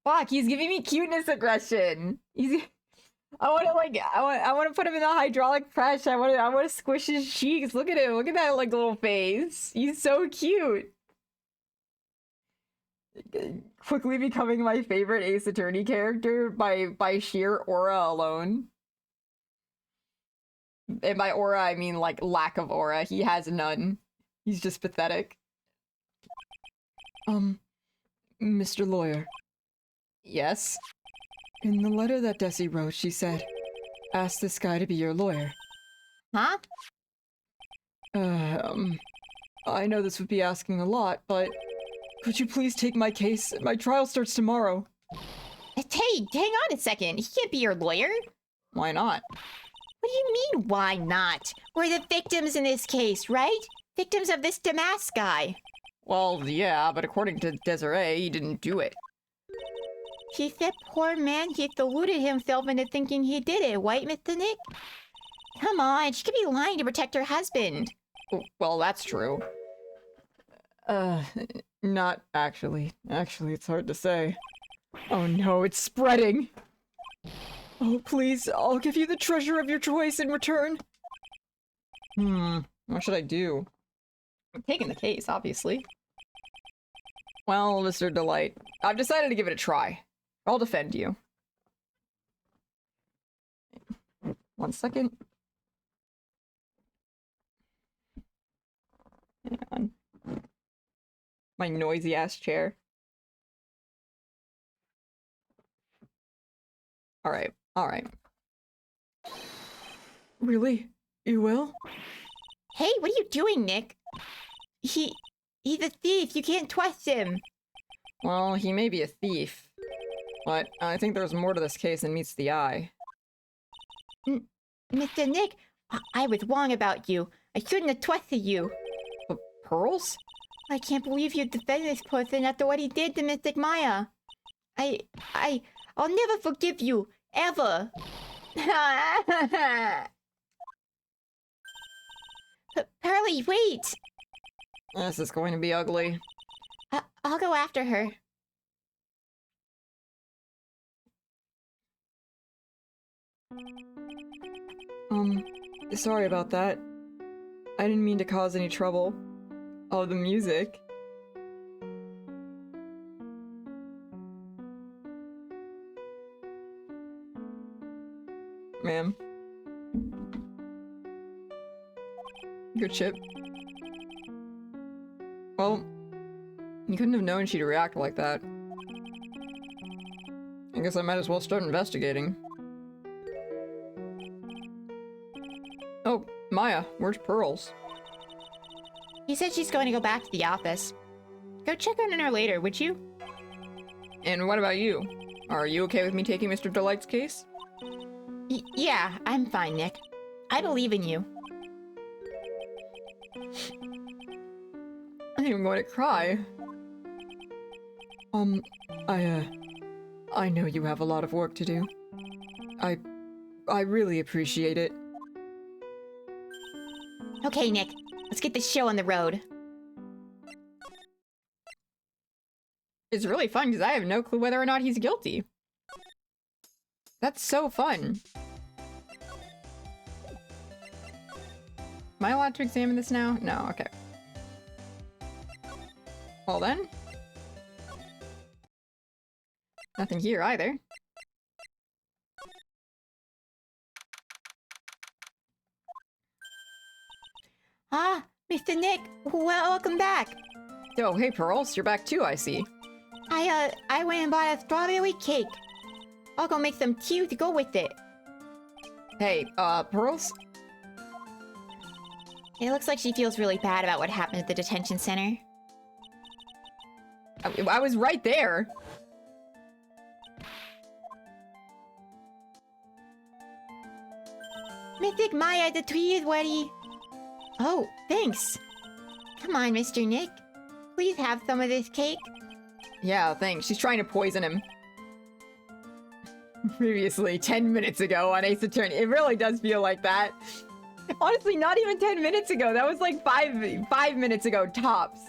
Fuck, he's giving me cuteness aggression. I want to put him in a hydraulic press. I want to squish his cheeks. Look at him. Look at that like little face. He's so cute. Quickly becoming my favorite Ace Attorney character by sheer aura alone. And by aura, I mean like lack of aura. He has none. He's just pathetic. Mr. Lawyer. Yes? In the letter that Desi wrote, she said, ask this guy to be your lawyer. Huh? I know this would be asking a lot, but could you please take my case? My trial starts tomorrow. Hey, hang on a second. He can't be your lawyer. Why not? What do you mean, why not? We're the victims in this case, right? Victims of this Damask guy. Well, yeah, but according to Desiree, he didn't do it. She said, poor man, he deluded himself into thinking he did it, right, Mr. Nick? Come on, she could be lying to protect her husband. Well, that's true. Not actually. Actually, it's hard to say. Oh no, it's spreading! Oh, please, I'll give you the treasure of your choice in return. What should I do? I'm taking the case, obviously. Well, Mr. Delight, I've decided to give it a try. I'll defend you. 1 second. Hang on. My noisy ass chair. Alright. Really? You will? Hey, what are you doing, Nick? He's a thief. You can't trust him. Well, he may be a thief. But I think there's more to this case than meets the eye. Mr. Nick, I was wrong about you. I shouldn't have trusted you. Pearls? I can't believe you defended this person after what he did to Mystic Maya. I'll never forgive you. Ever. Pearly, wait! This is going to be ugly. I'll go after her. Sorry about that. I didn't mean to cause any trouble. Oh, the music. Ma'am. Good ship. Well, you couldn't have known she'd react like that. I guess I might as well start investigating. Oh, Maya, where's Pearls? He said she's going to go back to the office. Go check on her later, would you? And what about you? Are you okay with me taking Mr. Delight's case? Yeah, I'm fine, Nick. I believe in you. I think I'm going to cry. I know you have a lot of work to do. I really appreciate it. Okay, Nick. Let's get this show on the road. It's really fun because I have no clue whether or not he's guilty. That's so fun. Am I allowed to examine this now? No, okay. Well then. Nothing here either. Ah, Mr. Nick, welcome back. Oh, hey Pearls, you're back too, I see. I went and bought a strawberry cake. I'll go make some tea to go with it. Hey, Pearls? It looks like she feels really bad about what happened at the detention center. I was right there. Mystic Maya, the tree is ready. Oh, thanks. Come on, Mr. Nick. Please have some of this cake. Yeah, thanks. She's trying to poison him. Previously, 10 minutes ago on Ace Attorney. It really does feel like that. Honestly, not even 10 minutes ago. That was like five minutes ago, tops.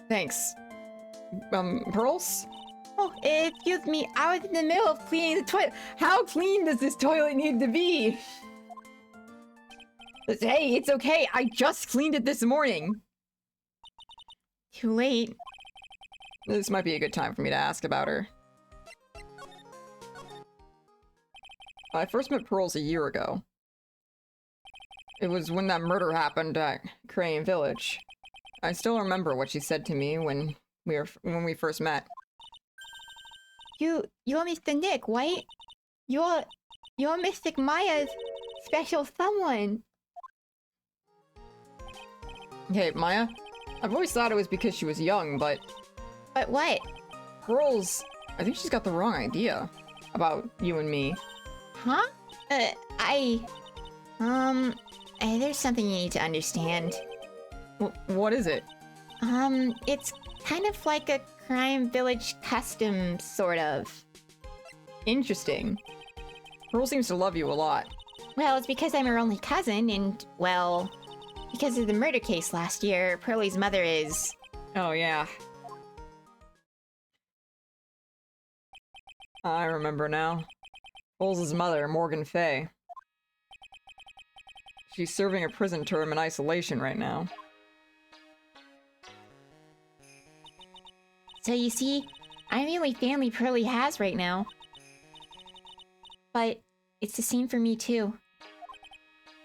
Thanks. Pearls? Oh, excuse me. I was in the middle of cleaning the toilet. How clean does this toilet need to be? Hey, it's okay. I just cleaned it this morning. Too late. This might be a good time for me to ask about her. I first met Pearls a year ago. It was when that murder happened at Crane Village. I still remember what she said to me when we first met. You're Mr. Nick, right? You're Mystic Maya's special someone. Hey, Maya. I've always thought it was because she was young, but... But what? Pearls, I think she's got the wrong idea about you and me. Huh? There's something you need to understand. What is it? It's kind of like a crime village custom, sort of. Interesting. Pearl seems to love you a lot. Well, it's because I'm her only cousin, and, well, because of the murder case last year, Pearlie's mother is... Oh, yeah. I remember now. Pearls' mother, Morgan Fay. She's serving a prison term in isolation right now. So you see, I'm the only family Pearlie has right now. But it's the same for me too.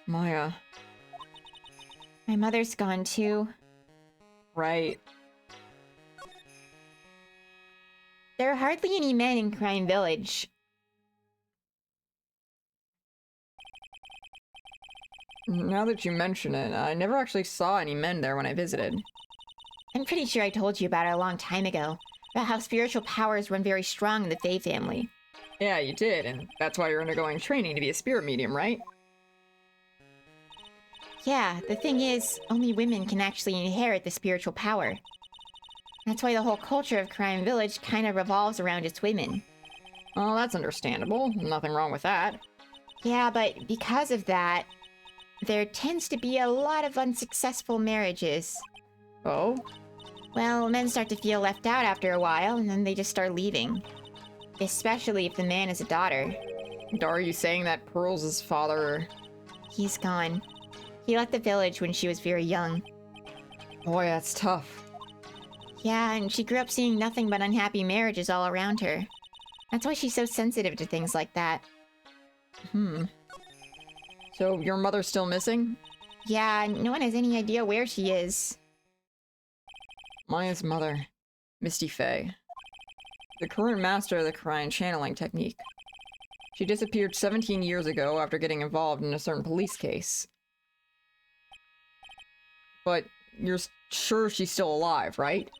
Maya. My mother's gone too. Right. There are hardly any men in Crime Village. Now that you mention it, I never actually saw any men there when I visited. I'm pretty sure I told you about it a long time ago. About how spiritual powers run very strong in the Fey family. Yeah, you did, and that's why you're undergoing training to be a spirit medium, right? Yeah, the thing is, only women can actually inherit the spiritual power. That's why the whole culture of Crime Village kind of revolves around its women. Oh, that's understandable. Nothing wrong with that. Yeah, but because of that, there tends to be a lot of unsuccessful marriages. Oh? Well, men start to feel left out after a while, and then they just start leaving. Especially if the man is a daughter. Are you saying that Pearls' father... He's gone. He left the village when she was very young. Boy, that's tough. Yeah, and she grew up seeing nothing but unhappy marriages all around her. That's why she's so sensitive to things like that. So, your mother's still missing? Yeah, no one has any idea where she is. Maya's mother, Misty Faye. The current master of the Crying channeling technique. She disappeared 17 years ago after getting involved in a certain police case. But you're sure she's still alive, right?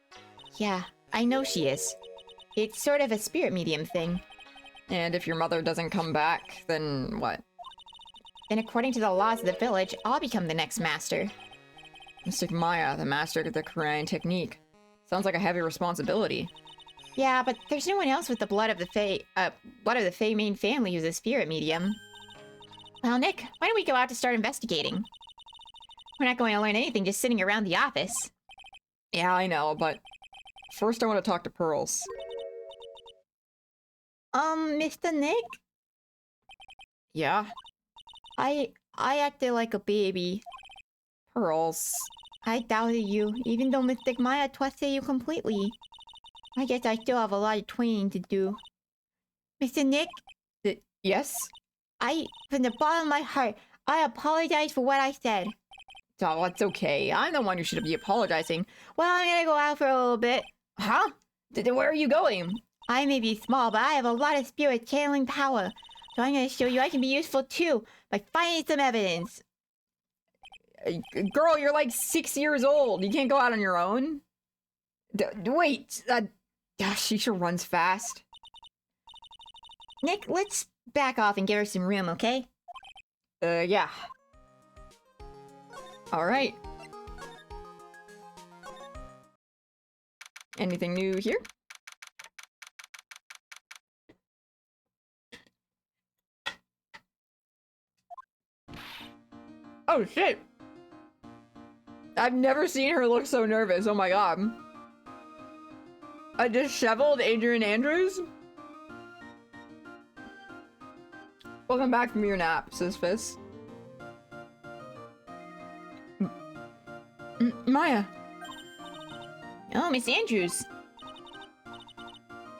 Yeah, I know she is. It's sort of a spirit medium thing. And if your mother doesn't come back, then what? Then according to the laws of the village, I'll become the next master. Mystic Maya, the master of the Crying technique. Sounds like a heavy responsibility. Yeah, but there's no one else with the blood of the Fae main family who's a spirit medium. Well, Nick, why don't we go out to start investigating? We're not going to learn anything just sitting around the office. Yeah, I know, but first I want to talk to Pearls. Mr. Nick? Yeah? I acted like a baby. Pearls. I doubted you, even though Mystic Maya trusted you completely. I guess I still have a lot of training to do. Mr. Nick? Yes? From the bottom of my heart, I apologize for what I said. Oh, it's okay. I'm the one who should be apologizing. Well, I'm gonna go out for a little bit. Huh? Where are you going? I may be small, but I have a lot of spirit channeling power. So I'm gonna show you I can be useful too, by finding some evidence. Girl, you're like 6 years old. You can't go out on your own? Wait. She sure runs fast. Nick, let's back off and give her some room, okay? Yeah. Alright. Anything new here? Oh shit! I've never seen her look so nervous, oh my god. A disheveled Adrian Andrews? Welcome back from your nap, says Fizz. Maya! Oh, Miss Andrews.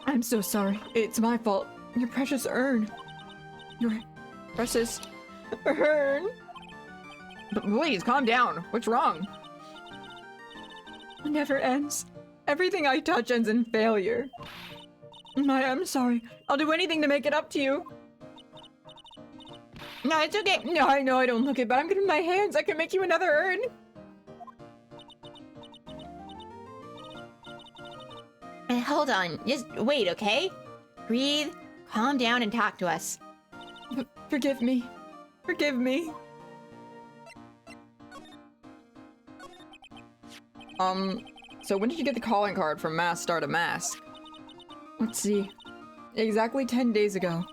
I'm so sorry. It's my fault. Your precious urn. Your precious urn. Please, calm down. What's wrong? It never ends. Everything I touch ends in failure. Maya, I'm sorry. I'll do anything to make it up to you. No, it's okay. No, I know I don't look it, but I'm good with my hands. I can make you another urn. Hold on. Just wait, okay? Breathe, calm down, and talk to us. Forgive me. Forgive me. So when did you get the calling card from Mass Star to Mask? Let's see. Exactly 10 days ago.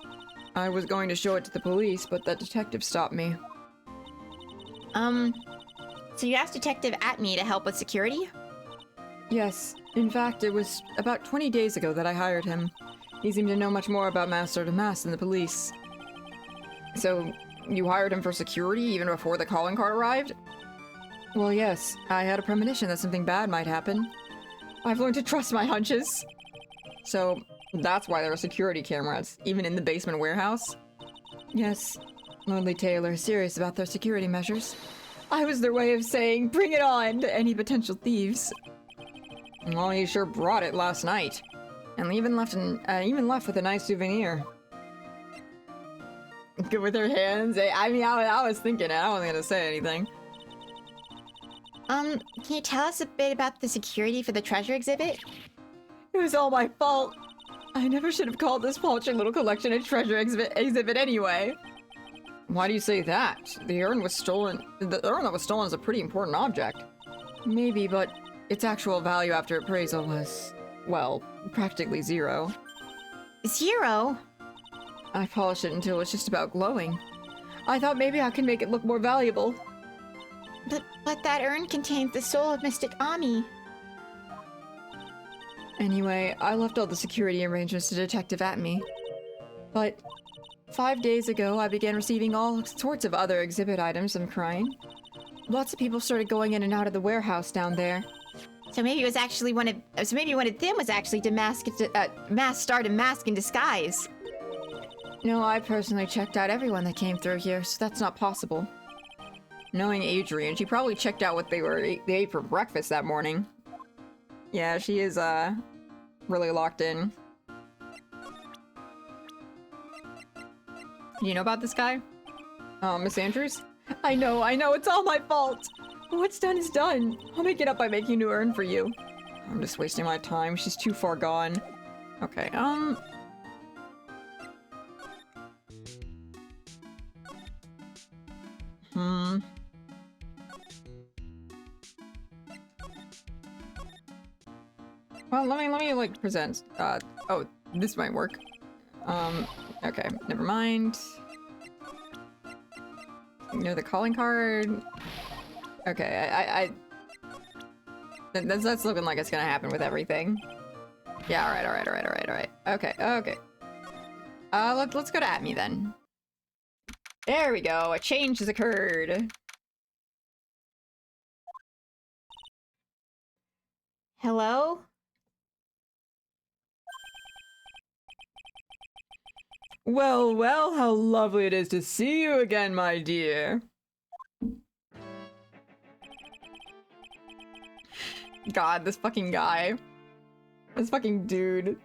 I was going to show it to the police, but that detective stopped me. So you asked Detective Atme to help with security? Yes. In fact, it was about 20 days ago that I hired him. He seemed to know much more about Master to Mass than the police. So, you hired him for security even before the calling card arrived? Well, yes. I had a premonition that something bad might happen. I've learned to trust my hunches. So, that's why there are security cameras, even in the basement warehouse? Yes. Lordly Taylor is serious about their security measures. I was their way of saying, bring it on to any potential thieves. Well, he sure brought it last night. And even left with a nice souvenir. Good with her hands. I mean, I was thinking it. I wasn't gonna say anything. Can you tell us a bit about the security for the treasure exhibit? It was all my fault. I never should have called this paltry little collection a treasure exhibit anyway. Why do you say that? The urn was stolen. The urn that was stolen is a pretty important object. Maybe, but its actual value after appraisal was, well, practically zero. Zero? I polished it until it was just about glowing. I thought maybe I could make it look more valuable. But that urn contains the soul of Mystic Ami. Anyway, I left all the security arrangements to Detective Atme. But 5 days ago, I began receiving all sorts of other exhibit items. I'm crying. Lots of people started going in and out of the warehouse down there. So maybe it was actually one of them was actually start a mask in disguise. No, I personally checked out everyone that came through here, so that's not possible. Knowing Adrian, she probably checked out what they ate for breakfast that morning. Yeah, she is really locked in. You know about this guy? Miss Andrews? I know, it's all my fault! What's done is done. I'll make it up by making a new urn for you. I'm just wasting my time. She's too far gone. Okay, Well, let me like present. Oh, this might work. Okay, never mind. You know the calling card. Okay, that's looking like it's gonna happen with everything. Yeah, alright. Okay. Let's go to At Me then. There we go, a change has occurred. Hello? Well, how lovely it is to see you again, my dear. God, this fucking guy. This fucking dude.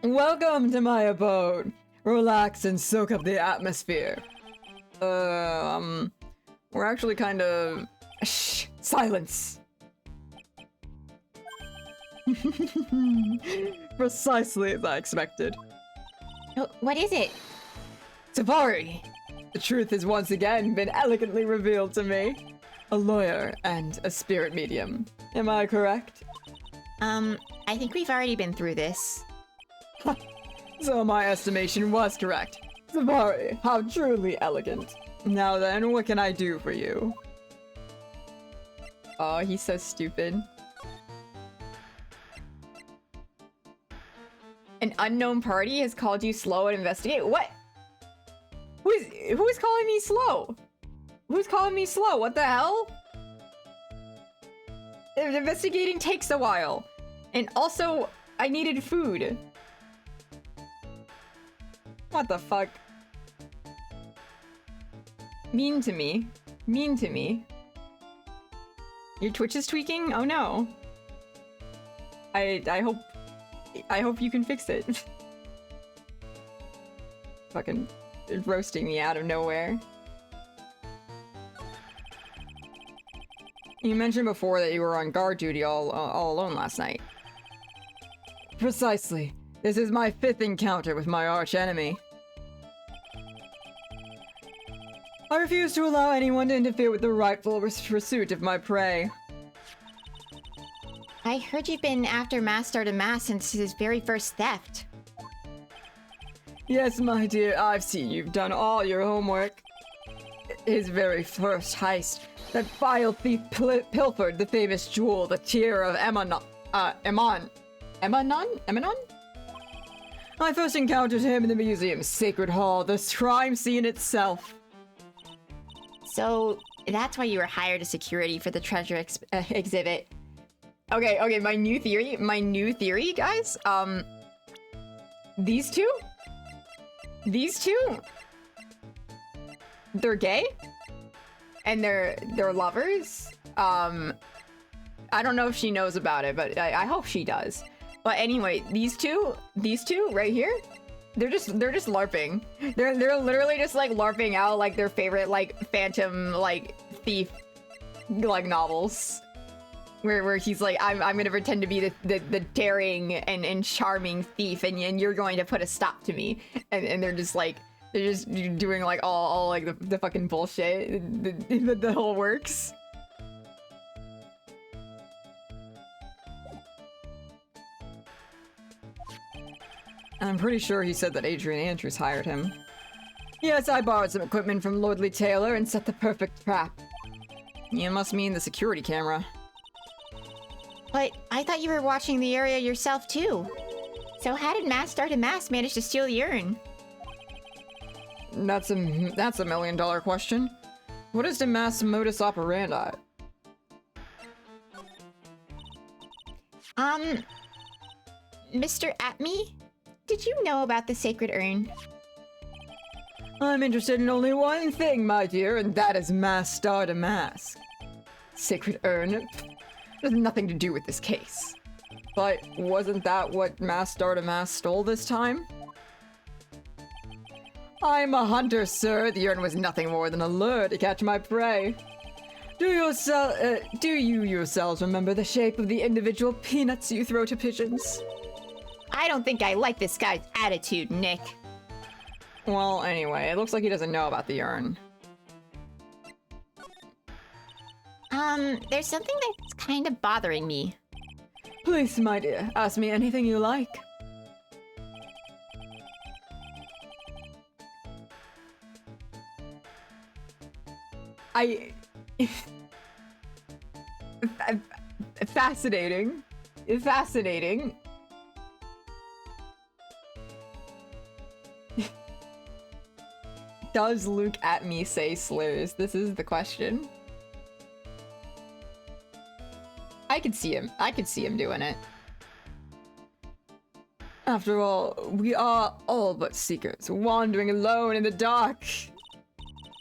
Welcome to my abode. Relax and soak up the atmosphere. We're actually kind of... Shh! Silence! Precisely as I expected. Oh, what is it? Safari! The truth has once again been elegantly revealed to me. A lawyer and a spirit medium. Am I correct? I think we've already been through this. So my estimation was correct. Safari, how truly elegant. Now then, what can I do for you? Oh, he's so stupid. An unknown party has called you slow and investigate? What? Who is calling me slow? Who's calling me slow? What the hell? Investigating takes a while. And also, I needed food. What the fuck? Mean to me. Mean to me. Your Twitch is tweaking? Oh no. I hope you can fix it. Fucking roasting me out of nowhere. You mentioned before that you were on guard duty all alone last night. Precisely. This is my 5th encounter with my arch enemy. I refuse to allow anyone to interfere with the rightful pursuit of my prey. I heard you've been after Master to Mass since his very first theft. Yes, my dear, I've seen you've done all your homework. His very first heist, that vile thief pilfered the famous jewel, the Tear of Emanon? I first encountered him in the museum's Sacred Hall, the crime scene itself. So, that's why you were hired as security for the treasure exhibit. Okay, my new theory, guys, these two, they're gay, and they're lovers. I don't know if she knows about it, but I hope she does. But anyway, these two right here, they're just LARPing. They're literally just like LARPing out like their favorite like phantom like thief like novels. Where he's like, I'm gonna pretend to be the daring and charming thief, and you're going to put a stop to me. And they're just doing like all like the fucking bullshit, the whole works. And I'm pretty sure he said that Adrian Andrews hired him. Yes, I borrowed some equipment from Lordly Taylor and set the perfect trap. You must mean the security camera. But I thought you were watching the area yourself too. So how did Master to Mask manage to steal the urn? That's a million-dollar question. What is the mass modus operandi? Mr. Atme, did you know about the sacred urn? I'm interested in only one thing, my dear, and that is Master to Mask. Sacred urn has nothing to do with this case. But wasn't that what Master to Mask stole this time? I'm a hunter, sir. The urn was nothing more than a lure to catch my prey. Do you yourselves remember the shape of the individual peanuts you throw to pigeons? I don't think I like this guy's attitude, Nick. Well, anyway, it looks like he doesn't know about the urn. There's something that's kind of bothering me. Please, my dear, ask me anything you like. Fascinating. Fascinating. Does Luke at me say slurs? This is the question. I could see him doing it. After all, we are all but seekers, wandering alone in the dark.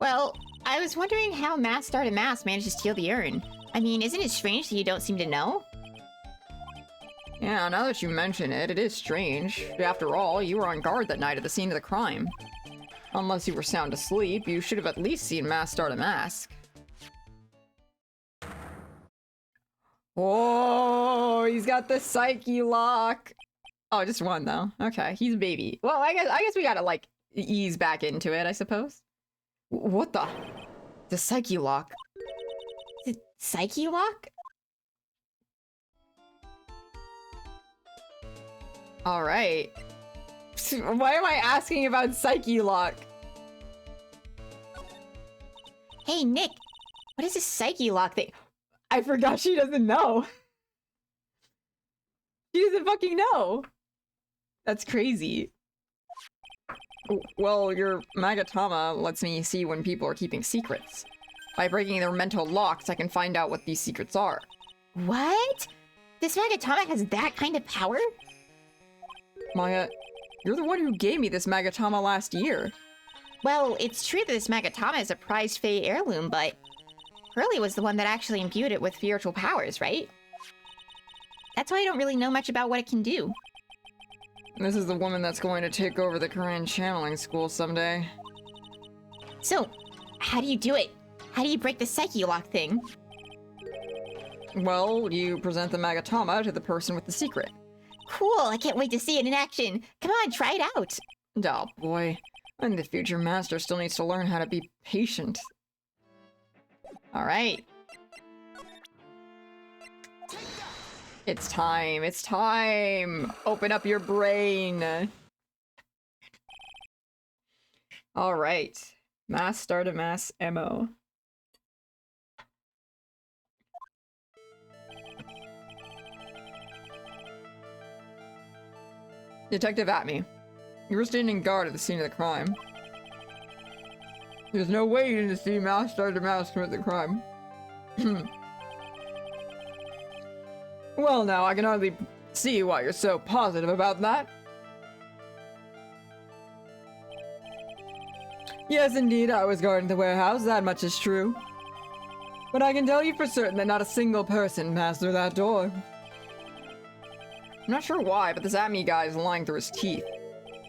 Well, I was wondering how Master to Mask managed to steal the urn. I mean, isn't it strange that you don't seem to know? Yeah, now that you mention it, it is strange. After all, you were on guard that night at the scene of the crime. Unless you were sound asleep, you should have at least seen Master to Mask. Oh, he's got the psyche lock. Oh, just one though. Okay, he's a baby. Well, I guess we gotta like ease back into it, I suppose. What the? The psyche lock. The psyche lock? All right. Why am I asking about psyche lock? Hey, Nick, what is this psyche lock thing? I forgot she doesn't know. She doesn't fucking know. That's crazy. Well, your Magatama lets me see when people are keeping secrets. By breaking their mental locks, I can find out what these secrets are. What? This Magatama has that kind of power? Maya, you're the one who gave me this Magatama last year. Well, it's true that this Magatama is a prized Fey heirloom, but Hurley was the one that actually imbued it with spiritual powers, right? That's why I don't really know much about what it can do. This is the woman that's going to take over the Korean channeling school someday. So, how do you do it? How do you break the psyche lock thing? Well, you present the Magatama to the person with the secret. Cool, I can't wait to see it in action. Come on, try it out. Oh boy, and the future master still needs to learn how to be patient. Alright. It's time, it's time! Open up your brain! Alright. Mass start a mass MO. Detective Atme, you were standing guard at the scene of the crime. There's no way you didn't see Master to Mask commit the crime. Well now, I can hardly see why you're so positive about that. Yes, indeed, I was guarding the warehouse, that much is true. But I can tell you for certain that not a single person passed through that door. I'm not sure why, but this Atme guy is lying through his teeth.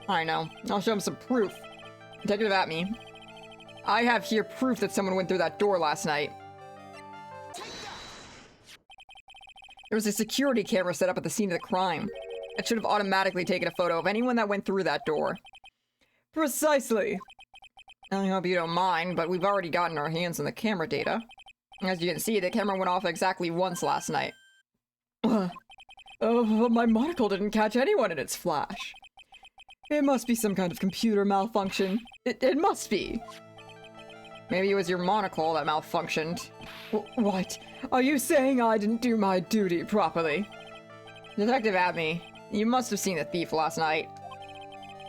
I know. I'll show him some proof. Detective Atme, I have here proof that someone went through that door last night. There was a security camera set up at the scene of the crime. It should have automatically taken a photo of anyone that went through that door. Precisely. I hope you don't mind, but we've already gotten our hands on the camera data. As you can see, the camera went off exactly once last night. My monocle didn't catch anyone in its flash. It must be some kind of computer malfunction. It must be. Maybe it was your monocle that malfunctioned. What? Are you saying I didn't do my duty properly? Detective Atme, You must have seen the thief last night.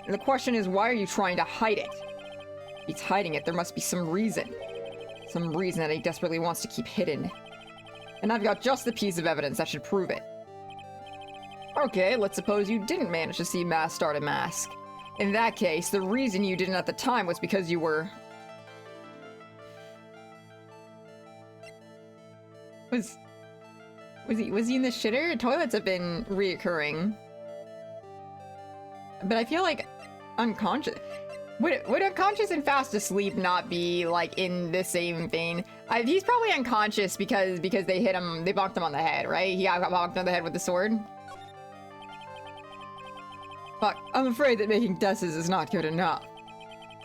And the question is, why are you trying to hide it? If he's hiding it, there must be some reason. Some reason that he desperately wants to keep hidden. And I've got just the piece of evidence that should prove it. Okay, let's suppose you didn't manage to see Mask start a mask. In that case, the reason you didn't at the time was because you were... Was he in the shitter? Toilets have been reoccurring. But I feel like unconscious... Would unconscious and fast asleep not be, like, in the same vein? He's probably unconscious because they hit him, they bonked him on the head, right? He got bonked on the head with the sword. Fuck, I'm afraid that making guesses is not good enough.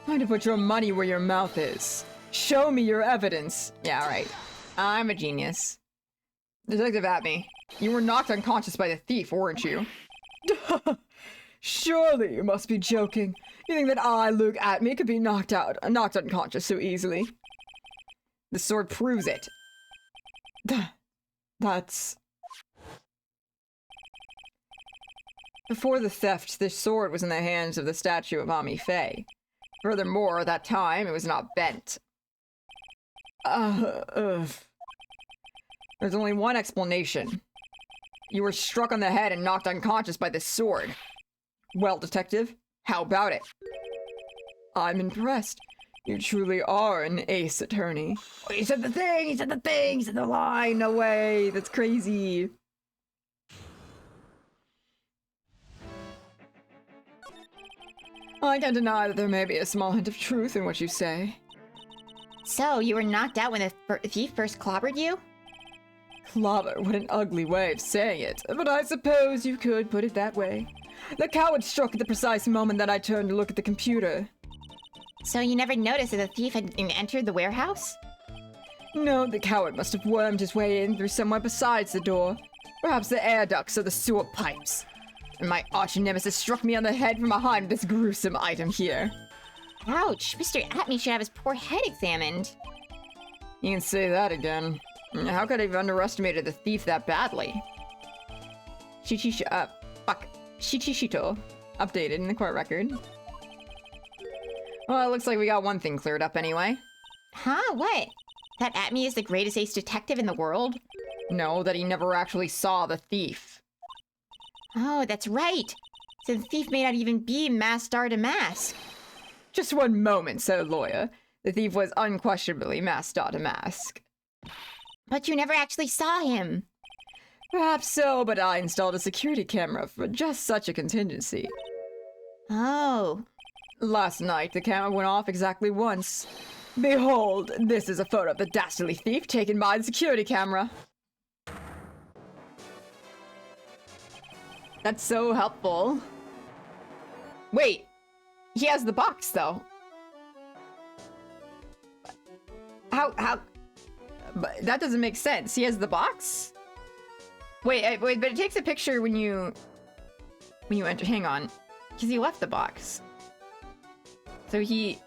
Trying to put your money where your mouth is. Show me your evidence. Yeah, right. I'm a genius. Detective Atme, you were knocked unconscious by the thief, weren't you? Surely you must be joking. You think that I, Luke Atme, could be knocked unconscious so easily? The sword proves it. That's... Before the theft, the sword was in the hands of the statue of Ami Faye. Furthermore, at that time, it was not bent. There's only one explanation. You were struck on the head and knocked unconscious by this sword. Well, detective, how about it? I'm impressed. You truly are an ace attorney. Oh, he said the thing! He said the thing! He said the line! No way! That's crazy! I can't deny that there may be a small hint of truth in what you say. So, you were knocked out when the thief first clobbered you? Clobber, what an ugly way of saying it. But I suppose you could put it that way. The coward struck at the precise moment that I turned to look at the computer. So you never noticed that the thief had entered the warehouse? No, the coward must have wormed his way in through somewhere besides the door. Perhaps the air ducts or the sewer pipes. And my arch-nemesis struck me on the head from behind with this gruesome item here. Ouch, Mr. Atme should have his poor head examined. You can say that again. How could I have underestimated the thief that badly? Shichishito. Updated in the court record. Well, it looks like we got one thing cleared up anyway. Huh? What? That Atme is the greatest ace detective in the world? No, that he never actually saw the thief. Oh, that's right. So the thief may not even be Mask Star to Mask. Just one moment, said a lawyer. The thief was unquestionably Mask Star to Mask. But you never actually saw him. Perhaps so, but I installed a security camera for just such a contingency. Oh. Last night, the camera went off exactly once. Behold, this is a photo of the dastardly thief taken by the security camera. That's so helpful. Wait, he has the box, though. How? But that doesn't make sense. He has the box? Wait, but it takes a picture when you enter. Hang on, because he left the box. So he's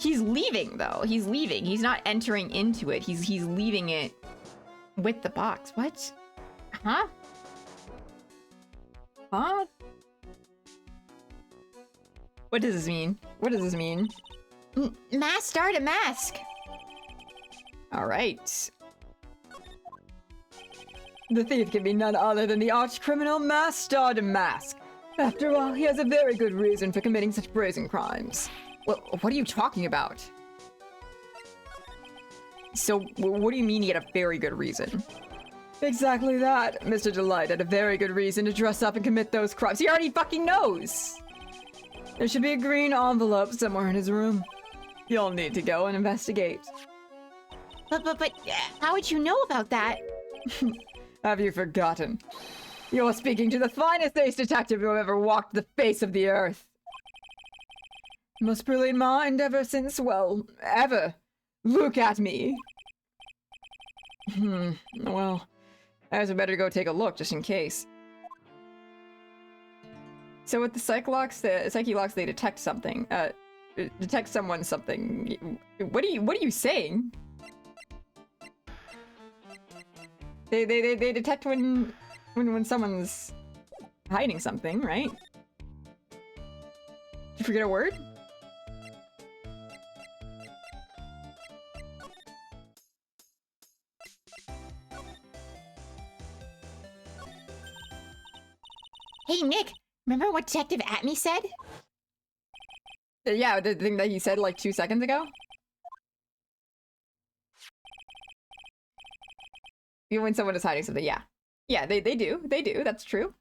leaving, though. He's leaving. He's not entering into it. He's leaving it with the box. What? Huh? Huh? What does this mean? What does this mean? Mask Star to Mask. All right. The thief can be none other than the arch-criminal Mask Star to Mask. After all, he has a very good reason for committing such brazen crimes. What are you talking about? So, what do you mean he had a very good reason? Exactly that. Mr. Delight had a very good reason to dress up and commit those crimes. He already fucking knows! There should be a green envelope somewhere in his room. You'll need to go and investigate. But, how would you know about that? Have you forgotten? You're speaking to the finest ace detective who ever walked the face of the earth. Most brilliant mind ever since, well, ever. Look at me. Well, I guess I better go take a look just in case. So with the Psyche-locks, they detect something. Detect someone something. What are you saying? They detect when When someone's hiding something, right? Did you forget a word? Hey, Nick, remember what Detective Atme said? Yeah, the thing that he said like 2 seconds ago? Even when someone is hiding something, yeah. Yeah, they do. They do, that's true.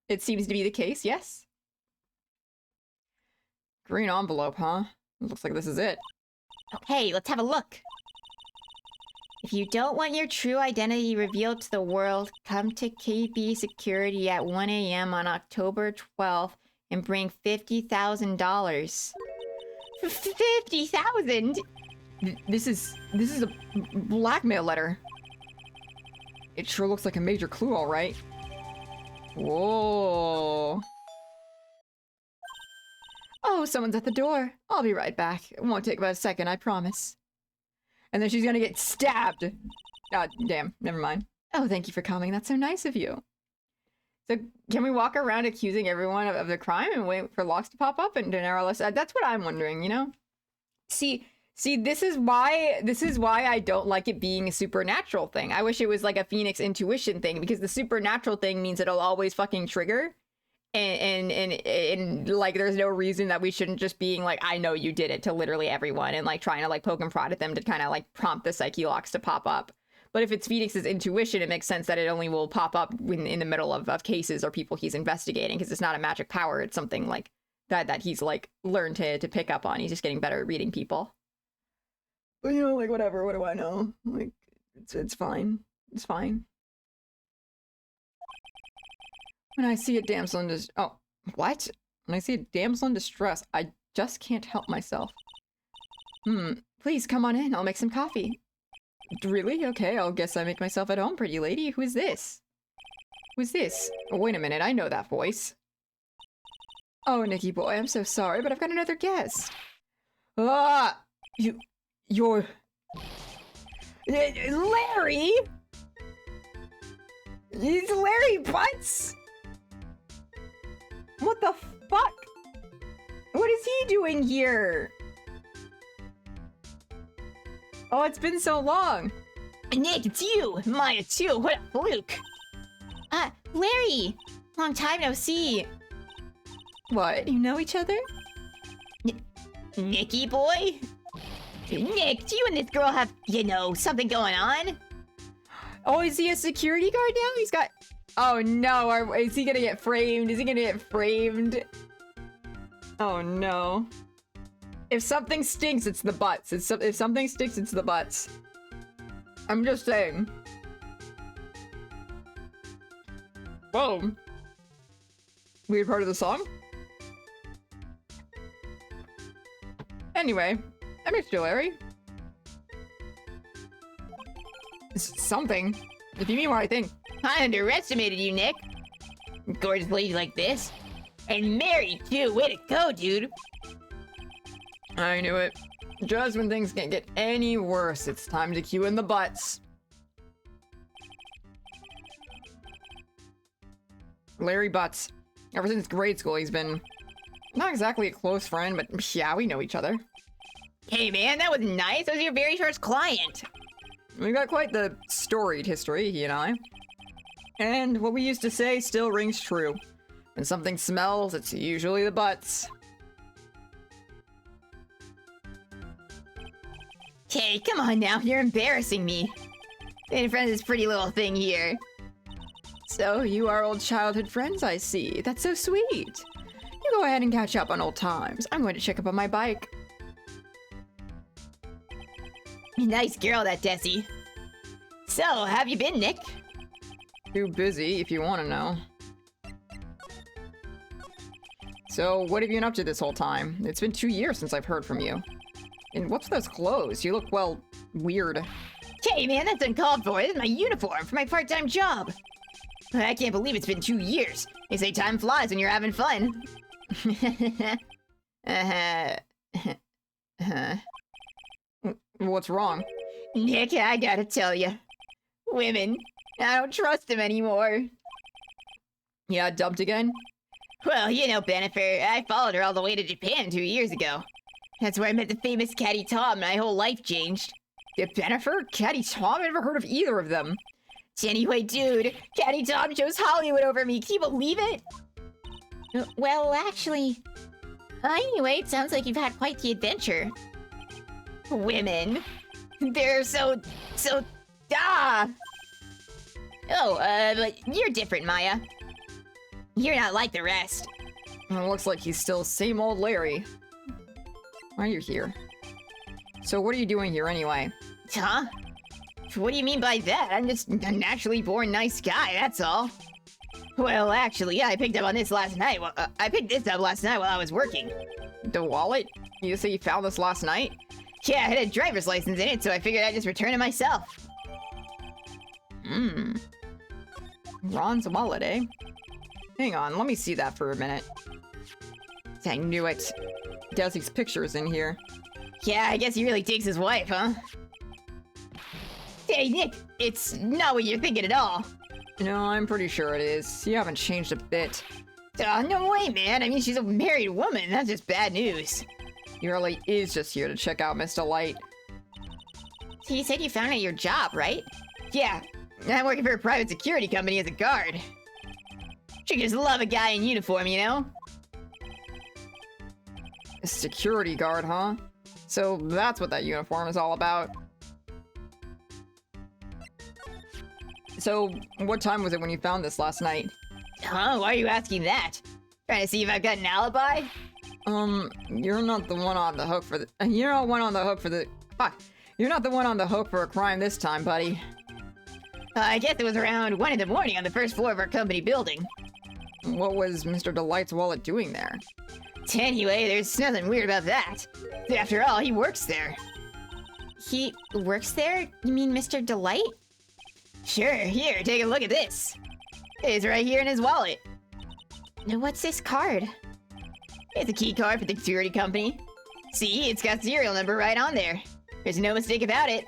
It seems to be the case, yes. Green envelope, huh? Looks like this is it. Okay, let's have a look. If you don't want your true identity revealed to the world, come to KB Security at 1 a.m. on October 12th and bring $50,000. 50,000? This is a blackmail letter. It sure looks like a major clue, all right. Whoa. Oh, someone's at the door. I'll be right back. It won't take about a second, I promise. And then she's gonna get stabbed. Ah, damn. Never mind. Oh, thank you for coming. That's so nice of you. So, can we walk around accusing everyone of the crime and wait for locks to pop up and narrow us? That's what I'm wondering, you know? See, this is why I don't like it being a supernatural thing. I wish it was like a Phoenix intuition thing, because the supernatural thing means it'll always fucking trigger. And like there's no reason that we shouldn't just being like, I know you did it, to literally everyone, and like trying to like poke and prod at them to kind of like prompt the psyche locks to pop up. But if it's Phoenix's intuition, it makes sense that it only will pop up in the middle of cases or people he's investigating, because it's not a magic power. It's something like that he's like learned to pick up on. He's just getting better at reading people. But you know, like whatever, what do I know? Like it's fine. It's fine. When I see a damsel in distress... Oh, what? When I see a damsel in distress, I just can't help myself. Please come on in. I'll make some coffee. Really? Okay, I'll guess I make myself at home, pretty lady. Who is this? Who's this? Oh, wait a minute, I know that voice. Oh, Nicky boy, I'm so sorry, but I've got another guest. Ah! You're... Larry! It's Larry Butts! What the fuck? What is he doing here? Oh, it's been so long. Nick, it's you! Maya too, what a fluke! Larry! Long time no see. What? You know each other? Nicky boy? Nick, do you and this girl have, you know, something going on? Oh, is he a security guard now? He's got... Oh no, is he gonna get framed? Is he gonna get framed? Oh no. If something stinks, it's the butts. If something stinks, it's the butts. I'm just saying. Whoa. Weird part of the song? Anyway, I missed you, Larry. Something. If you mean what I think. I underestimated you, Nick. Gorgeous lady like this. And married, too. Way to go, dude. I knew it. Just when things can't get any worse, it's time to cue in the butts. Larry Butts. Ever since grade school, he's been not exactly a close friend, but yeah, we know each other. Hey, man, that was nice. That was your very first client. We got quite the storied history, he and I. And what we used to say still rings true. When something smells, it's usually the butts. Hey, come on now, you're embarrassing me. Being friends is pretty little thing here. So, you are old childhood friends, I see. That's so sweet. You go ahead and catch up on old times. I'm going to check up on my bike. Nice girl, that Desi. So, how have you been, Nick? Too busy, if you want to know. So, what have you been up to this whole time? It's been 2 years since I've heard from you. And what's those clothes? You look, well, weird. Hey, man, that's uncalled for. This is my uniform for my part-time job. I can't believe it's been 2 years. They say time flies when you're having fun. What's wrong? Nick, I gotta tell you. Women. I don't trust them anymore. Yeah, dumped again? Well, you know, Bennifer, I followed her all the way to Japan 2 years ago. That's where I met the famous Caddy Tom, and my whole life changed. Yeah, Bennifer? Caddy Tom? I've never heard of either of them. Anyway, dude, Caddy Tom chose Hollywood over me. Can you believe it? Well, actually... Anyway, it sounds like you've had quite the adventure. Women. They're so... Ah! Oh, but you're different, Maya. You're not like the rest. It looks like he's still same old Larry. Why are you here? So what are you doing here anyway? Huh? What do you mean by that? I'm just a naturally born nice guy, that's all. Well, actually, I picked up on this last night. I picked this up last night while I was working. The wallet? You say you found this last night? Yeah, it had a driver's license in it, so I figured I'd just return it myself. Ron's wallet, eh? Hang on, let me see that for a minute. I knew it. Desi's picture's in here. Yeah, I guess he really takes his wife, huh? Hey, Nick, it's not what you're thinking at all. No, I'm pretty sure it is. You haven't changed a bit. No way, man. I mean, she's a married woman. That's just bad news. He really is just here to check out Miss Delight. So you said you found out your job, right? Yeah, I'm working for a private security company as a guard. She just love a guy in uniform, you know? A security guard, huh? So that's what that uniform is all about. So, what time was it when you found this last night? Huh? Why are you asking that? Trying to see if I've got an alibi? You're not the one on the hook for the- You're not one on the hook for the- Fuck. You're not the one on the hook for a crime this time, buddy. I guess it was around 1 in the morning on the first floor of our company building. What was Mr. Delight's wallet doing there? Anyway, there's nothing weird about that. After all, he works there. He works there? You mean Mr. Delight? Sure, here, take a look at this. It's right here in his wallet. Now, what's this card? It's a key card for the security company. See, it's got serial number right on there. There's no mistake about it.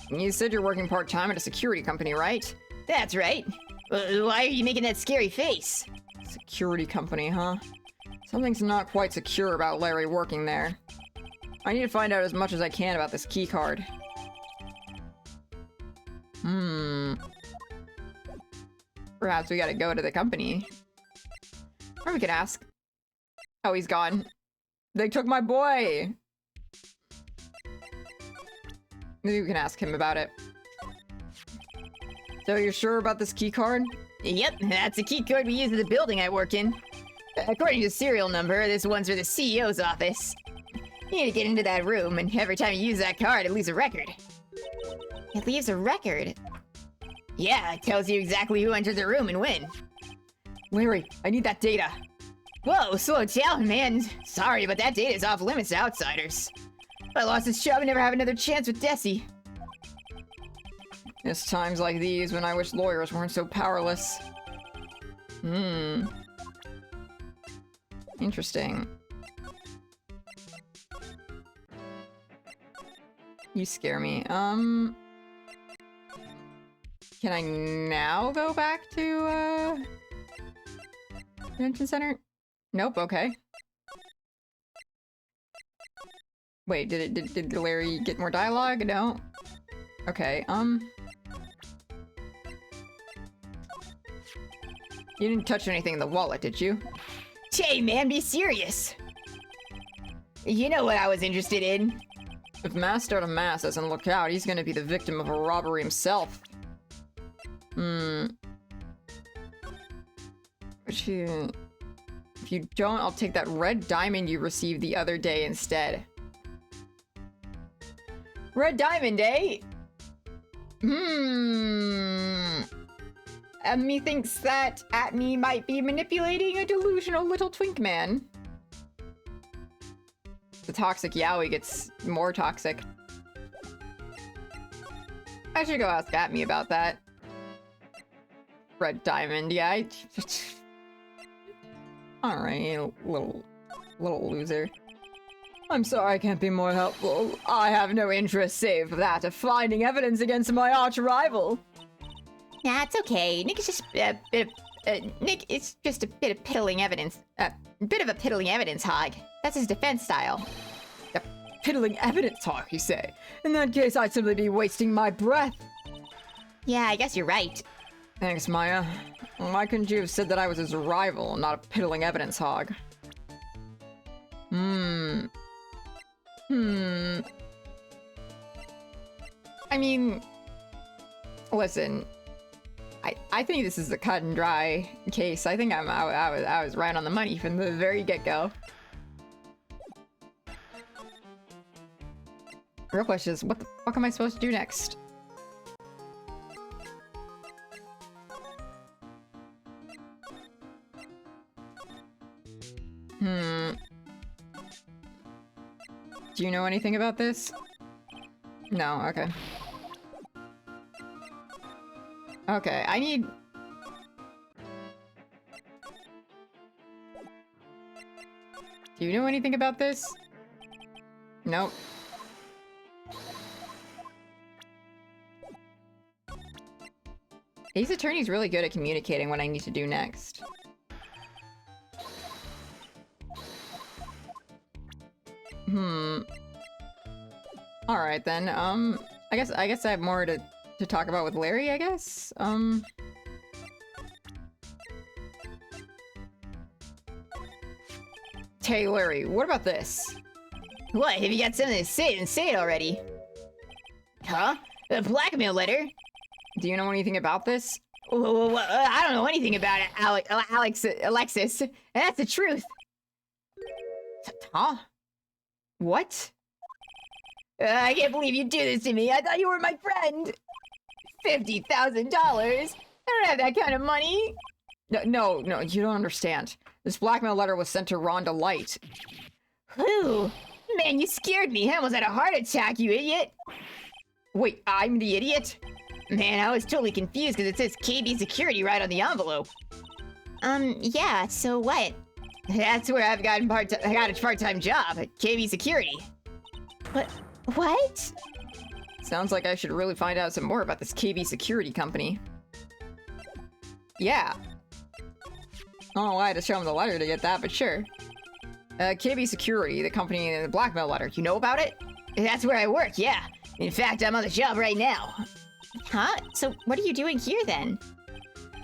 You said you're working part-time at a security company, right? That's right. Why are you making that scary face? Security company, huh? Something's not quite secure about Larry working there. I need to find out as much as I can about this key card. Perhaps we gotta go to the company. Or we could ask. Oh, he's gone. They took my boy! Maybe we can ask him about it. So you're sure about this key card? Yep, that's the key card we use at the building I work in. According to the serial number, this one's for the CEO's office. You need to get into that room, and every time you use that card, it leaves a record. It leaves a record. Yeah, it tells you exactly who entered the room and when. Larry, I need that data. Whoa, slow down, man. Sorry, but that data is off limits to outsiders. If I lost this job and never have another chance with Desi. It's times like these when I wish lawyers weren't so powerless. Interesting. You scare me. Can I now go back to, Convention Center? Nope, okay. Wait, did Larry get more dialogue? No? Okay, You didn't touch anything in the wallet, did you? Hey, man, be serious. You know what I was interested in? If Master out of Mass doesn't look out, he's gonna be the victim of a robbery himself. If you don't, I'll take that red diamond you received the other day instead. Red diamond, eh? Methinks that Atme might be manipulating a delusional little twink man. The toxic yaoi gets more toxic. I should go ask Atme about that. Red diamond, yeah. Alright, little loser. I'm sorry I can't be more helpful. I have no interest save that of finding evidence against my arch rival. Nah, it's okay. Nick is just a bit Nick, it's just a bit of piddling evidence. Bit of a piddling evidence hog. That's his defense style. A piddling evidence hog, you say? In that case, I'd simply be wasting my breath. Yeah, I guess you're right. Thanks, Maya. Why couldn't you have said that I was his rival, not a piddling evidence hog? I mean, listen. I think this is a cut and dry case. I think I was right on the money from the very get-go. Real question is, what the fuck am I supposed to do next? Do you know anything about this? No, okay. Okay, I need... Do you know anything about this? Nope. Ace Attorney's really good at communicating what I need to do next. Alright then, I guess I have more to talk about with Larry, I guess? Hey Larry, what about this? What? Have you got something to say? Then say it already. Huh? A blackmail letter? Do you know anything about this? I don't know anything about it, Alexis. And that's the truth. Huh? What? I can't believe you do this to me. I thought you were my friend. $50,000? I don't have that kind of money. No, you don't understand. This blackmail letter was sent to Rhonda Light. Who? Man, you scared me. I almost had a heart attack, you idiot. Wait, I'm the idiot? Man, I was totally confused because it says KB Security right on the envelope. Yeah, so what? That's where I got a part-time job at KB Security. What? Sounds like I should really find out some more about this KB Security company. Yeah. I don't know why I had to show him the letter to get that, but sure. KB Security, the company in the blackmail letter. You know about it? That's where I work, yeah. In fact, I'm on the job right now. Huh? So what are you doing here then?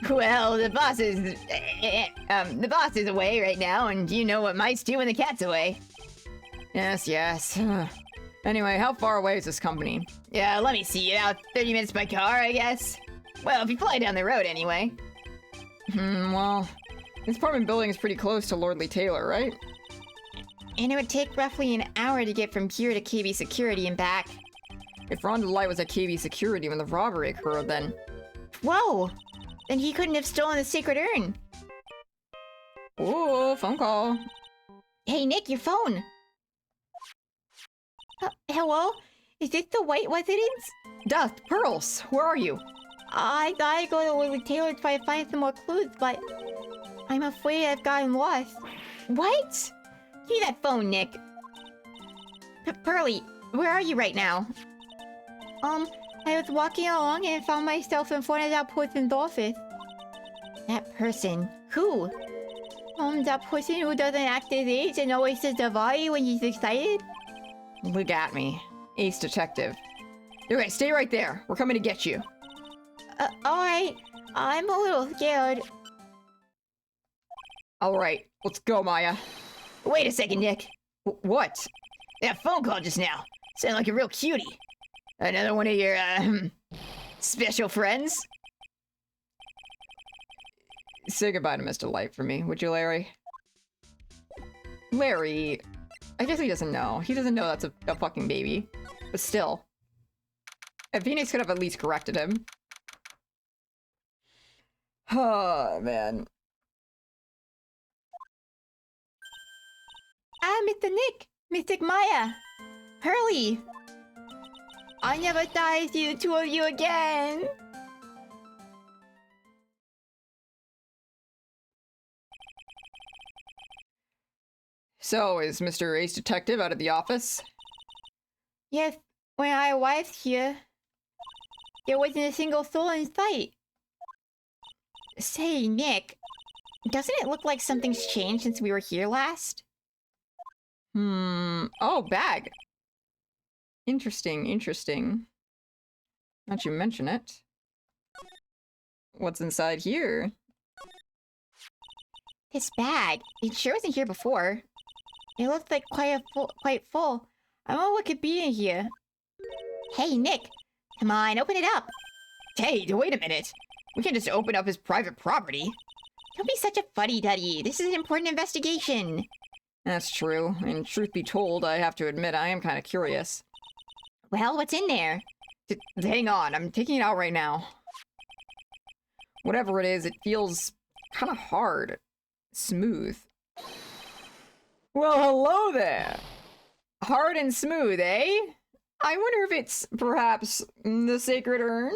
Well, the boss is away right now, and you know what mice do when the cat's away. Yes. Anyway, how far away is this company? Yeah, let me see. About 30 minutes by car, I guess. Well, if you fly down the road anyway. Well, this apartment building is pretty close to Lordly Taylor, right? And it would take roughly an hour to get from here to KB Security and back. If Rhonda Light was at KB Security when the robbery occurred, then... Whoa! Then he couldn't have stolen the secret urn. Ooh, phone call. Hey, Nick, your phone. Hello? Is this the white residence? Dust, Pearls, where are you? I thought I'd go to Lily Taylor to try to find some more clues, but I'm afraid I've gotten lost. What? Give me that phone, Nick. Pearly, where are you right now? I was walking along and found myself in front of that person's office. That person? Who? That person who doesn't act his age and always says the body when he's excited? Look at me. Ace Detective. Okay, stay right there. We're coming to get you. Alright. I'm a little scared. Alright, let's go, Maya. Wait a second, Nick. What? That phone call just now. Sounded like a real cutie. Another one of your, special friends? Say goodbye to Mr. Light for me, would you, Larry? Larry... I guess he doesn't know. He doesn't know that's a fucking baby. But still. Phoenix could have at least corrected him. Oh, man. Mr. Nick! Mystic Maya! Hurley! I never thought I'd see the two of you again! So, is Mr. Ace Detective out of the office? Yes, when I arrived here, there wasn't a single soul in sight. Say, Nick, doesn't it look like something's changed since we were here last? Oh, bag. Interesting, interesting. Now that you mention it. What's inside here? This bag. It sure wasn't here before. It looked like quite full. I wonder what could be in here. Hey, Nick. Come on, open it up. Hey, wait a minute. We can't just open up his private property. Don't be such a fuddy-duddy. This is an important investigation. That's true, and truth be told, I have to admit I am kind of curious. Well, what's in there? Hang on, I'm taking it out right now. Whatever it is, it feels kind of hard. Smooth. Well, hello there! Hard and smooth, eh? I wonder if it's perhaps the sacred urn?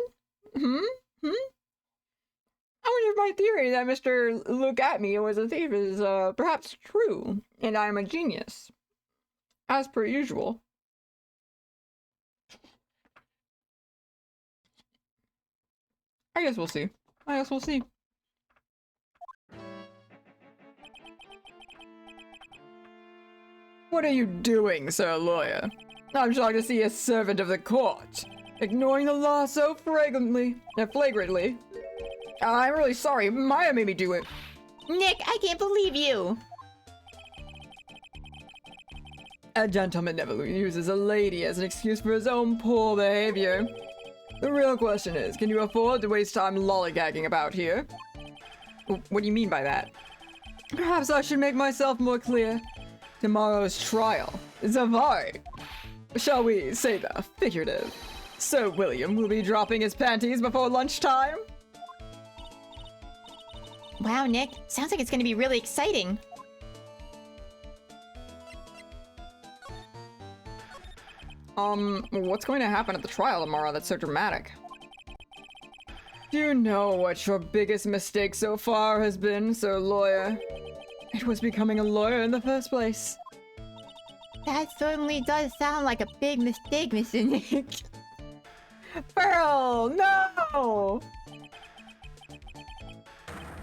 I wonder if my theory that Mr. Look at Me was a thief is perhaps true, and I am a genius. As per usual. I guess we'll see. I guess we'll see. What are you doing, Sir Lawyer? I'm shocked to see a servant of the court, ignoring the law so flagrantly. I'm really sorry, Maya made me do it. Nick, I can't believe you! A gentleman never uses a lady as an excuse for his own poor behavior. The real question is, can you afford to waste time lollygagging about here? What do you mean by that? Perhaps I should make myself more clear. Tomorrow's trial is a vari. Shall we say the figurative? Sir William will be dropping his panties before lunchtime. Wow, Nick. Sounds like it's gonna be really exciting. What's going to happen at the trial tomorrow that's so dramatic? Do you know what your biggest mistake so far has been, Sir Lawyer? It was becoming a lawyer in the first place. That certainly does sound like a big mistake, Mr. Nick. Pearl, no!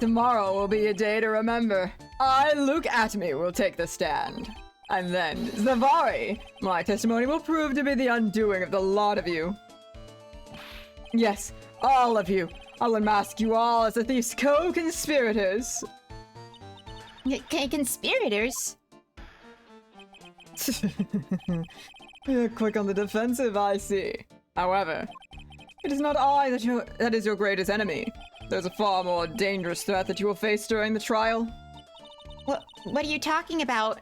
Tomorrow will be a day to remember. I, Look at Me, will take the stand. And then, Zavari, my testimony will prove to be the undoing of the lot of you. Yes, all of you. I'll unmask you all as the thief's co-conspirators. Conspirators? You're quick on the defensive, I see. However, it is not I that is your greatest enemy. There's a far more dangerous threat that you will face during the trial. What are you talking about?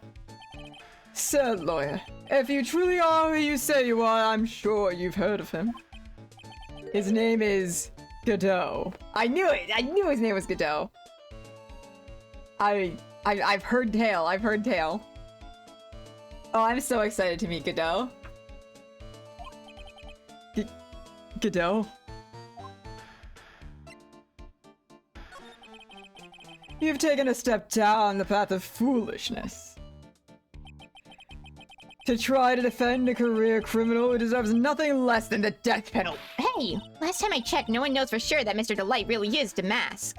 Sir Lawyer, if you truly are who you say you are, I'm sure you've heard of him. His name is Godot. I knew it! I knew his name was Godot. I've heard tale. Oh, I'm so excited to meet Godot. Godot? You've taken a step down the path of foolishness. To try to defend a career criminal who deserves nothing less than the death penalty. Hey, last time I checked, no one knows for sure that Mr. Delight really is Damask.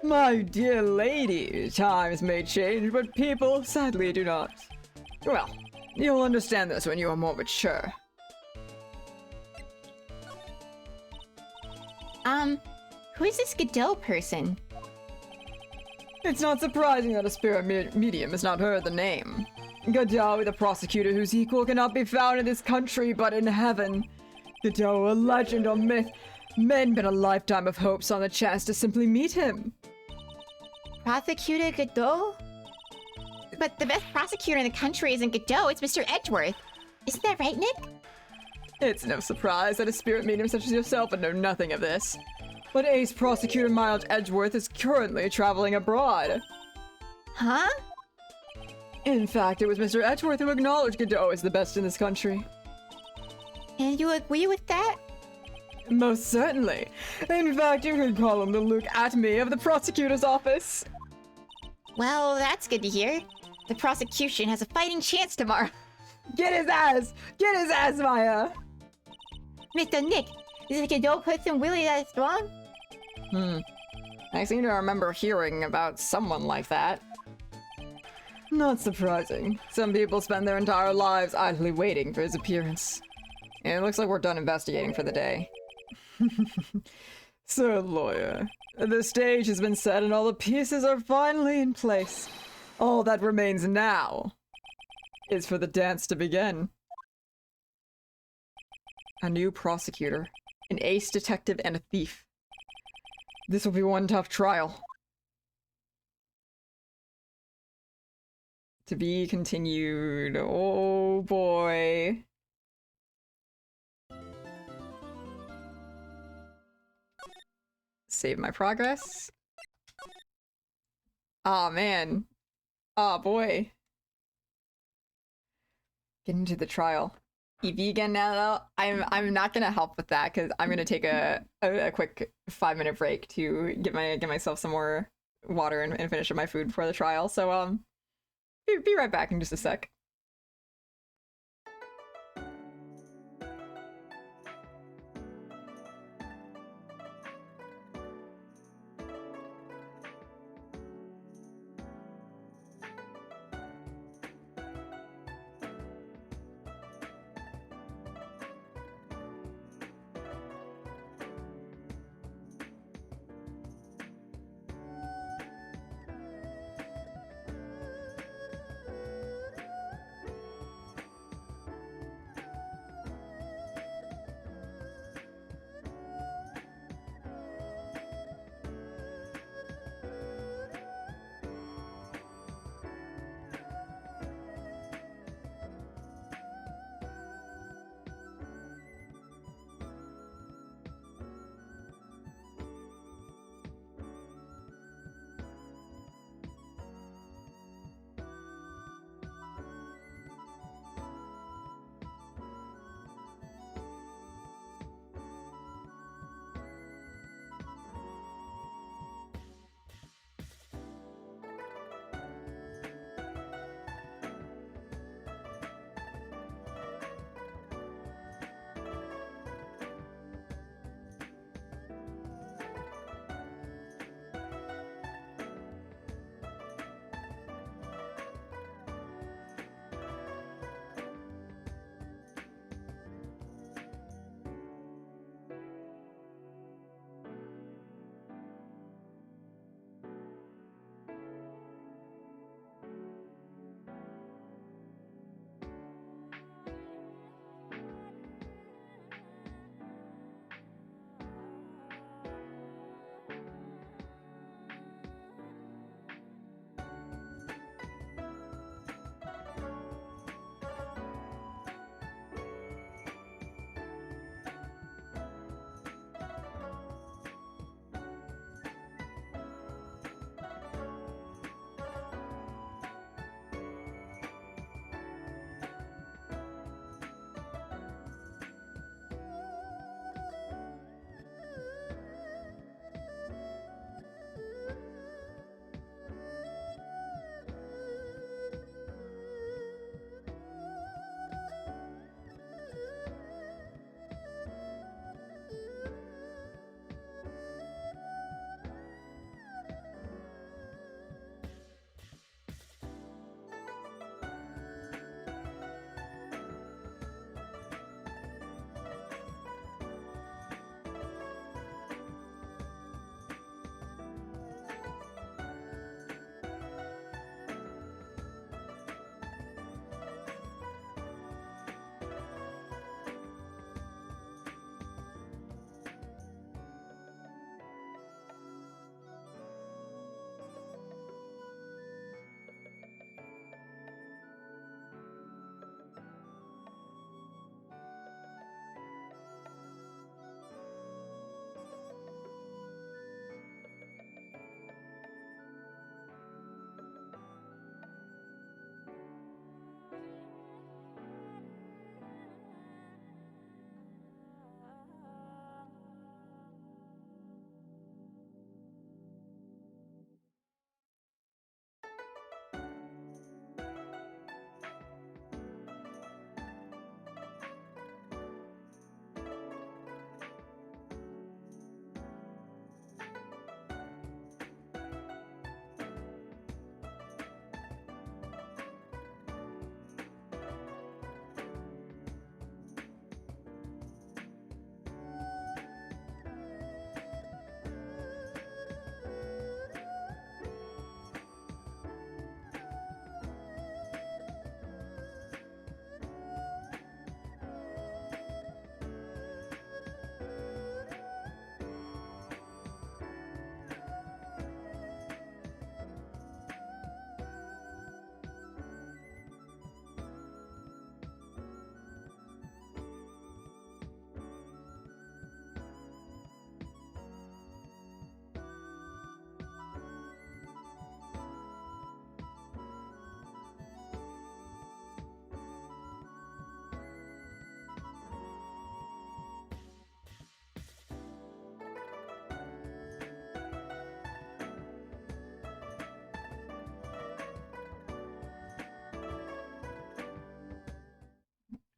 My dear lady, times may change, but people sadly do not. Well, you'll understand this when you are more mature. Who is this Godot person? It's not surprising that a spirit medium has not heard the name. Godot, the prosecutor whose equal cannot be found in this country but in heaven. Godot, a legend or myth. Men bet a lifetime of hopes on the chance to simply meet him. Prosecutor Godot? But the best prosecutor in the country isn't Godot, it's Mr. Edgeworth. Isn't that right, Nick? It's no surprise that a spirit medium such as yourself would know nothing of this. But ace prosecutor Miles Edgeworth is currently traveling abroad. Huh? In fact, it was Mr. Edgeworth who acknowledged Godot as the best in this country. And you agree with that? Most certainly. In fact, you could call him the Look at Me of the prosecutor's office. Well, that's good to hear. The prosecution has a fighting chance tomorrow. Get his ass! Get his ass, Maya! Mr. Nick, is the Godot person really that strong? I seem to remember hearing about someone like that. Not surprising. Some people spend their entire lives idly waiting for his appearance. It looks like we're done investigating for the day. Sir Lawyer, the stage has been set and all the pieces are finally in place. All that remains now is for the dance to begin. A new prosecutor, an ace detective, and a thief. This will be one tough trial. To be continued. Oh boy. Save my progress. Aw, man. Aw, boy. Get into the trial. EV again now, though? I'm not gonna help with that, because I'm gonna take a quick 5-minute break to get myself some more water and finish up my food before the trial. So, be right back in just a sec.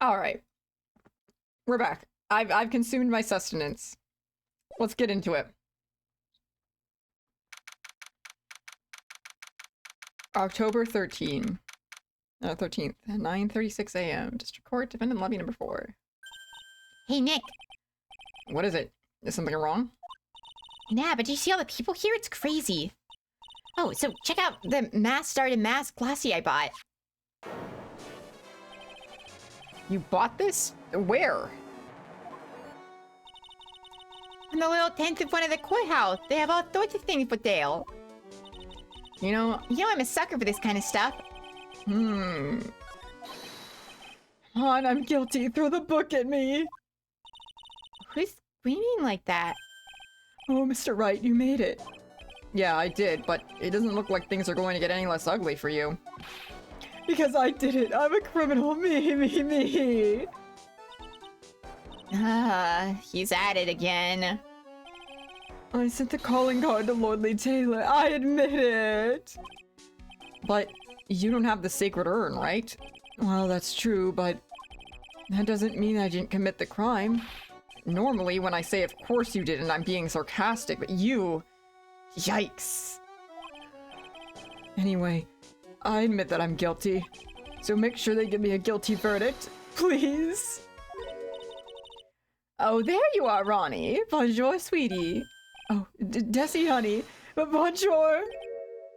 All right. We're back. I've consumed my sustenance. Let's get into it. October 13th, 9:36 a.m. District Court, Defendant Lobby number 4. Hey, Nick. What is it? Is something wrong? Nah, but do you see all the people here? It's crazy. Oh, so check out the mass-started mask glassy I bought. You bought this? Where? In the little tent in front of the courthouse. They have all sorts of things for sale. You know, I'm a sucker for this kind of stuff. Han, I'm guilty. Throw the book at me. Who's screaming like that? Oh, Mr. Wright, you made it. Yeah, I did, but it doesn't look like things are going to get any less ugly for you. Because I did it. I'm a criminal. Me. He's at it again. I sent the calling card to Lordly Taylor. I admit it. But you don't have the sacred urn, right? Well, that's true, but that doesn't mean I didn't commit the crime. Normally, when I say of course you didn't, I'm being sarcastic, but you... Yikes. Anyway, I admit that I'm guilty. So make sure they give me a guilty verdict, please. Oh, there you are, Ronnie. Bonjour, sweetie. Oh, Desi, honey. Bonjour.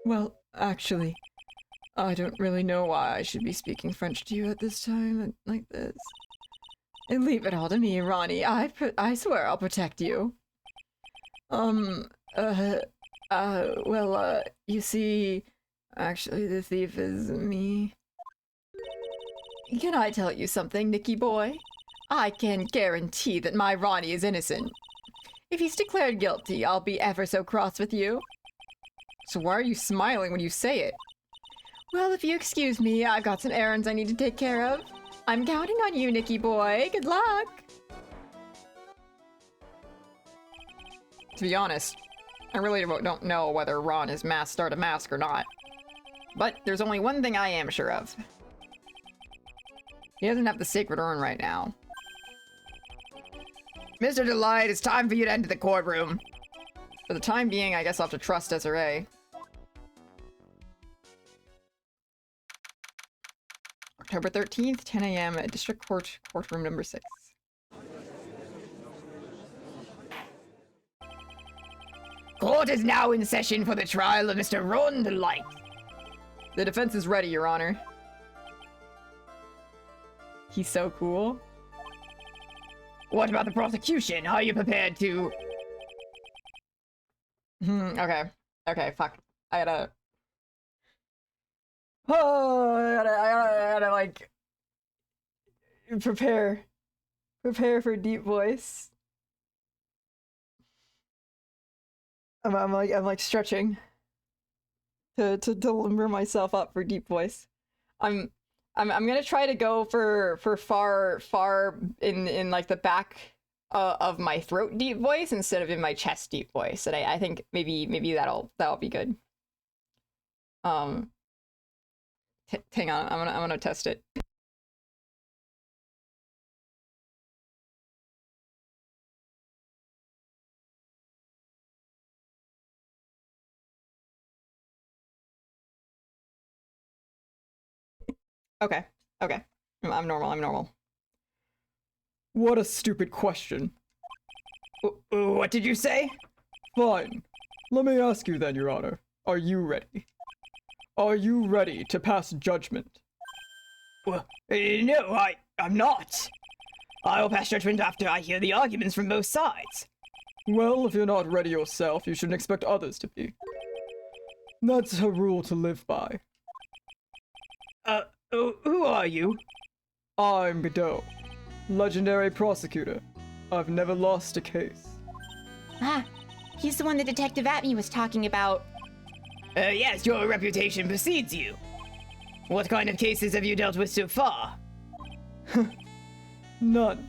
Well, actually, I don't really know why I should be speaking French to you at this time, like this. And leave it all to me, Ronnie. I swear I'll protect you. You see, actually, the thief is me. Can I tell you something, Nicky boy? I can guarantee that my Ronnie is innocent. If he's declared guilty, I'll be ever so cross with you. So why are you smiling when you say it? Well, if you excuse me, I've got some errands I need to take care of. I'm counting on you, Nicky boy. Good luck! To be honest, I really don't know whether Ron is start a mask or not. But there's only one thing I am sure of. He doesn't have the sacred urn right now. Mr. Delight, it's time for you to enter the courtroom. For the time being, I guess I'll have to trust Desiree. October 13th, 10 a.m. at District Court, courtroom number 6. Court is now in session for the trial of Mr. Ron Delight. The defense is ready, Your Honor. He's so cool. What about the prosecution? Are you prepared to... Okay. Okay, fuck. I gotta, like... Prepare for deep voice. I'm like stretching to limber myself up for deep voice. I'm gonna try to go for far in like the back of my throat deep voice instead of in my chest deep voice, and I think maybe that'll be good. Hang on, I'm gonna test it. Okay. I'm normal. What a stupid question. What did you say? Fine. Let me ask you then, Your Honor. Are you ready? Are you ready to pass judgment? No, I'm not. I'll pass judgment after I hear the arguments from both sides. Well, if you're not ready yourself, you shouldn't expect others to be. That's a rule to live by. Who are you? I'm Godot, legendary prosecutor. I've never lost a case. Ah, he's the one the Detective Atme was talking about. Yes, your reputation precedes you. What kind of cases have you dealt with so far? None.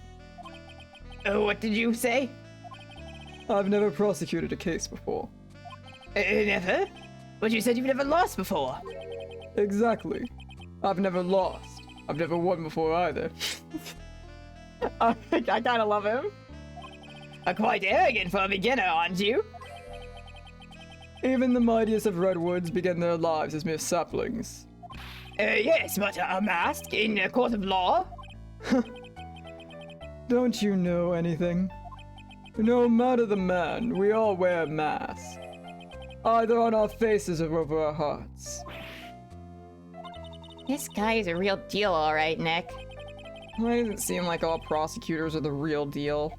What did you say? I've never prosecuted a case before. Never? But you said you've never lost before. Exactly. I've never lost. I've never won before either. I kinda love him. Quite arrogant for a beginner, aren't you? Even the mightiest of redwoods begin their lives as mere saplings. Yes, but a mask in a court of law? Don't you know anything? No matter the man, we all wear masks. Either on our faces or over our hearts. This guy is a real deal, alright, Nick. Why does it seem like all prosecutors are the real deal?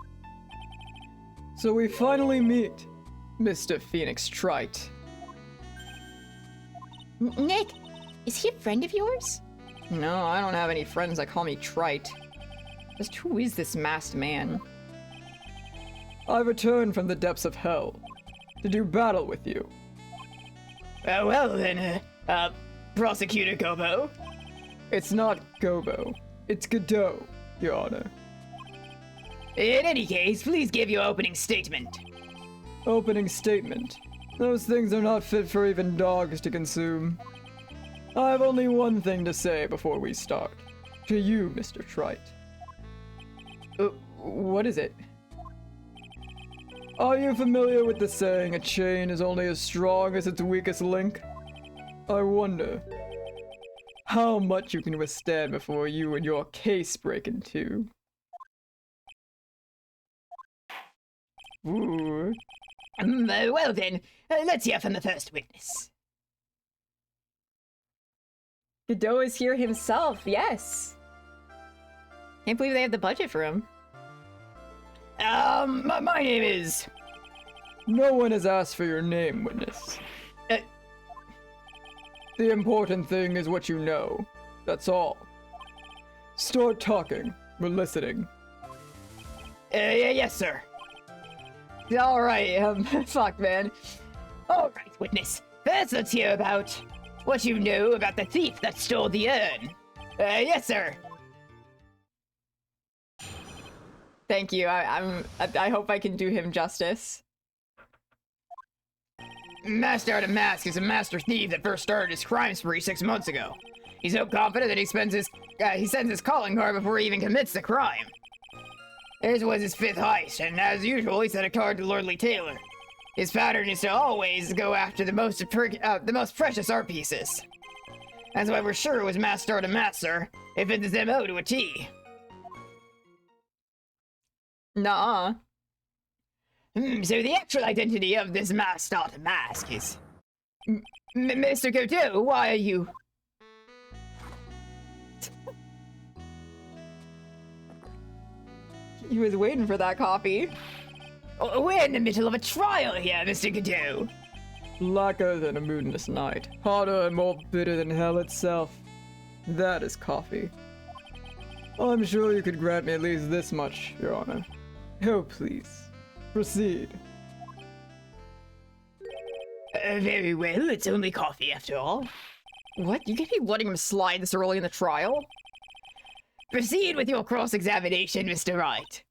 So we finally meet, Mr. Phoenix Trite. Nick, is he a friend of yours? No, I don't have any friends that call me Trite. Just who is this masked man? I returned from the depths of hell to do battle with you. Well then, Prosecutor Gobo. It's not Gobo. It's Godot, Your Honor. In any case, please give your opening statement. Opening statement. Those things are not fit for even dogs to consume. I have only one thing to say before we start. To you, Mr. Trite. What is it? Are you familiar with the saying, a chain is only as strong as its weakest link? I wonder how much you can withstand before you and your case break in two. Ooh. Well then, let's hear from the first witness. Godot is here himself, yes. Can't believe they have the budget for him. My name is... No one has asked for your name, witness. The important thing is what you know. That's all. Start talking. We're listening. Yes, sir. Alright, fuck, man. Alright, witness. First, let's hear about what you know about the thief that stole the urn. Yes, sir. Thank you. I hope I can do him justice. Master Art of Mask is a master thief that first started his crime spree 6 months ago. He's so confident that he sends his calling card before he even commits the crime. This was his 5th heist, and as usual, he sent a card to Lordly Taylor. His pattern is to always go after the most precious art pieces. That's why we're sure it was Master Art of Mask, sir. It fits his MO to a T. Nuh-uh. So the actual identity of this Master Art of Mask is... Mr. Godot, why are you... He was waiting for that coffee. We're in the middle of a trial here, Mr. Godot. Blacker than a moonless night. Hotter and more bitter than hell itself. That is coffee. I'm sure you could grant me at least this much, Your Honor. Oh, please. Proceed. Very well, it's only coffee after all. What? You can't be letting him slide this early in the trial? Proceed with your cross-examination, Mr. Wright.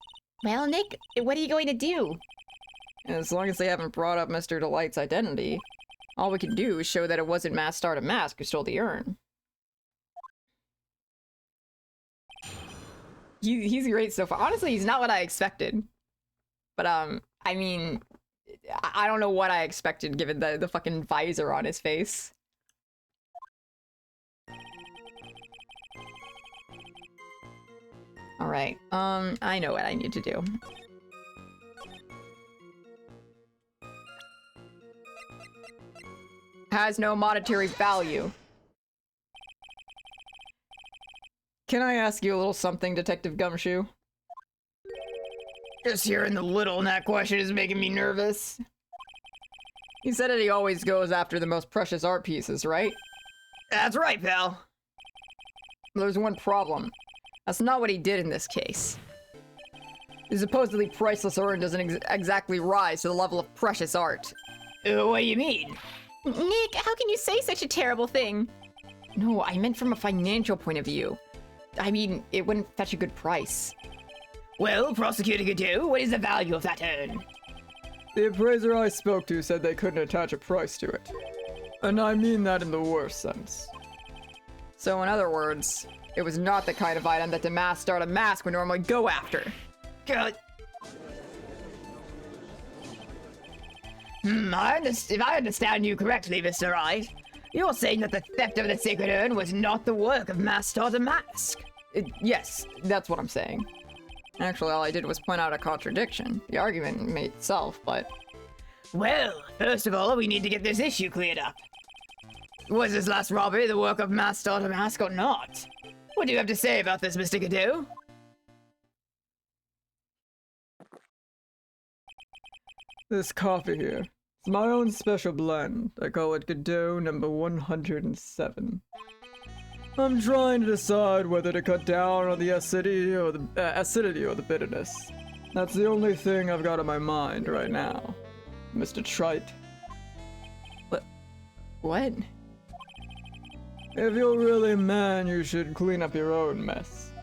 Well, Nick, what are you going to do? As long as they haven't brought up Mr. Delight's identity, all we can do is show that it wasn't Master Art of Mask who stole the urn. He's great so far. Honestly, he's not what I expected. But, I mean, I don't know what I expected given the fucking visor on his face. Alright, I know what I need to do. Has no monetary value. Can I ask you a little something, Detective Gumshoe? Just hearing the little in that question is making me nervous. You said that he always goes after the most precious art pieces, right? That's right, pal. There's one problem. That's not what he did in this case. The supposedly priceless urn doesn't exactly rise to the level of precious art. What do you mean? Nick, how can you say such a terrible thing? No, I meant from a financial point of view. I mean, it wouldn't fetch a good price. Well, Prosecutor Godot, what is the value of that urn? The appraiser I spoke to said they couldn't attach a price to it. And I mean that in the worst sense. So in other words, it was not the kind of item that the mask start a mask would normally go after. Good. If I understand you correctly, Mr. Wright, you're saying that the theft of the sacred urn was not the work of Master the Mask. Yes, that's what I'm saying. Actually, all I did was point out a contradiction. The argument made itself, but... Well, first of all, we need to get this issue cleared up. Was this last robbery the work of Master the Mask or not? What do you have to say about this, Mr. Godot? This coffee here. It's my own special blend. I call it Godot number 107. I'm trying to decide whether to cut down on the acidity or the bitterness. That's the only thing I've got on my mind right now, Mr. Trite. What? If you're really a man, you should clean up your own mess.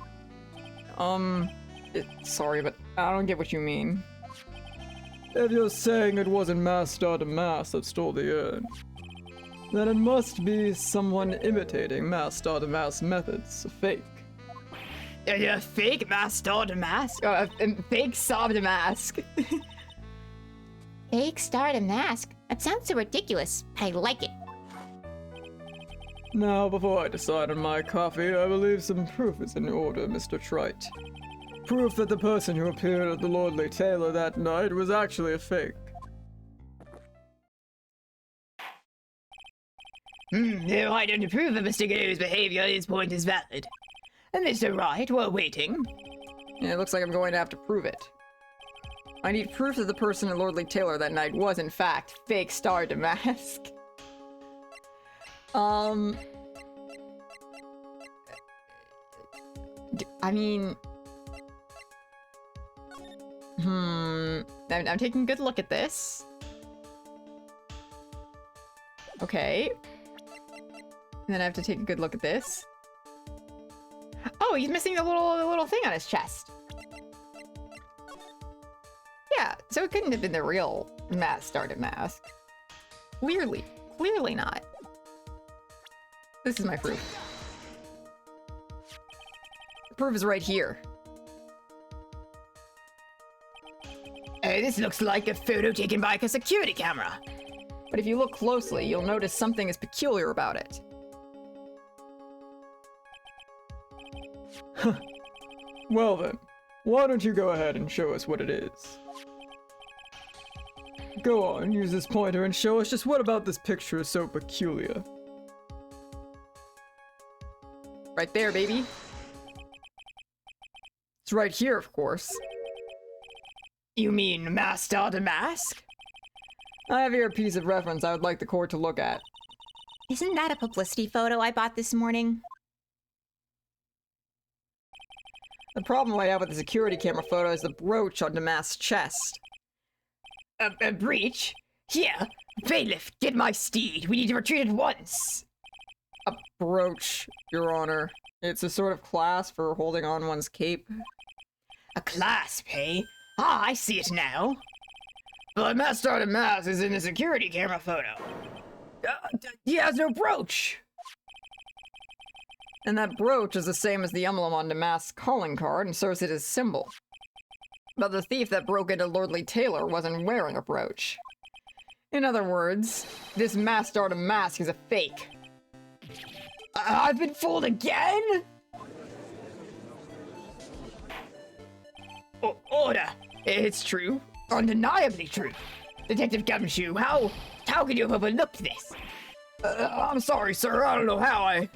Sorry, but I don't get what you mean. If you're saying it wasn't Master the Mask that stole the urn, then it must be someone imitating Master the Mask's methods, a fake. A fake Master the Mask? Fake Saw the Mask. Fake Star to Mask? That sounds so ridiculous. I like it. Now, before I decide on my coffee, I believe some proof is in order, Mr. Trite. Proof that the person who appeared at the Lordly Tailor that night was actually a fake. I don't approve of Mr. Godot's behavior. His point is valid. And Mr. Wright, we're waiting. Yeah, it looks like I'm going to have to prove it. I need proof that the person at Lordly Tailor that night was, in fact, fake Star Damask. I mean... I'm taking a good look at this. Okay. And then I have to take a good look at this. Oh, he's missing the little thing on his chest. Yeah, so it couldn't have been the real started mask. Clearly not. This is my proof. The proof is right here. This looks like a photo taken by a security camera. But if you look closely, you'll notice something is peculiar about it. Well then, why don't you go ahead and show us what it is? Go on, use this pointer and show us just what about this picture is so peculiar. Right there, baby. It's right here, of course. You mean Master the Mask? I have here a piece of reference I would like the court to look at. Isn't that a publicity photo I bought this morning? The problem I have with the security camera photo is the brooch on Damask's chest. A breach? Here, bailiff, get my steed. We need to retreat at once. A brooch, Your Honor. It's a sort of clasp for holding on one's cape. A clasp, eh? Ah, I see it now. But Master the Mask is in the security camera photo. He has no brooch. And that brooch is the same as the emblem on Damask's calling card and serves it as symbol. But the thief that broke into Lordly Tailor wasn't wearing a brooch. In other words, this Master the Mask is a fake. I've been fooled again? Order. It's true. Undeniably true. Detective Gumshoe, how could you have overlooked this? I'm sorry, sir. I don't know how I...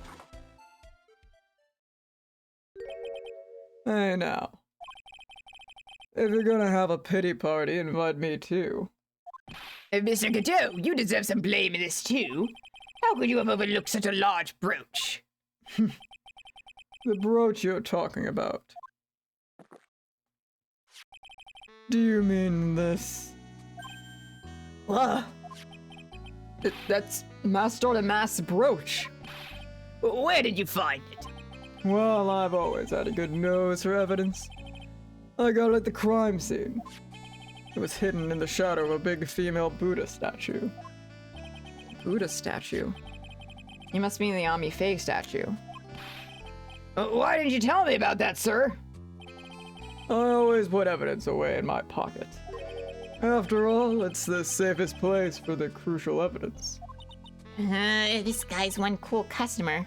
Hey now. If you're gonna have a pity party, invite me too. Mr. Godot, you deserve some blame in this too. How could you have overlooked such a large brooch? The brooch you're talking about. Do you mean this? What? That's Master the Mask's brooch. Where did you find it? Well, I've always had a good nose for evidence. I got it at the crime scene. It was hidden in the shadow of a big female Buddha statue. Buddha statue? You must mean the Ami Faye statue. Why didn't you tell me about that, sir? I always put evidence away in my pocket. After all, it's the safest place for the crucial evidence. This guy's one cool customer.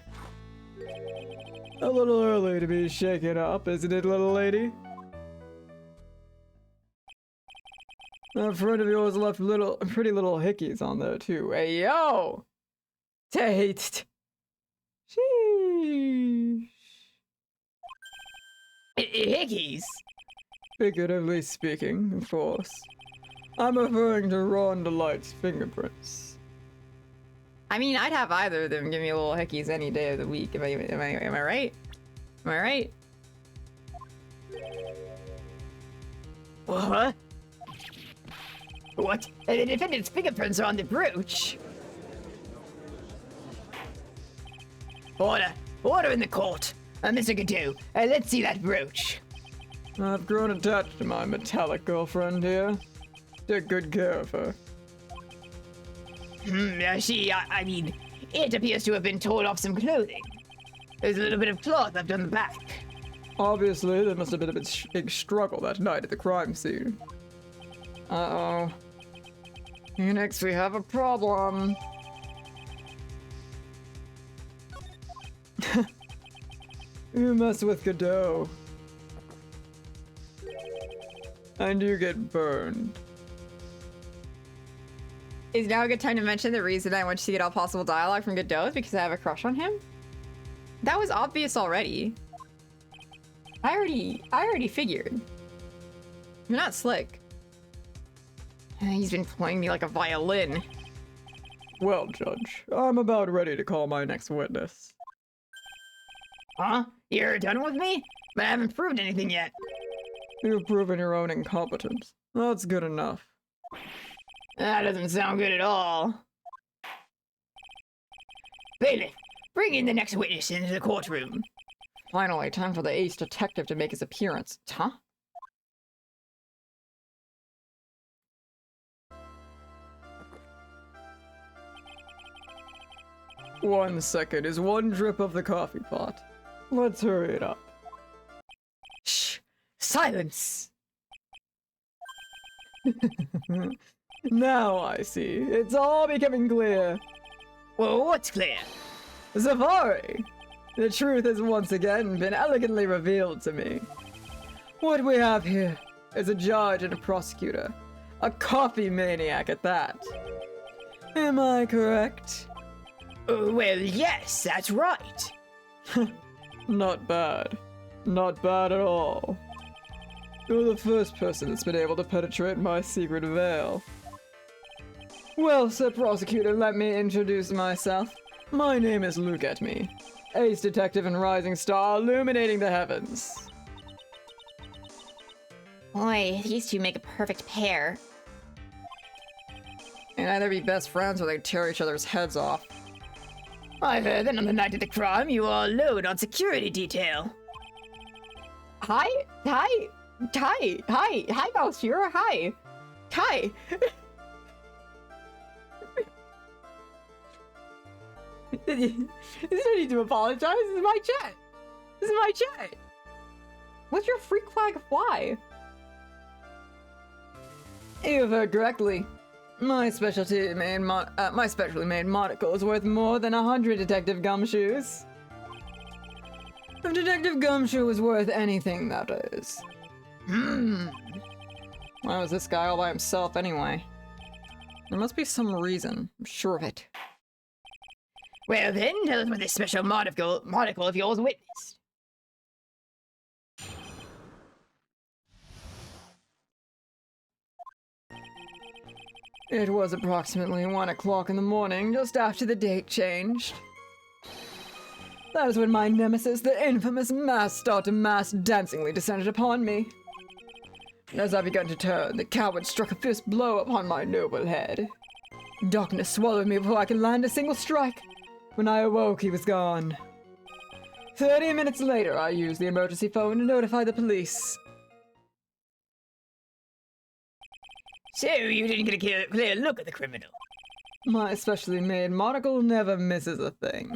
A little early to be shaken up, isn't it, little lady? A friend of yours left pretty little hickeys on there, too. Hey, yo! Taste! Sheesh. Hickeys? Figuratively speaking, of course. I'm referring to Ron Delight's fingerprints. I mean, I'd have either of them give me a little hickeys any day of the week. Am I right? Am I right? What? What? The defendant's fingerprints are on the brooch. Order. Order in the court. Mr. Gadoo, let's see that brooch. I've grown attached to my metallic girlfriend here. Take good care of her. I mean, it appears to have been torn off some clothing. There's a little bit of cloth left on the back. Obviously, there must have been a big struggle that night at the crime scene. Uh-oh. Phoenix, we have a problem. You mess with Godot. And you get burned. Is now a good time to mention the reason I want you to get all possible dialogue from Godot is because I have a crush on him? That was obvious already. I already figured. You're not slick. He's been playing me like a violin. Well, Judge, I'm about ready to call my next witness. Huh? You're done with me? But I haven't proved anything yet. You've proven your own incompetence. That's good enough. That doesn't sound good at all. Bailiff, bring in the next witness into the courtroom. Finally, time for the ace detective to make his appearance. Huh? One second is one drip of the coffee pot. Let's hurry it up. Shh! Silence! Now I see. It's all becoming clear. Well, what's clear? Safari! The truth has once again been elegantly revealed to me. What we have here is a judge and a prosecutor. A coffee maniac at that. Am I correct? Well, yes, that's right. Not bad. Not bad at all. You're the first person that's been able to penetrate my secret veil. Well, Sir Prosecutor, let me introduce myself. My name is Look at Me, ace detective and rising star illuminating the heavens. Boy, these two make a perfect pair. And either be best friends or they tear each other's heads off. I've heard that on the night of the crime, you are alone on security detail. Hi, Monsieur, hi. There's no need to apologize. This is my jet. What's your freak flag fly? You've heard correctly. My specially made monocle is worth more than 100 Detective Gumshoes. If Detective Gumshoe was worth anything, that is. Why was this guy all by himself anyway? There must be some reason. I'm sure of it. Well then, tell us what this special monocle of yours witnessed. It was approximately 1 o'clock in the morning, just after the date changed. That is when my nemesis, the infamous mass dancingly descended upon me. As I began to turn, the coward struck a fierce blow upon my noble head. Darkness swallowed me before I could land a single strike. When I awoke, he was gone. 30 minutes later, I used the emergency phone to notify the police. So, you didn't get a clear look at the criminal? My specially made monocle never misses a thing.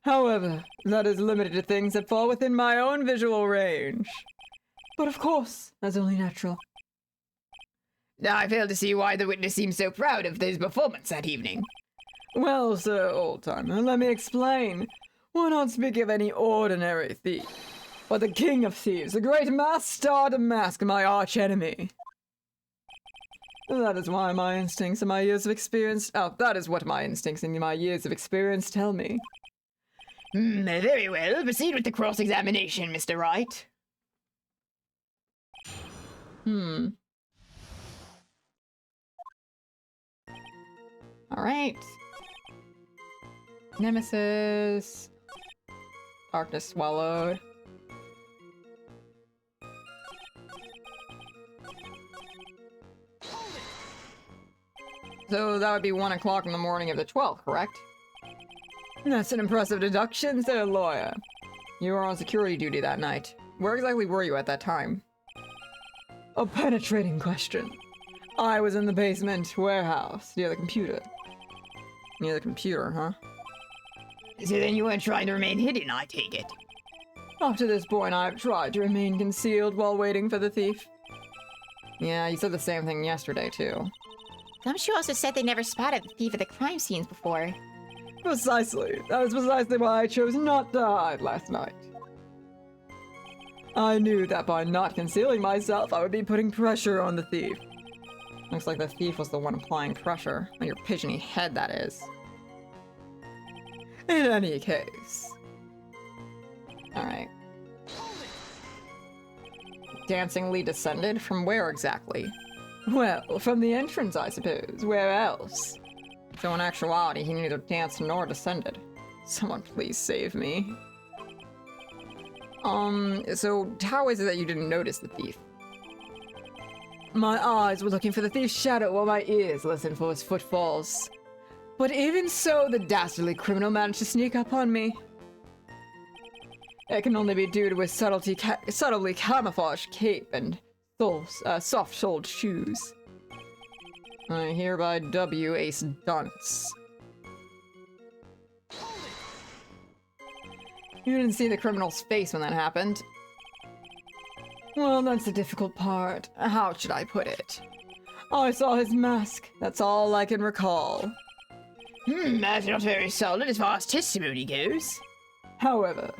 However, that is limited to things that fall within my own visual range. But of course, that's only natural. Now I fail to see why the witness seems so proud of his performance that evening. Well, sir, old-timer, let me explain. We're not speaking of any ordinary thief, but the king of thieves, the great master to mask my arch-enemy. That is why my instincts and my years of experience... Oh, that is what my instincts and my years of experience tell me. Very well. Proceed with the cross-examination, Mr. Wright. Alright. Nemesis. Darkness swallowed. So that would be 1 o'clock in the morning of the 12th, correct? That's an impressive deduction, sir, lawyer. You were on security duty that night. Where exactly were you at that time? A penetrating question. I was in the basement warehouse, near the computer. Near the computer, huh? So then you weren't trying to remain hidden, I take it. Up to this point, I've tried to remain concealed while waiting for the thief. Yeah, you said the same thing yesterday, too. Gumshoe also said they never spotted the thief at the crime scenes before. Precisely. That is precisely why I chose not to hide last night. I knew that by not concealing myself, I would be putting pressure on the thief. Looks like the thief was the one applying pressure. On your pigeony head, that is. In any case. Alright. Dancingly descended? From where exactly? Well, from the entrance, I suppose. Where else? So in actuality, he neither danced nor descended. Someone please save me. So how is it that you didn't notice the thief? My eyes were looking for the thief's shadow while my ears listened for his footfalls. But even so, the dastardly criminal managed to sneak up on me. It can only be due to his subtly camouflaged cape and soft-soled shoes. I hereby W Ace Dunce. You didn't see the criminal's face when that happened. Well, that's the difficult part. How should I put it? I saw his mask. That's all I can recall. That's not very solid as far as testimony goes. However,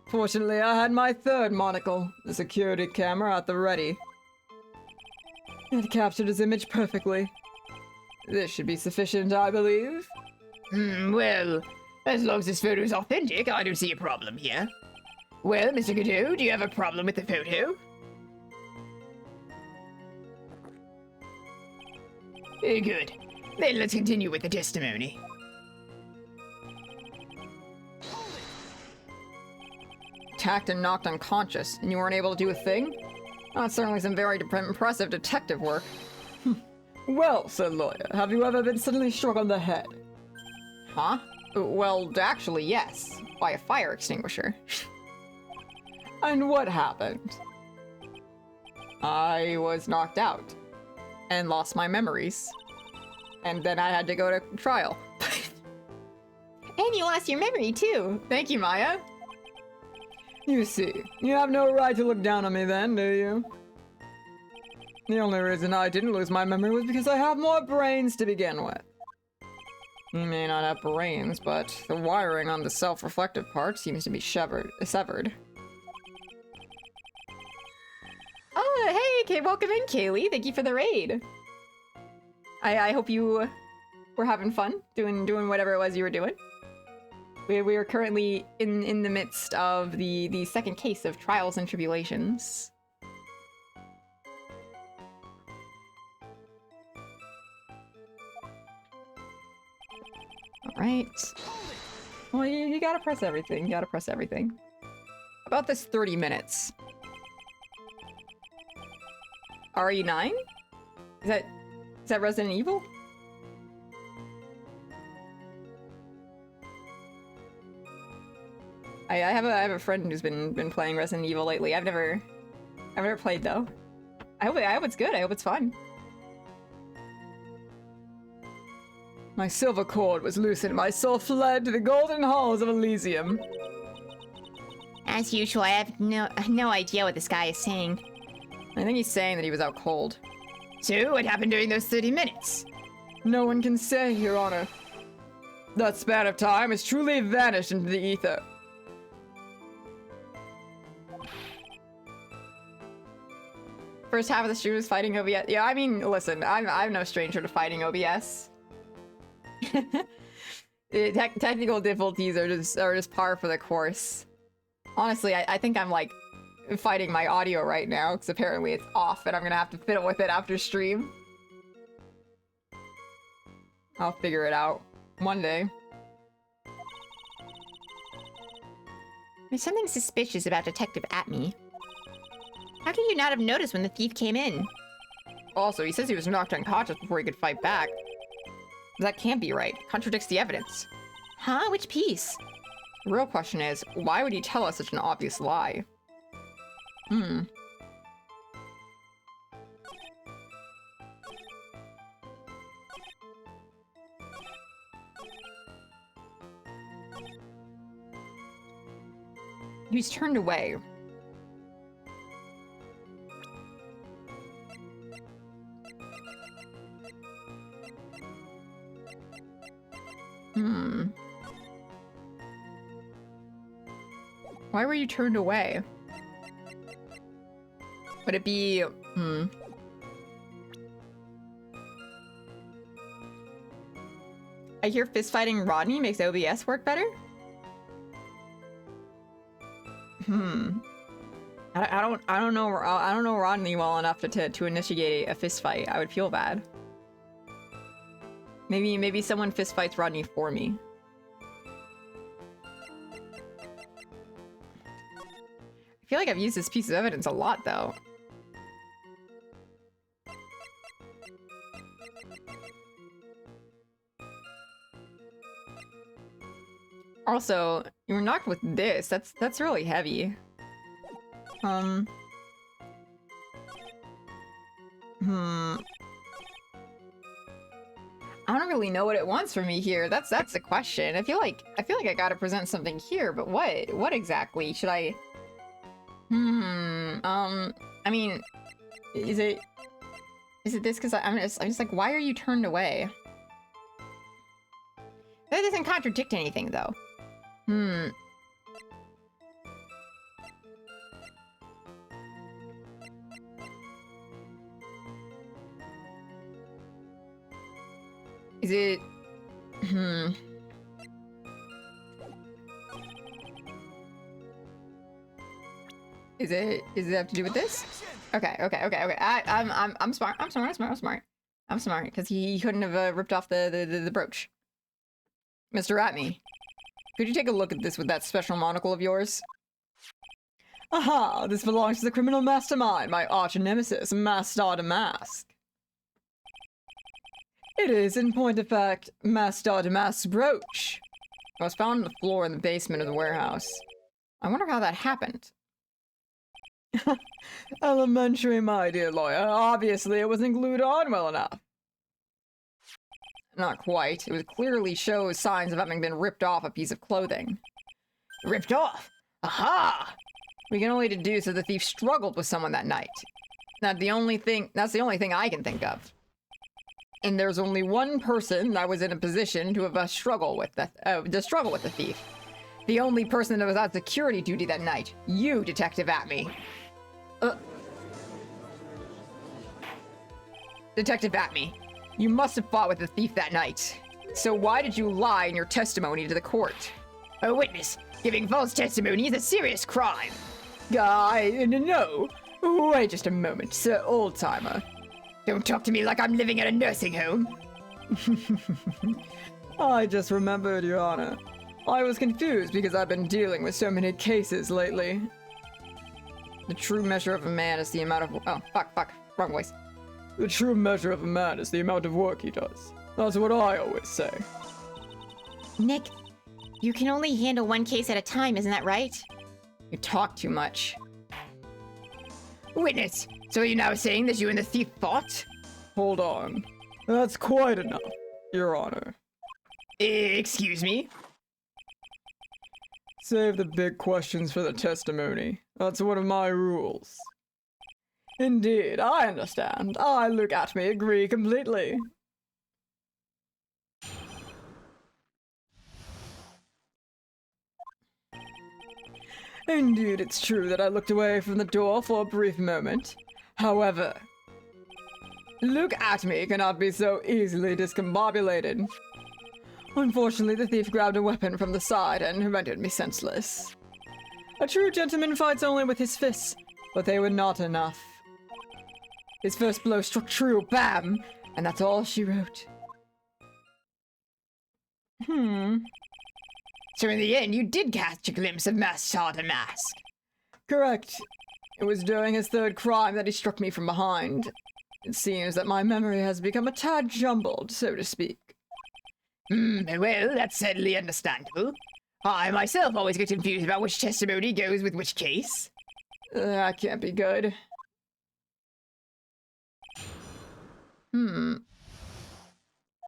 fortunately, I had my third monocle, the security camera, at the ready. It captured his image perfectly. This should be sufficient, I believe. Well, as long as this photo is authentic, I don't see a problem here. Well, Mr. Godot, do you have a problem with the photo? Good. Then let's continue with the testimony. Attacked and knocked unconscious, and you weren't able to do a thing? That's certainly some very impressive detective work. Well, said lawyer, have you ever been suddenly struck on the head? Huh? Well, actually, yes. By a fire extinguisher. And what happened? I was knocked out. And lost my memories. And then I had to go to trial. And you lost your memory, too. Thank you, Maya. You see, you have no right to look down on me then, do you? The only reason I didn't lose my memory was because I have more brains to begin with. You may not have brains, but the wiring on the self-reflective part seems to be severed. Oh, hey, welcome in, Kaylee. Thank you for the raid. I hope you were having fun doing whatever it was you were doing. We are currently in the midst of the second case of Trials and Tribulations. Alright. Well, you gotta press everything. You gotta press everything. About this 30 minutes. RE9? Is that Resident Evil? I have a friend who's been playing Resident Evil lately. I've never played though. I hope it's good. I hope it's fun. My silver cord was loosened, my soul fled to the golden halls of Elysium. As usual, I have no idea what this guy is saying. I think he's saying that he was out cold. So, what happened during those 30 minutes? No one can say, Your Honor. That span of time has truly vanished into the ether. First half of the stream was fighting OBS. Yeah, I mean, listen, I'm no stranger to fighting OBS. Technical difficulties are just par for the course. Honestly, I think I'm like fighting my audio right now because apparently it's off and I'm gonna have to fiddle with it after stream. I'll figure it out one day. There's something suspicious about Detective Atme. How could you not have noticed when the thief came in? Also, he says he was knocked unconscious before he could fight back. That can't be right. Contradicts the evidence. Huh? Which piece? The real question is, why would he tell us such an obvious lie? He's turned away. Why were you turned away? Would it be... I hear fistfighting Rodney makes OBS work better? I don't know Rodney well enough to initiate a fistfight. I would feel bad. Maybe someone fistfights Rodney for me. I feel like I've used this piece of evidence a lot, though. Also, you were knocked with this. That's really heavy. I don't really know what it wants from me here. That's the question. I feel like I gotta present something here, but what exactly should I? I mean, is it this? Because I'm just like, why are you turned away? That doesn't contradict anything, though. Is it? Does it have to do with this? Okay. I'm smart. I'm smart because he couldn't have ripped off the brooch. Mr. Atme, could you take a look at this with that special monocle of yours? Aha! This belongs to the criminal mastermind, my arch nemesis, Master Damask. It is, in point of fact, Master Damask's brooch. It was found on the floor in the basement of the warehouse. I wonder how that happened. Elementary, my dear lawyer. Obviously, it wasn't glued on well enough. Not quite. It would clearly show signs of having been ripped off a piece of clothing. Ripped off? Aha! We can only deduce that the thief struggled with someone that night. That's the only thing I can think of. And there's only one person that was in a position to have struggled with the thief. The only person that was on security duty that night. You, Detective Atme. Detective Atme, you must have fought with the thief that night. So why did you lie in your testimony to the court? A witness giving false testimony is a serious crime. No. Wait just a moment, Sir Oldtimer. Don't talk to me like I'm living at a nursing home. I just remembered, Your Honor. I was confused because I've been dealing with so many cases lately. The true measure of a man is the amount of... Oh, fuck. Wrong voice. The true measure of a man is the amount of work he does. That's what I always say. Nick, you can only handle one case at a time, isn't that right? You talk too much. Witness, so are you now saying that you and the thief fought? Hold on. That's quite enough, Your Honor. Excuse me? Save the big questions for the testimony. That's one of my rules. Indeed, I understand. I look at me, agree completely. Indeed, it's true that I looked away from the door for a brief moment. However, look at me cannot be so easily discombobulated. Unfortunately, the thief grabbed a weapon from the side and rendered me senseless. A true gentleman fights only with his fists, but they were not enough. His first blow struck true, bam, and that's all she wrote. So in the end, you did catch a glimpse of Master Mask. Correct. It was during his third crime that he struck me from behind. It seems that my memory has become a tad jumbled, so to speak. Well, that's certainly understandable. I myself always get confused about which testimony goes with which case. That can't be good.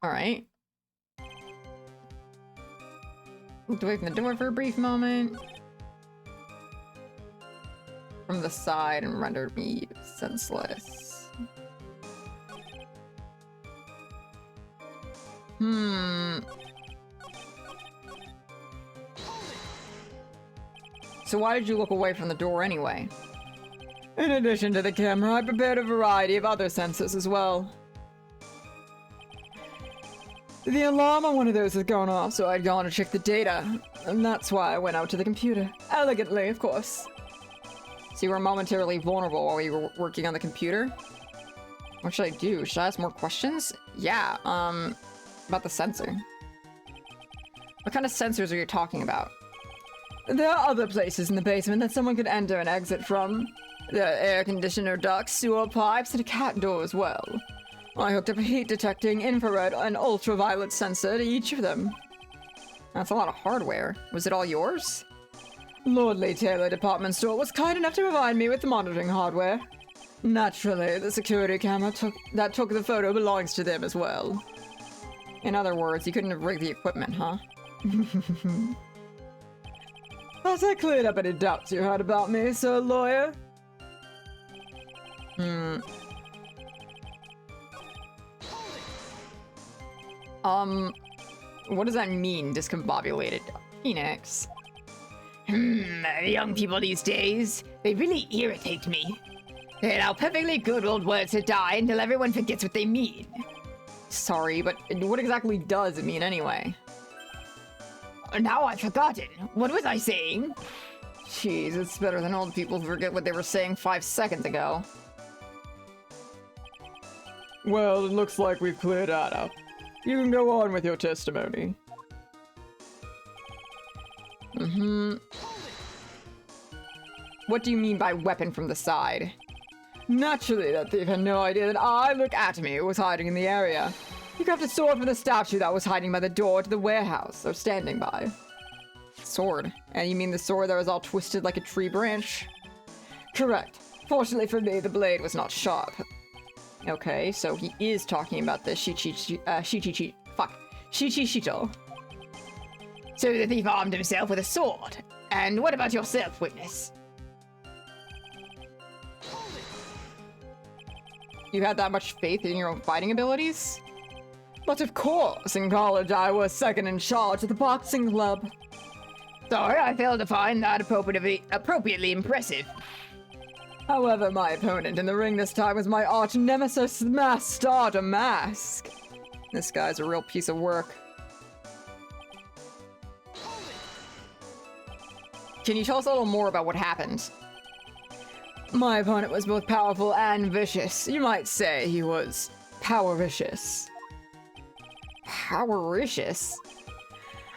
Alright. Looked away from the door for a brief moment. From the side and rendered me senseless. So why did you look away from the door anyway? In addition to the camera, I prepared a variety of other sensors as well. The alarm on one of those has gone off, so I'd gone to check the data. And that's why I went out to the computer. Elegantly, of course. So you were momentarily vulnerable while you were working on the computer? What should I do? Should I ask more questions? Yeah, about the sensor. What kind of sensors are you talking about? There are other places in the basement that someone could enter and exit from. There are air conditioner ducts, sewer pipes, and a cat door as well. I hooked up a heat detecting, infrared, and ultraviolet sensor to each of them. That's a lot of hardware. Was it all yours? Lordly Taylor department store was kind enough to provide me with the monitoring hardware. Naturally, the security camera that took the photo belongs to them as well. In other words, you couldn't have rigged the equipment, huh? Has that cleared up any doubts you had about me, sir lawyer? What does that mean, discombobulated? Phoenix. Young people these days, they really irritate me. They allow perfectly good old words to die until everyone forgets what they mean. Sorry, but what exactly does it mean anyway? Now I've forgotten. What was I saying? Jeez, it's better than old people who forget what they were saying 5 seconds ago. Well, it looks like we've cleared that up. You can go on with your testimony. What do you mean by weapon from the side? Naturally, that thief had no idea that I, look at me, was hiding in the area. He grabbed a sword from the statue that was hiding by the door to the warehouse, or standing by. Sword? And you mean the sword that was all twisted like a tree branch? Correct. Fortunately for me, the blade was not sharp. Okay, so he is talking about the Shichishito. So the thief armed himself with a sword. And what about yourself, witness? You had that much faith in your own fighting abilities? But of course, in college I was second in charge of the boxing club. Sorry, I failed to find that appropriately impressive. However, my opponent in the ring this time was my arch nemesis, Master Mask. This guy's a real piece of work. Can you tell us a little more about what happened? My opponent was both powerful and vicious. You might say he was powericious. Powericious?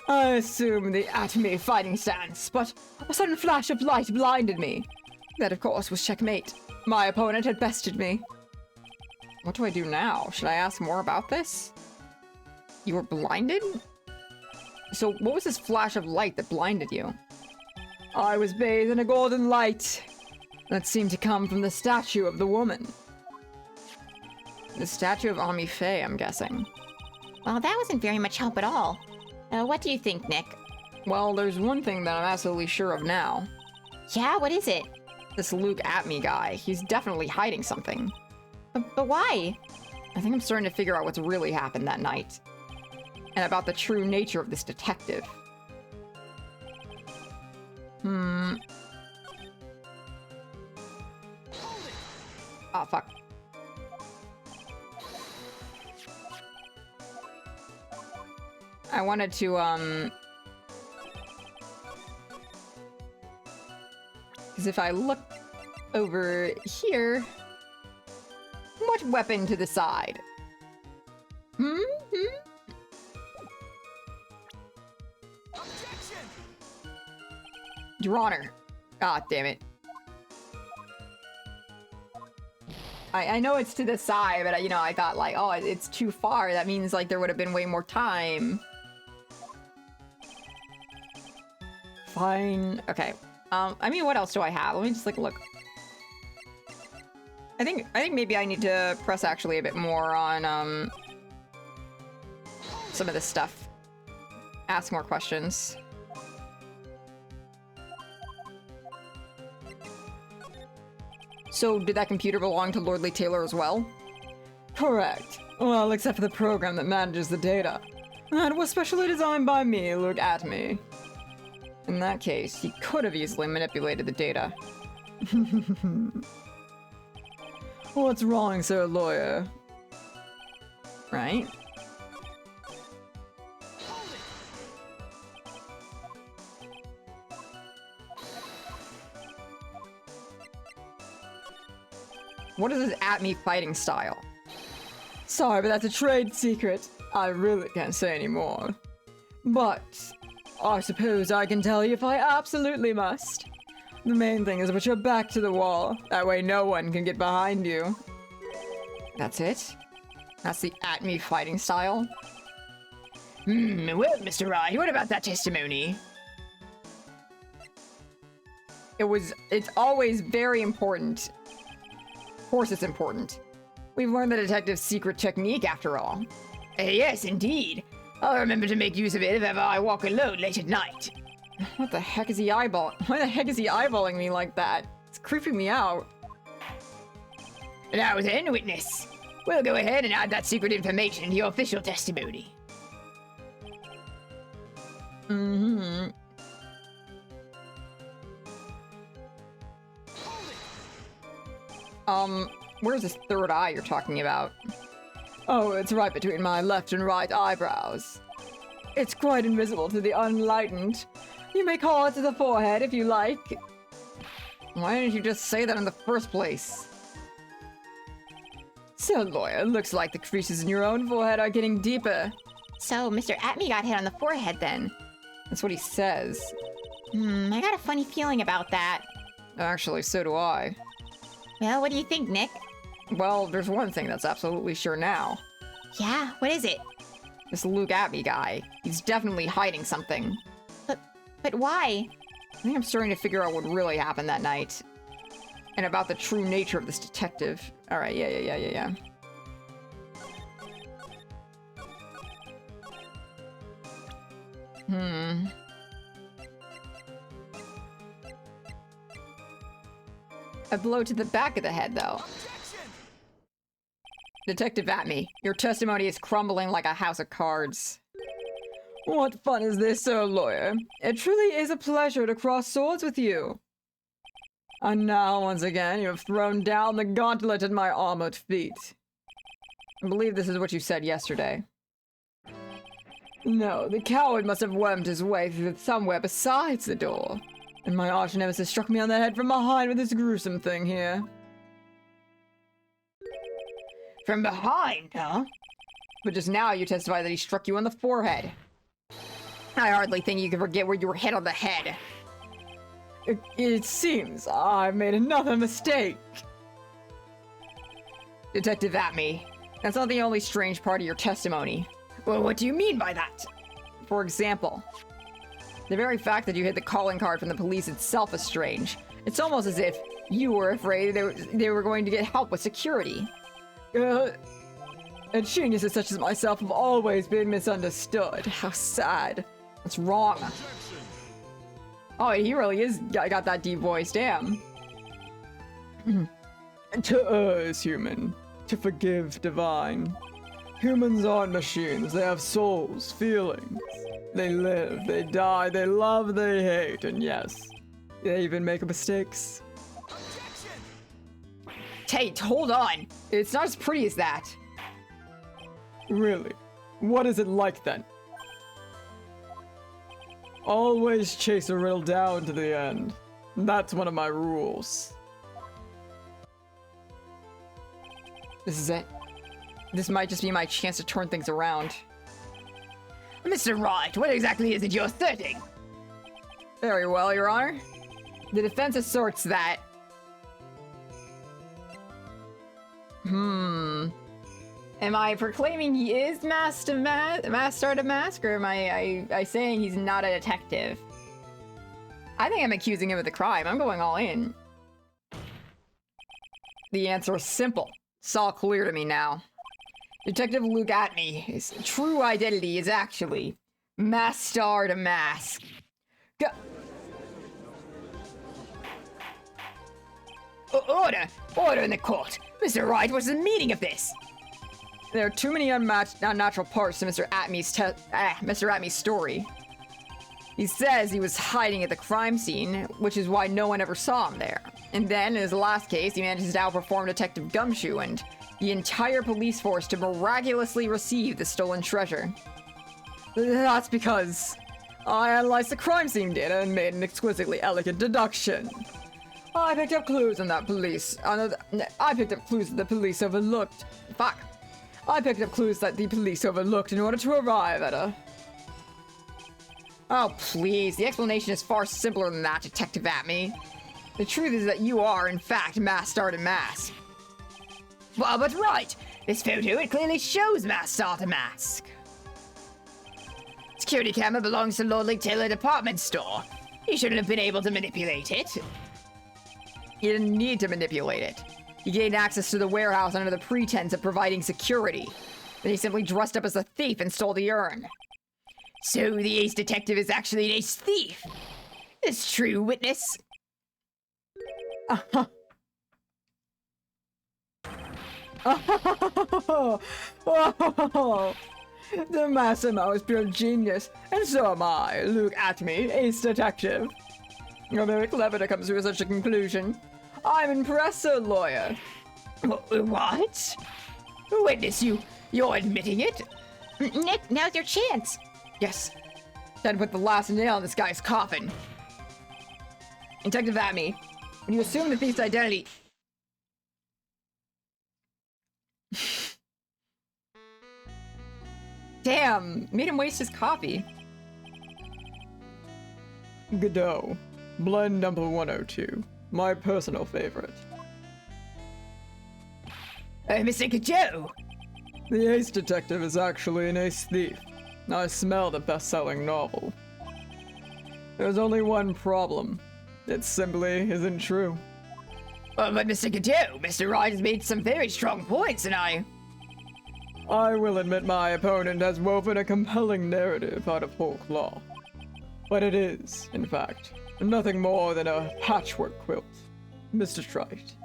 I assume the atomy fighting stance, but a sudden flash of light blinded me. That, of course, was checkmate. My opponent had bested me. What do I do now? Should I ask more about this? You were blinded? So what was this flash of light that blinded you? I was bathed in a golden light that seemed to come from the statue of the woman. The statue of Ami Faye, I'm guessing. Well, that wasn't very much help at all. What do you think, Nick? Well, there's one thing that I'm absolutely sure of now. Yeah, what is it? This Luke at me guy, he's definitely hiding something. But why? I think I'm starting to figure out what's really happened that night. And about the true nature of this detective. Oh, fuck. I wanted to, because if I look over here, what weapon to the side? Your Honor. God damn it. I know it's to the side, but, you know, I thought, like, oh, it's too far. That means, like, there would have been way more time. Fine. Okay. I mean, what else do I have? Let me just, like, look. I think maybe I need to press actually a bit more on, some of this stuff. Ask more questions. So, did that computer belong to Lordly Taylor as well? Correct. Well, except for the program that manages the data. That was specially designed by me, look at me. In that case, he could have easily manipulated the data. What's wrong, sir lawyer? Right? What is his at-me fighting style? Sorry, but that's a trade secret. I really can't say any more. But I suppose I can tell you if I absolutely must. The main thing is to put your back to the wall. That way no one can get behind you. That's it? That's the at-me fighting style? Well, Mr. Wright, what about that testimony? It's always very important. Of course it's important. We've learned the detective's secret technique after all. Yes, indeed. I'll remember to make use of it if ever I walk alone late at night. What the heck is he eyeballing? Why the heck is he eyeballing me like that? It's creeping me out. Now then, witness. We'll go ahead and add that secret information to your official testimony. Where's this third eye you're talking about? Oh, it's right between my left and right eyebrows. It's quite invisible to the unenlightened. You may call it to the forehead if you like. Why didn't you just say that in the first place? So, lawyer, looks like the creases in your own forehead are getting deeper. So, Mr. Atme got hit on the forehead then. That's what he says. I got a funny feeling about that. Actually, so do I. Well, what do you think, Nick? Well, there's one thing that's absolutely sure now. Yeah, what is it? This Luke Atme guy. He's definitely hiding something. But why? I think I'm starting to figure out what really happened that night. And about the true nature of this detective. Alright, yeah. A blow to the back of the head, though. Detective Atme, your testimony is crumbling like a house of cards. What fun is this, sir lawyer? It truly is a pleasure to cross swords with you. And now, once again, you have thrown down the gauntlet at my armored feet. I believe this is what you said yesterday. No, the coward must have wormed his way through somewhere besides the door. And my arch nemesis struck me on the head from behind with this gruesome thing here. From behind, huh? But just now you testified that he struck you on the forehead. I hardly think you can forget where you were hit on the head. It seems I've made another mistake. Detective Atme, that's not the only strange part of your testimony. Well, what do you mean by that? For example, the very fact that you hid the calling card from the police itself is strange. It's almost as if you were afraid they were going to get help with security. And geniuses such as myself have always been misunderstood. How sad. That's wrong. Oh, he really is. I got that deep voice. Damn. To err is human, to forgive divine. Humans aren't machines, they have souls, feelings. They live, they die, they love, they hate, and yes, they even make mistakes. Tate, hold on. It's not as pretty as that. Really? What is it like then? Always chase a riddle down to the end. That's one of my rules. This is it. This might just be my chance to turn things around. Mr. Wright, what exactly is it you're asserting? Very well, Your Honor. The defense asserts that... Am I proclaiming he is Master to Mask, or am I saying he's not a detective? I think I'm accusing him of the crime. I'm going all in. The answer is simple. It's all clear to me now. Detective Luke Atney, his true identity is actually Master to Mask. Order! Order in the court! Mr. Wright, what's the meaning of this? There are too many unnatural parts to Mr. Atney's story. He says he was hiding at the crime scene, which is why no one ever saw him there. And then, in his last case, he manages to outperform Detective Gumshoe and the entire police force to miraculously receive the stolen treasure. That's because I analyzed the crime scene data and made an exquisitely elegant deduction. I picked up clues on that police. I picked up clues that the police overlooked. Fuck. I picked up clues that the police overlooked in order to arrive at a... Oh, please. The explanation is far simpler than that, Detective Atney. The truth is that you are, in fact, Master to Mask. Well, but right! This photo, it clearly shows Master to Mask. Security camera belongs to Lordly Taylor department store. You shouldn't have been able to manipulate it. You didn't need to manipulate it. He gained access to the warehouse under the pretense of providing security. Then he simply dressed up as a thief and stole the urn. So the ace detective is actually an ace thief. It's true, witness. The Massimo is pure genius, and so am I, Luke Atney, ace detective. You're very clever to come to such a conclusion. I'm impressed, sir lawyer. What? Witness, you're admitting it? Nick, now's your chance. Yes. Time to put the last nail in this guy's coffin. Detective Atney, when you assume the thief's identity... Damn, made him waste his coffee. Godot, blend number 102, my personal favorite. Mr. Joe. The ace detective is actually an ace thief. I smell the best-selling novel. There's only one problem. It simply isn't true. But Mr. Godot, Mr. Wright has made some very strong points, and I will admit my opponent has woven a compelling narrative out of whole cloth. But it is, in fact, nothing more than a patchwork quilt. Mr. Trite.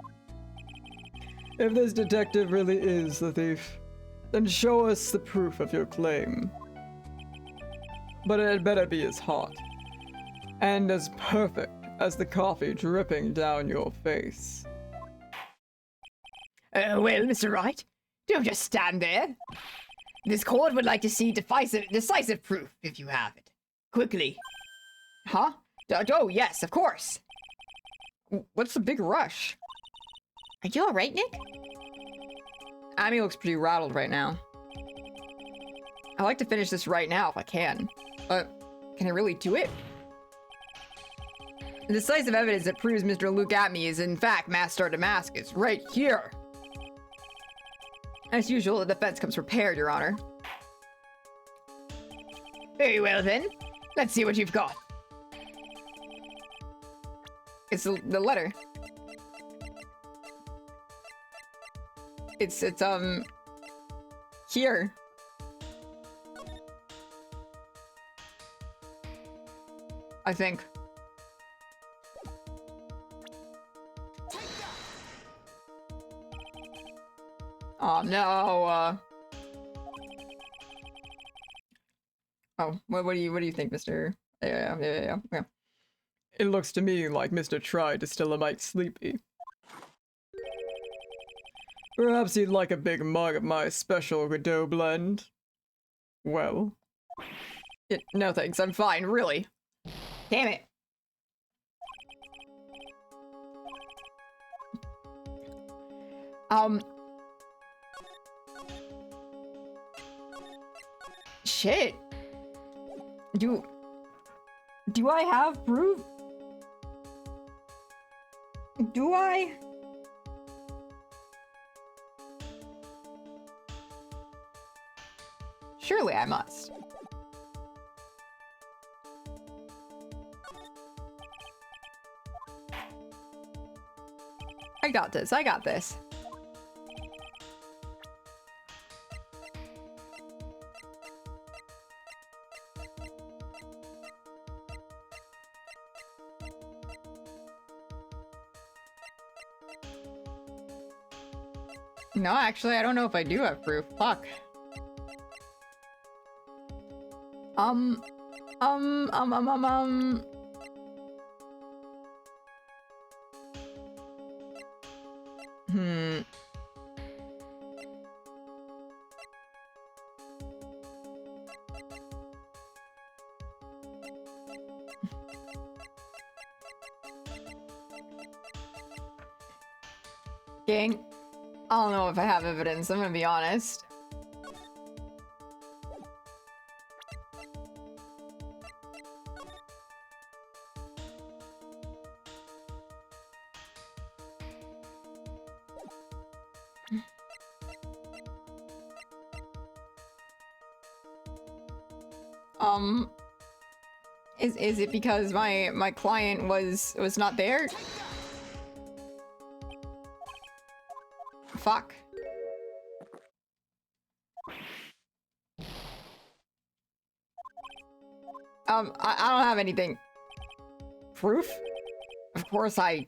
If this detective really is the thief, then show us the proof of your claim. But it had better be as hot, and as perfect as the coffee dripping down your face. Well, Mr. Wright, don't just stand there. This court would like to see decisive proof, if you have it. Quickly. Huh? Oh, yes, of course. What's the big rush? Are you alright, Nick? Amy looks pretty rattled right now. I'd like to finish this right now if I can. But can I really do it? The decisive evidence that proves Mr. Luke Atney is in fact Master to Mask is right here. As usual, the defense comes prepared, Your Honor. Very well then. Let's see what you've got. It's the letter. It's here. I think. Oh no. Oh, what do you think, Mr. Yeah. It looks to me like Mr. Tried is still a mite sleepy. Perhaps he'd like a big mug of my special Godot blend. Well, No thanks, I'm fine, really. Damn it. Shit. Do I have proof? Do I? Surely I must. I got this, I got this. No, actually, I don't know if I do have proof. Fuck. Hmm. Gang, I don't know if I have evidence, I'm gonna be honest. Is it because my client was not there? Fuck. I don't have anything. Proof? Of course I've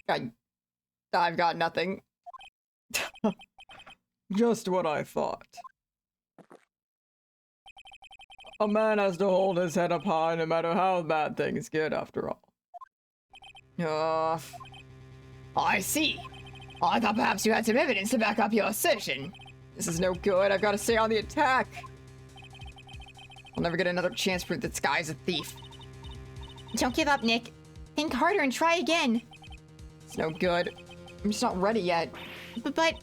got nothing. just what I thought. A man has to hold his head up high no matter how bad things get, after all. I see. I thought perhaps you had some evidence to back up your assertion. This is no good. I've got to stay on the attack. I'll never get another chance to prove this guy's a thief. Don't give up, Nick. Think harder and try again. It's no good. I'm just not ready yet. But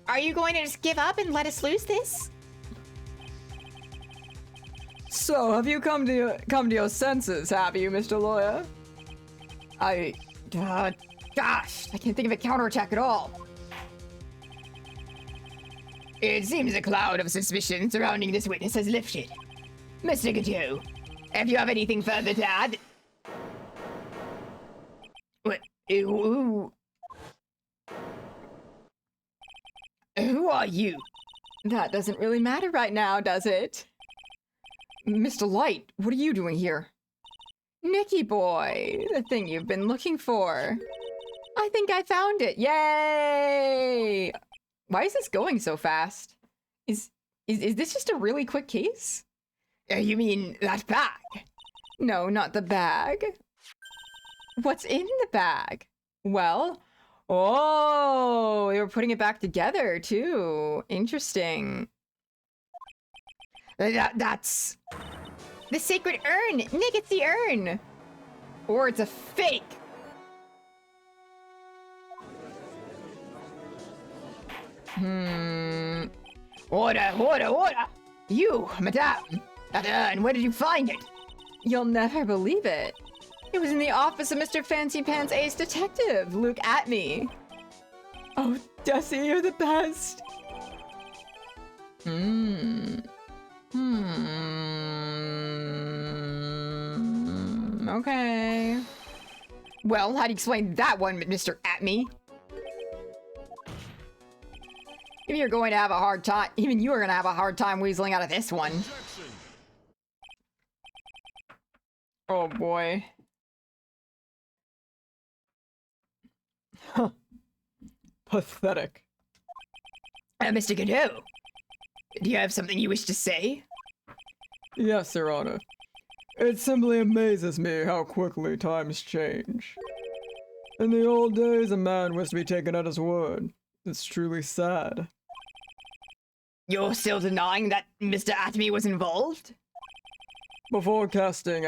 are you going to just give up and let us lose this? So, have you come to your senses, have you, Mr. Lawyer? Gosh, I can't think of a counterattack at all. It seems a cloud of suspicion surrounding this witness has lifted. Mr. Gateau, if you have anything further to add... What? Who are you? That doesn't really matter right now, does it? Mr. Light, what are you doing here? Nicky boy, the thing you've been looking for. I think I found it. Yay! Why is this going so fast? Is this just a really quick case? You mean that bag? No, not the bag. What's in the bag? Well, oh, they were putting it back together too. Interesting. That's... The sacred urn! Nick, it's the urn! Or it's a fake. Order! You, madame! That urn, where did you find it? You'll never believe it. It was in the office of Mr. Fancy Pants Ace Detective. Look at me. Oh, Desi, you're the best. Okay. Well, how do you explain that one, Mr. Atme? Even you're going to have a hard time. Even you are going to have a hard time weaseling out of this one. Oh boy. Huh. Pathetic. Mr. Godot, do you have something you wish to say? Yes, Your Honor. It simply amazes me how quickly times change. In the old days, a man was to be taken at his word. It's truly sad. You're still denying that Mr. Atomy was involved? Before casting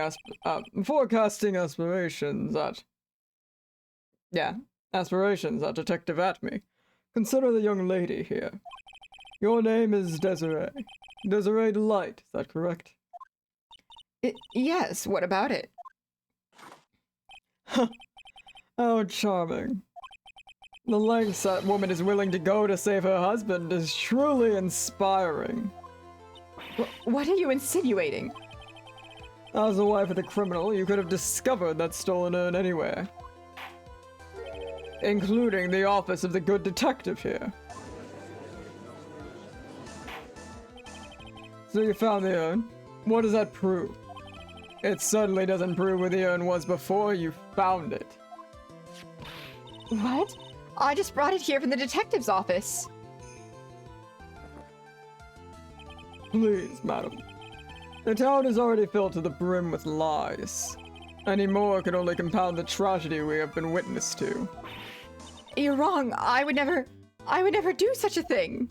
aspirations at... Yeah, aspirations at Detective Atme, consider the young lady here. Your name is Desiree. Desiree Delight, is that correct? Yes, what about it? How charming. The lengths that woman is willing to go to save her husband is truly inspiring. What are you insinuating? As the wife of the criminal, you could have discovered that stolen urn anywhere. Including the office of the good detective here. So you found the urn. What does that prove? It certainly doesn't prove where the urn was before you found it. What? I just brought it here from the detective's office. Please, madam. The town is already filled to the brim with lies. Any more could only compound the tragedy we have been witness to. You're wrong. I would never do such a thing.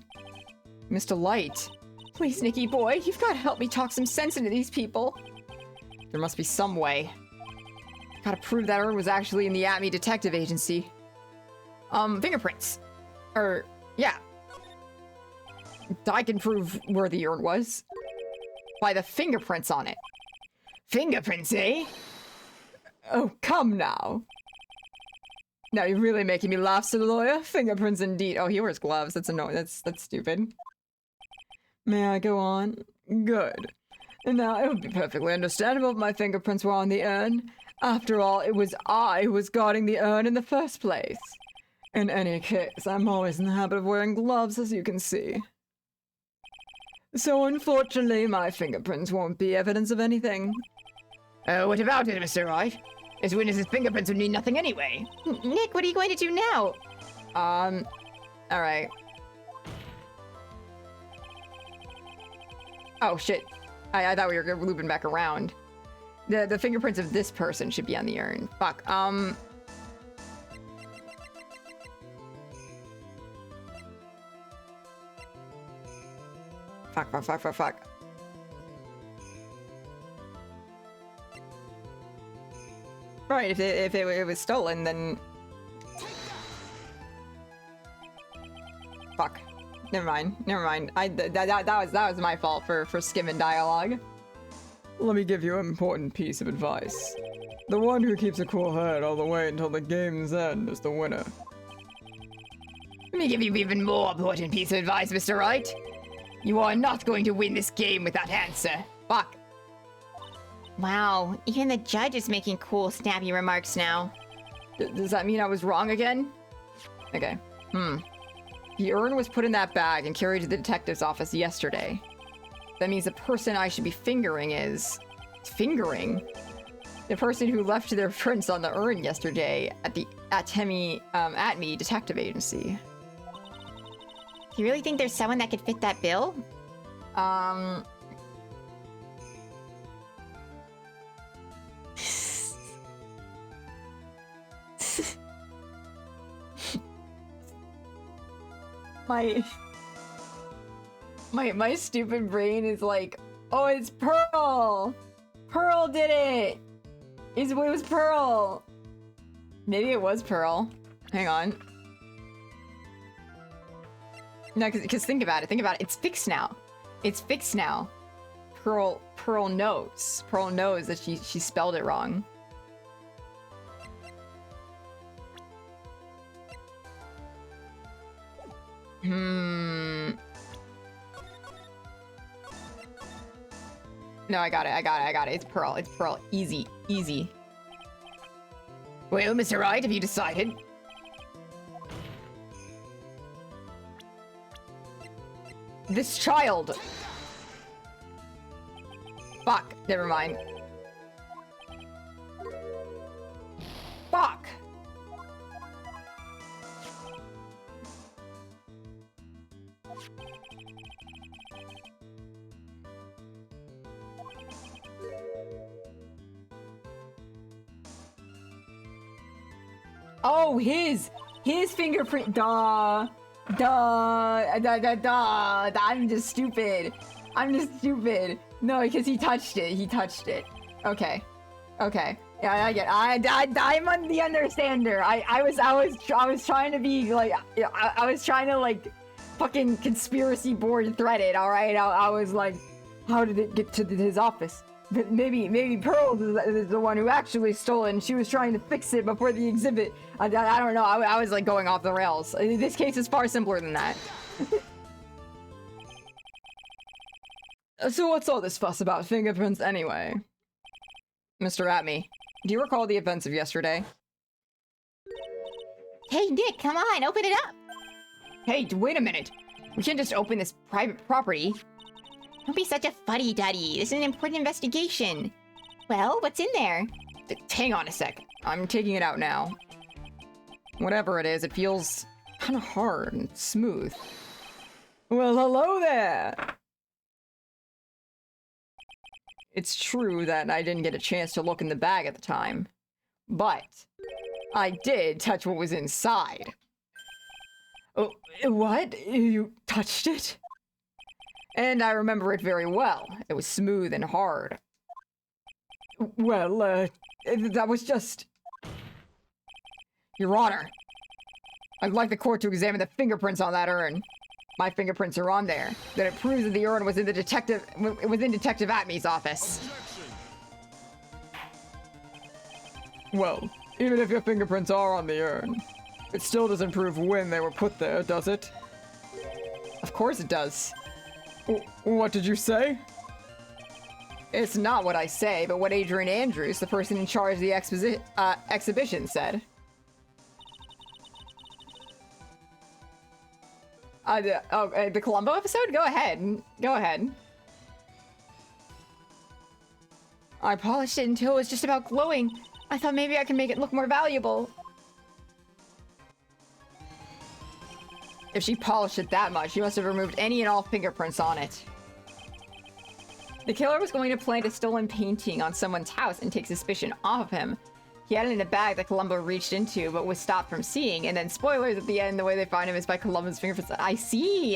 Mr. Light. Please, Nicky boy, you've got to help me talk some sense into these people. There must be some way. Gotta prove that urn was actually in the Atme Detective Agency. Fingerprints. Yeah. I can prove where the urn was. By the fingerprints on it. Fingerprints, eh? Oh, come now. Now you're really making me laugh, Sir Lawyer. Fingerprints indeed. Oh, he wears gloves. That's annoying. That's stupid. May I go on? Good. And now it would be perfectly understandable if my fingerprints were on the urn. After all, it was I who was guarding the urn in the first place. In any case, I'm always in the habit of wearing gloves, as you can see. So unfortunately, my fingerprints won't be evidence of anything. What about it, Mr. Wright? This witness's fingerprints would mean nothing anyway. Nick, what are you going to do now? Alright. Oh, shit. I thought we were looping back around. The fingerprints of this person should be on the urn. Fuck, Fuck. Right, if it was stolen, then... Fuck. Never mind. That was my fault for skimming dialogue. Let me give you an important piece of advice. The one who keeps a cool head all the way until the game's end is the winner. Let me give you even more important piece of advice, Mr. Wright. You are not going to win this game with that answer. Fuck. Wow, even the judge is making cool, snappy remarks now. Does that mean I was wrong again? Okay. The urn was put in that bag and carried to the detective's office yesterday. That means the person I should be fingering is... Fingering? The person who left their prints on the urn yesterday at the Atme Detective Agency. You really think there's someone that could fit that bill? My stupid brain is like, oh, it's Pearl! Pearl did it! It was Pearl! Maybe it was Pearl. Hang on. No, because think about it. It's fixed now. It's fixed now. Pearl knows. Pearl knows that she spelled it wrong. No, I got it. It's Pearl. Easy. Well, Mr. Wright, have you decided? This child. Fuck. Never mind. Fuck. Oh, his fingerprint. Duh. I'm just stupid. No, because he touched it. Okay. Yeah, I get. I'm on the understander. I was trying to be like, I was trying to like, fucking conspiracy board thread it. All right. I was like, how did it get to his office? But maybe Pearl is the one who actually stole it, and she was trying to fix it before the exhibit. I don't know. I was like going off the rails. This case is far simpler than that. So what's all this fuss about fingerprints anyway? Mr. Atme, do you recall the events of yesterday? Hey, Nick, come on, open it up. Hey, wait a minute. We can't just open this private property. Don't be such a fuddy-duddy. This is an important investigation. Well, what's in there? Hang on a sec. I'm taking it out now. Whatever it is, it feels kind of hard and smooth. Well, hello there! It's true that I didn't get a chance to look in the bag at the time, but I did touch what was inside. Oh, what? You touched it? And I remember it very well. It was smooth and hard. Well, that was just... Your Honor, I'd like the court to examine the fingerprints on that urn. My fingerprints are on there. Then it proves that the urn was in Detective Atme's office. Well, even if your fingerprints are on the urn, it still doesn't prove when they were put there, does it? Of course it does. What did you say? It's not what I say, but what Adrian Andrews, the person in charge of the exhibition, said. The Columbo episode? Go ahead. I polished it until it was just about glowing. I thought maybe I could make it look more valuable. If she polished it that much, she must have removed any and all fingerprints on it. The killer was going to plant a stolen painting on someone's house and take suspicion off of him. He had it in a bag that Columbo reached into, but was stopped from seeing. And then spoilers at the end, the way they find him is by Columbo's fingerprints. I see.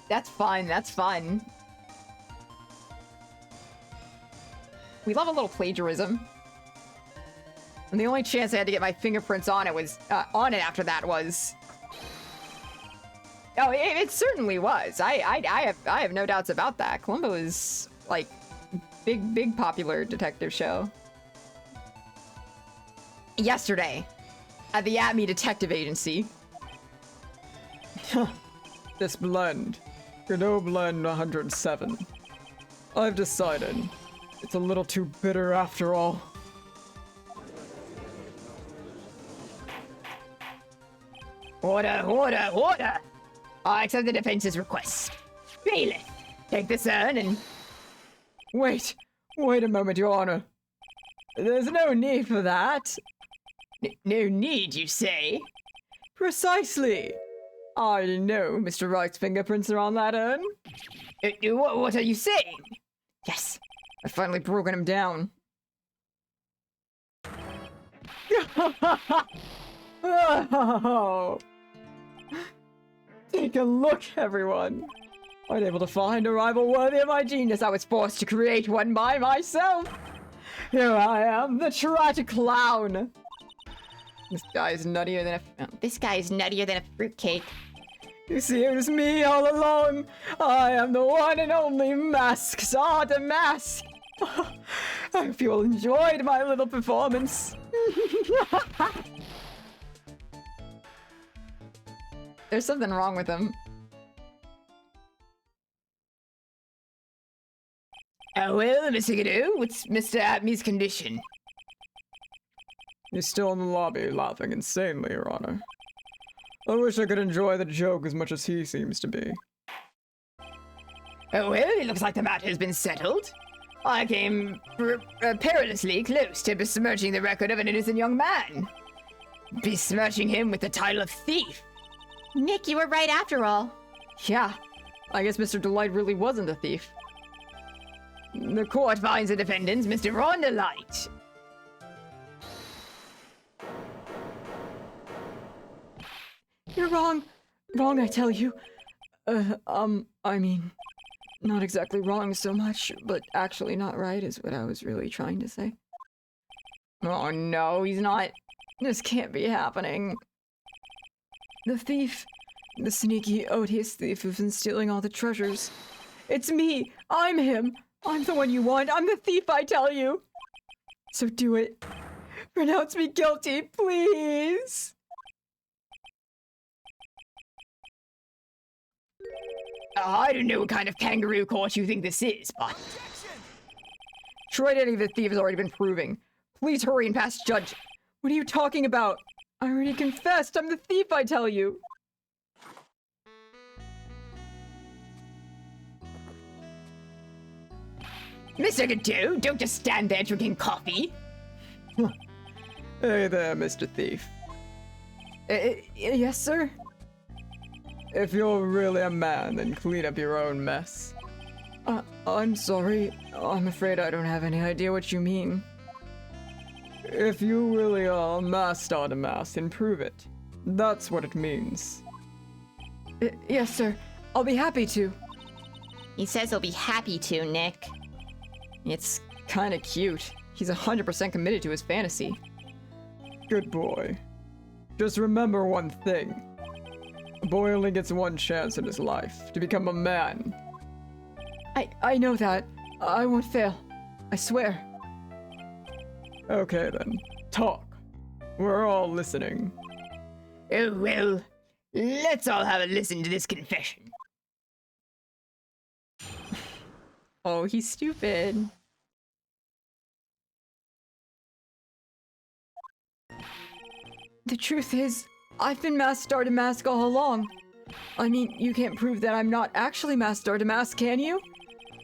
That's fun. We love a little plagiarism. And the only chance I had to get my fingerprints on it was, after that was... Oh, it certainly was. I have no doubts about that. Columbo is, like, big popular detective show. Yesterday, at the Atme Detective Agency. This blend. Godot Blend 107. I've decided. It's a little too bitter after all. Order! I accept the defense's request. Bailiff, take this urn and... Wait a moment, Your Honor. There's no need for that. No need, you say? Precisely. I know Mr. Wright's fingerprints are on that urn. What are you saying? Yes, I've finally broken him down. Oh. Take a look, everyone. I'm able to find a rival worthy of my genius. I was forced to create one by myself. Here I am, the tragic clown. This guy is nuttier than a fruitcake. You see, it was me all along. I am the one and only Mask. The Mask. I hope you all enjoyed my little performance. There's something wrong with him. Well, Mr. Godot, what's Mr. Atme's condition? He's still in the lobby, laughing insanely, Your Honor. I wish I could enjoy the joke as much as he seems to be. Oh, well, it looks like the matter has been settled. I came perilously close to besmirching the record of an innocent young man. Besmirching him with the title of thief. Nick, you were right after all. Yeah, I guess Mr. Delight really wasn't a thief. The court finds the defendants Mr. Ron Delight. You're wrong. Wrong, I tell you. I mean, not exactly wrong so much, but actually not right is what I was really trying to say. Oh no, he's not. This can't be happening. The thief. The sneaky, odious thief who's been stealing all the treasures. It's me! I'm him! I'm the one you want! I'm the thief, I tell you! So do it. Pronounce me guilty, please! I don't know what kind of kangaroo court you think this is, but... Troy identity of the thief has already been proven. Please hurry and pass judge. What are you talking about? I already confessed. I'm the thief, I tell you. Mr. Godot, don't just stand there drinking coffee. Hey there, Mr. Thief. Yes, sir? If you're really a man, then clean up your own mess. I'm sorry. I'm afraid I don't have any idea what you mean. If you really are a master to mask, then prove it. That's what it means. Yes, sir. I'll be happy to. He says he'll be happy to, Nick. It's kinda cute. He's 100% committed to his fantasy. Good boy. Just remember one thing. A boy only gets one chance in his life to become a man. I know that. I won't fail. I swear. Okay then, talk. We're all listening. Oh, well, let's all have a listen to this confession. Oh, he's stupid. The truth is, I've been Master to Mask all along. I mean, you can't prove that I'm not actually Master to Mask, can you?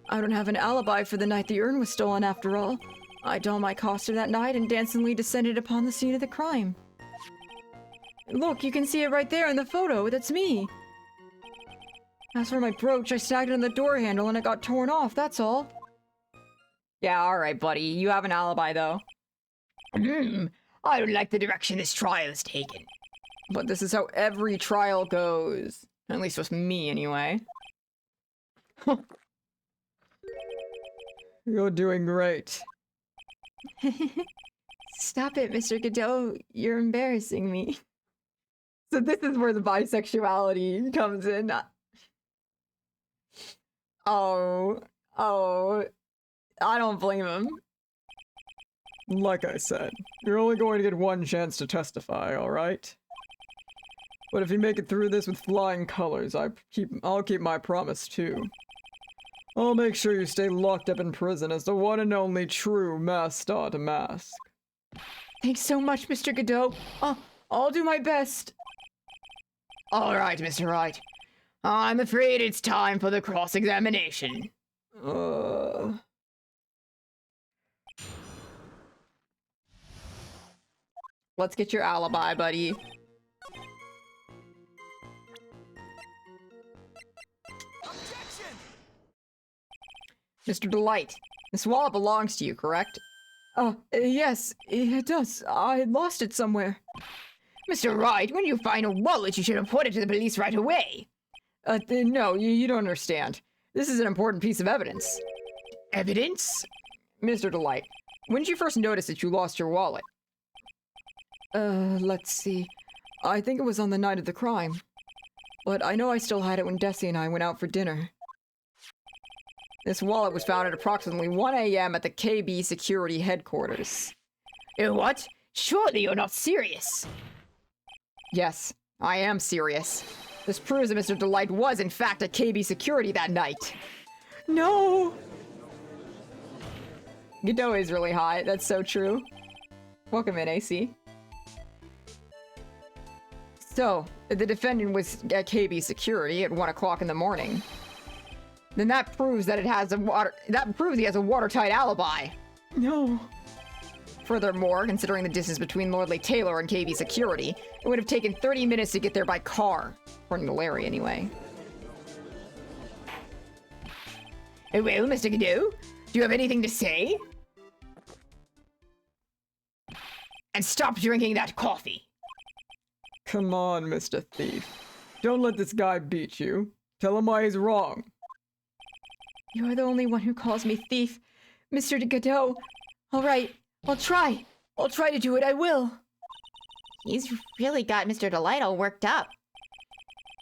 I don't have an alibi for the night the urn was stolen after all. I donned my costume that night and dancingly descended upon the scene of the crime. Look, you can see it right there in the photo. That's me. As for my brooch, I snagged it on the door handle and it got torn off, that's all. Yeah, alright, buddy. You have an alibi, though. I don't like the direction this trial is taken. But this is how every trial goes. At least with me, anyway. You're doing great. Stop it, Mr. Godot. You're embarrassing me. So this is where the bisexuality comes in. Oh, I don't blame him. Like I said, you're only going to get one chance to testify, alright? But if you make it through this with flying colors, I'll keep my promise too. I'll make sure you stay locked up in prison as the one and only true Master to Mask. Thanks so much, Mr. Godot. I'll do my best. All right, Mr. Wright. I'm afraid it's time for the cross-examination. Let's get your alibi, buddy. Mr. Delight, this wallet belongs to you, correct? Yes, it does. I lost it somewhere. Mr. Wright, when you find a wallet, you should report it to the police right away. No, you don't understand. This is an important piece of evidence. Evidence? Mr. Delight, when did you first notice that you lost your wallet? Let's see. I think it was on the night of the crime. But I know I still had it when Desi and I went out for dinner. This wallet was found at approximately 1 a.m. at the KB security headquarters. What? Surely you're not serious. Yes, I am serious. This proves that Mr. Delight was, in fact, at KB security that night. No! Godot is really hot. That's so true. Welcome in, AC. So, the defendant was at KB security at 1 o'clock in the morning. Then that proves that he has a watertight alibi. No. Furthermore, considering the distance between Lordly Taylor and KB security, it would have taken 30 minutes to get there by car. According to Larry, anyway. Well, Mr. Godot, do you have anything to say? And stop drinking that coffee. Come on, Mr. Thief. Don't let this guy beat you. Tell him why he's wrong. You're the only one who calls me thief, Mr. Godot. All right, I'll try. I'll try to do it, I will. He's really got Mr. Delight all worked up.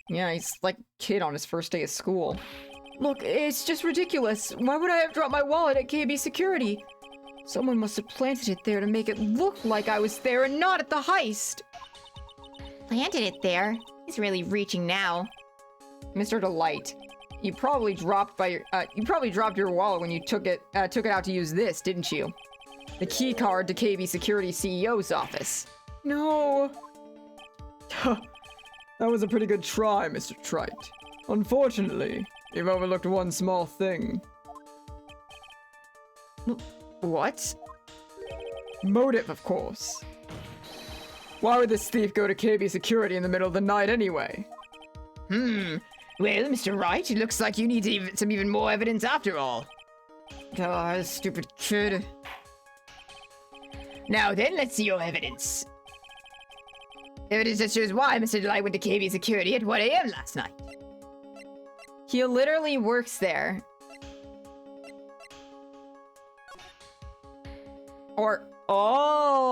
Yeah, he's like a kid on his first day of school. Look, it's just ridiculous. Why would I have dropped my wallet at KB security? Someone must have planted it there to make it look like I was there and not at the heist. Planted it there? He's really reaching now. Mr. Delight, you probably dropped your wallet when you took it out to use this, didn't you? The key card to KB Security CEO's office. No. That was a pretty good try, Mr. Trite. Unfortunately, you've overlooked one small thing. What? Motive, of course. Why would this thief go to KB Security in the middle of the night anyway? Well, Mr. Wright, it looks like you need some even more evidence after all. Oh, stupid kid. Now then, let's see your evidence. Evidence that shows why Mr. Delight went to KB Security at 1 a.m. last night. He literally works there. Or, oh.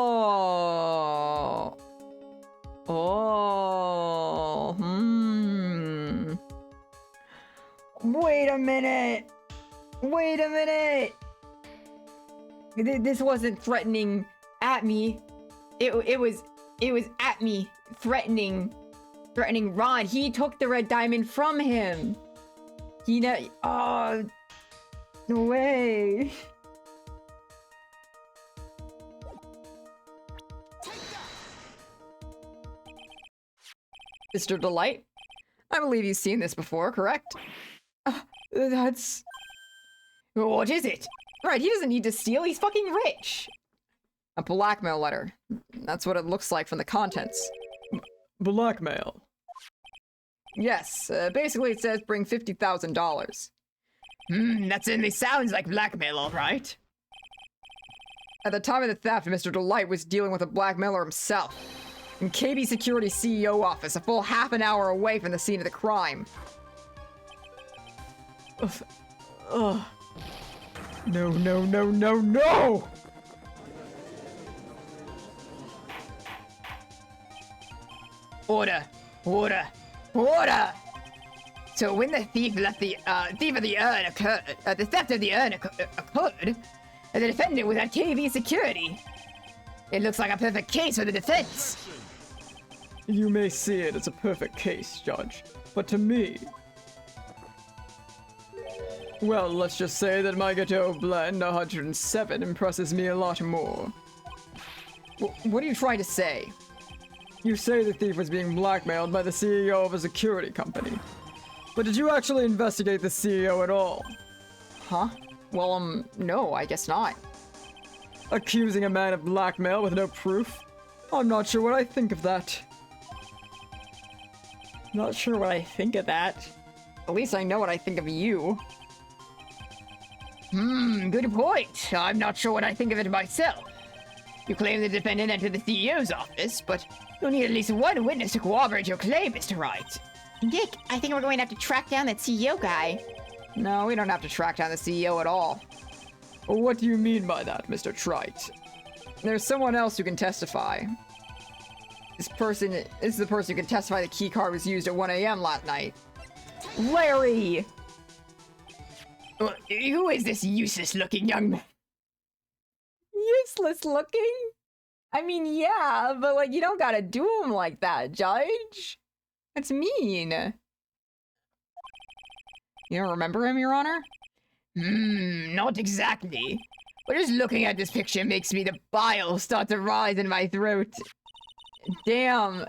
Wait a minute. This wasn't threatening at me. It was at me threatening Ron. He took the red diamond from him. Oh, no way. Mr. Delight, I believe you've seen this before, correct? That's... What is it? Right, he doesn't need to steal, he's fucking rich. A blackmail letter. That's what it looks like from the contents. blackmail. Yes, basically it says bring $50,000. That certainly sounds like blackmail, all right. At the time of the theft, Mr. Delight was dealing with a blackmailer himself. In KB Security CEO office, a full half an hour away from the scene of the crime. Ugh. No, no, no, no, no! Order! Order! Order! So when the thief left the thief of the urn occurred, the theft of the urn occurred, the defendant was at KB Security. It looks like a perfect case for the defense. You may see it as a perfect case, Judge, but to me... Well, let's just say that my Gateau Blend 107 impresses me a lot more. What are you trying to say? You say the thief was being blackmailed by the CEO of a security company. But did you actually investigate the CEO at all? Huh? Well, no, I guess not. Accusing a man of blackmail with no proof? I'm not sure what I think of that. Not sure what I think of that. At least I know what I think of you. Good point. I'm not sure what I think of it myself. You claim the defendant entered the CEO's office, but you'll need at least one witness to corroborate your claim, Mr. Wright. Nick, I think we're going to have to track down that CEO guy. No, we don't have to track down the CEO at all. Well, what do you mean by that, Mr. Trite? There's someone else who can testify. This is the person who can testify the key card was used at 1 a.m. last night. Larry! Who is this useless-looking young man? Useless looking? I mean, yeah, but like, you don't gotta do him like that, Judge. That's mean. You don't remember him, Your Honor? Not exactly. But just looking at this picture makes me the bile start to rise in my throat. Damn.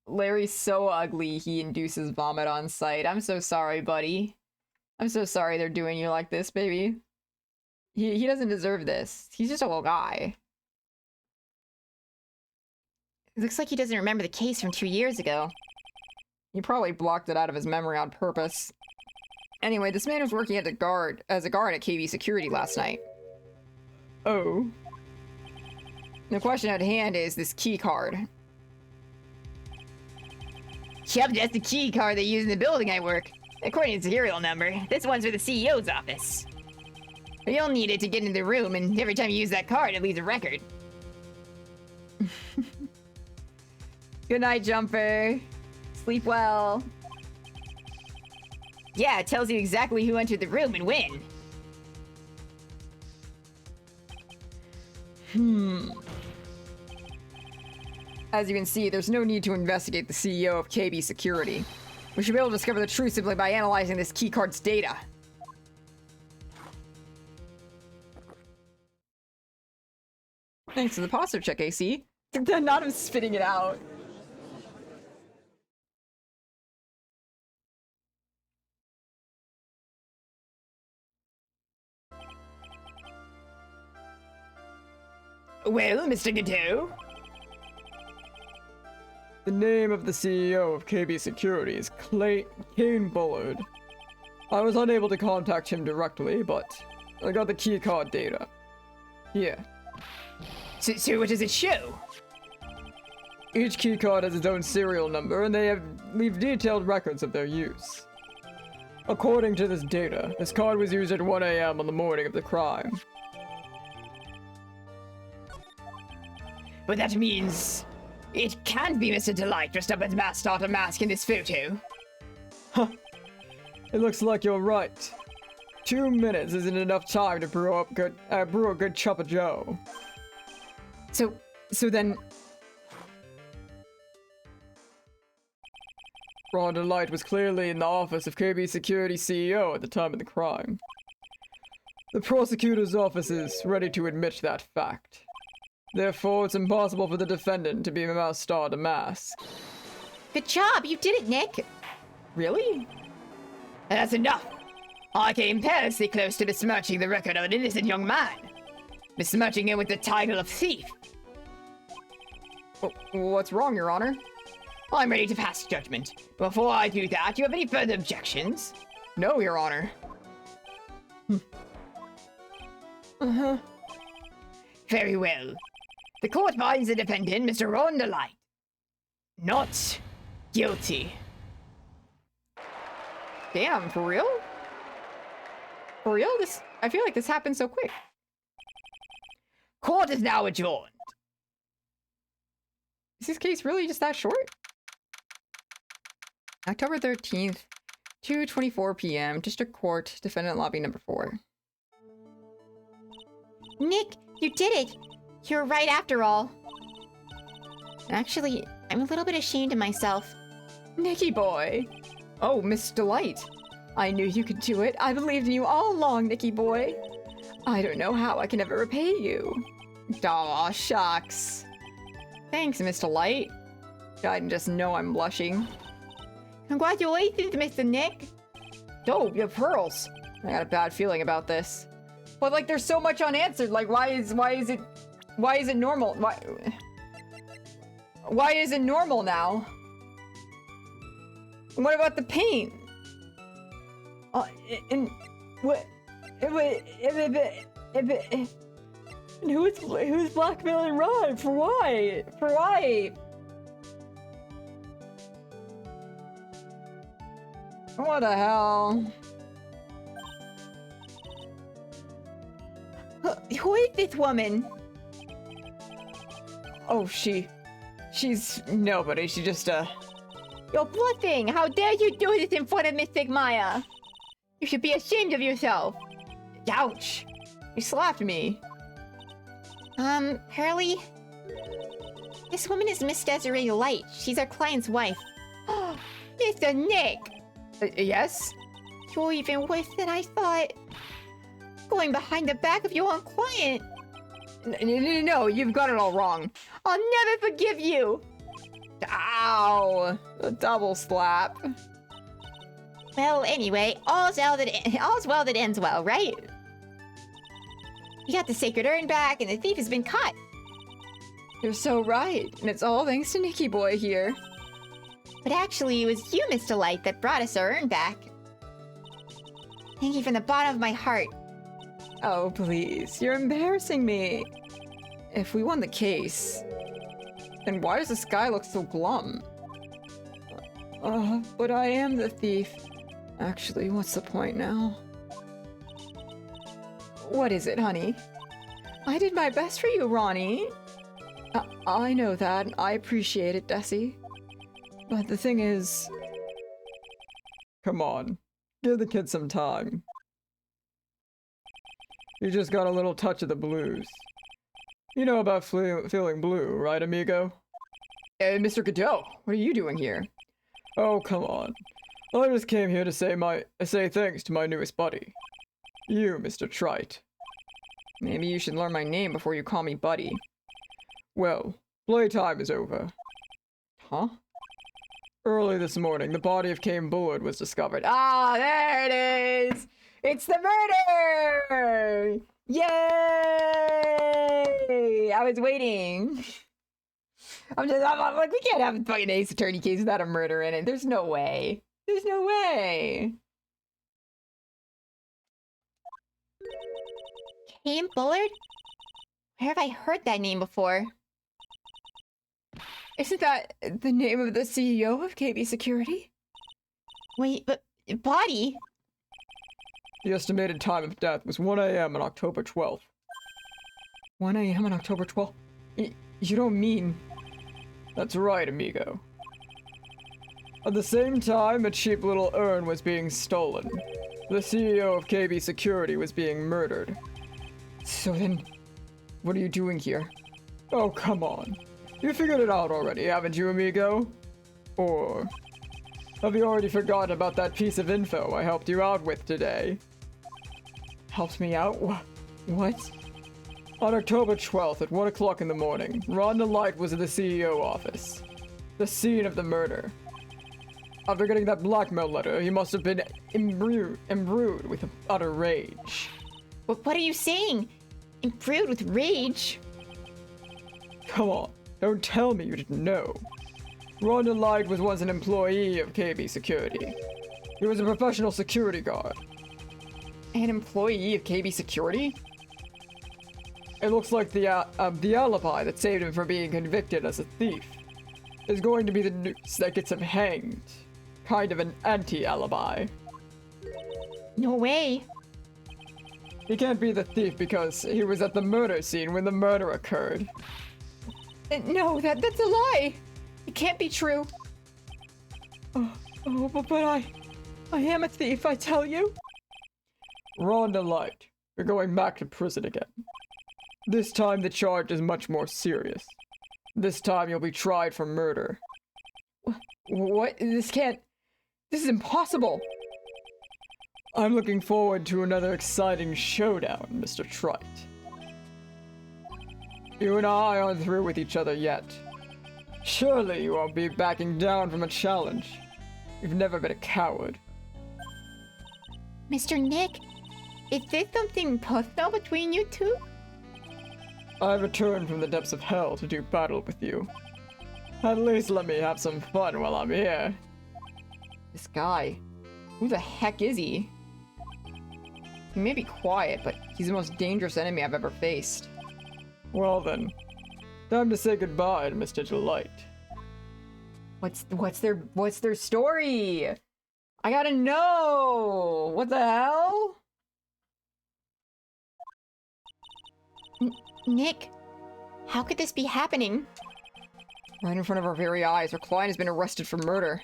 Larry's so ugly, he induces vomit on sight. I'm so sorry, buddy. I'm so sorry they're doing you like this, baby. He doesn't deserve this. He's just a little guy. It looks like he doesn't remember the case from 2 years ago. He probably blocked it out of his memory on purpose. Anyway, this man was working as a guard at KB Security last night. Oh. The question at hand is this key card. Yep, that's the key card they use in the building I work. According to the serial number, this one's for the CEO's office. You'll need it to get into the room, and every time you use that card, it leaves a record. Good night, Jumper. Sleep well. Yeah, it tells you exactly who entered the room and when. As you can see, there's no need to investigate the CEO of KB Security. We should be able to discover the truth simply by analyzing this keycard's data. Thanks to the positive check, AC. Not him spitting it out. Well, Mr. Godot? The name of the CEO of KB Security is Kane Bullard. I was unable to contact him directly, but I got the keycard data. Here. So what does it show? Each keycard has its own serial number, and they leave detailed records of their use. According to this data, this card was used at 1 a.m. on the morning of the crime. But that means it can't be Mr. Delight dressed up as Masked Starter Mask in this photo. It looks like you're right. 2 minutes isn't enough time to brew a good cup of joe. So then... Ron Delight was clearly in the office of KB Security CEO at the time of the crime. The prosecutor's office is ready to admit that fact. Therefore, it's impossible for the defendant to be a star to mask. Good job, you did it, Nick. Really? That's enough. I came perilously close to besmirching the record of an innocent young man. Besmirching him with the title of thief. What's wrong, Your Honor? I'm ready to pass judgment. Before I do that, do you have any further objections? No, Your Honor. Very well. The court finds the defendant, Mr. Ron Delight, not guilty. Damn, for real? For real? I feel like this happened so quick. Court is now adjourned. Is this case really just that short? October 13th, 2:24 p.m., District Court, Defendant Lobby number 4. Nick, you did it. You were right after all. Actually, I'm a little bit ashamed of myself. Nicky boy! Oh, Miss Delight. I knew you could do it. I believed in you all along, Nicky boy. I don't know how I can ever repay you. Aw, shucks. Thanks, Miss Delight. I just know I'm blushing. Congratulations, Mr. Nick. Dope, you have pearls. I got a bad feeling about this. But like, there's so much unanswered. Like, why is it normal? Why is it normal now? What about the paint? And what? And who's blackmailing Ryan? For why? For why? What the hell? Who is this woman? Oh, she's nobody. She just, You're bluffing! How dare you do this in front of Miss Sigmaya? You should be ashamed of yourself. ouch! You slapped me. Hurley? This woman is Miss Desiree Light. She's our client's wife. Mr. Nick! Yes? You're even worse than I thought. Going behind the back of your own client. No, you've got it all wrong. I'll never forgive you. Ow! A double slap. Well, anyway, all's well that ends well, right? You got the sacred urn back, and the thief has been caught. You're so right, and it's all thanks to Nicky Boy here. But actually, it was you, Mr. Light, that brought us our urn back. Thank you from the bottom of my heart. Oh, please, you're embarrassing me. If we won the case, then why does the sky look so glum? But I am the thief. Actually, what's the point now? What is it, honey? I did my best for you, Ronnie. I know that, and I appreciate it, Desi. But the thing is... Come on, give the kid some time. You just got a little touch of the blues. You know about feeling blue, right, amigo? Mr. Godot, what are you doing here? Oh, come on. I just came here to say thanks to my newest buddy. You, Mr. Trite. Maybe you should learn my name before you call me Buddy. Well, playtime is over. Huh? Early this morning, the body of Kane Bullard was discovered. Ah, there it is! It's the murder! Yay! I was waiting. I'm like, we can't have a fucking Ace Attorney case without a murder in it. There's no way. There's no way. Kane Bullard? Where have I heard that name before? Isn't that the name of the CEO of KB Security? Wait, but body? The estimated time of death was 1 a.m. on October 12th. 1 a.m. on October 12th? You don't mean... That's right, amigo. At the same time, a cheap little urn was being stolen. The CEO of KB Security was being murdered. So then, what are you doing here? Oh, come on. You figured it out already, haven't you, amigo? Or have you already forgotten about that piece of info I helped you out with today? Helped me out? What? On October 12th at 1 o'clock in the morning, Rhonda Light was at the CEO office. The scene of the murder. After getting that blackmail letter, he must have been imbued with utter rage. What are you saying? Imbued with rage? Come on, don't tell me you didn't know. Rhonda Light was once an employee of KB Security. He was a professional security guard. An employee of KB Security? It looks like the alibi that saved him from being convicted as a thief is going to be the noose that gets him hanged. Kind of an anti-alibi. No way. He can't be the thief because he was at the murder scene when the murder occurred. No, that's a lie. It can't be true. But I am a thief, I tell you. Rhonda Light, you're going back to prison again. This time the charge is much more serious. This time you'll be tried for murder. What? This is impossible. I'm looking forward to another exciting showdown, Mr. Trite. You and I aren't through with each other yet. Surely you won't be backing down from a challenge. You've never been a coward. Mr. Nick, is there something personal between you two? I returned from the depths of hell to do battle with you. At least let me have some fun while I'm here. This guy, who the heck is he? He may be quiet, but he's the most dangerous enemy I've ever faced. Well then, time to say goodbye to Mr. Delight. What's their story? I gotta know! What the hell? Nick, how could this be happening? Right in front of our very eyes, our client has been arrested for murder.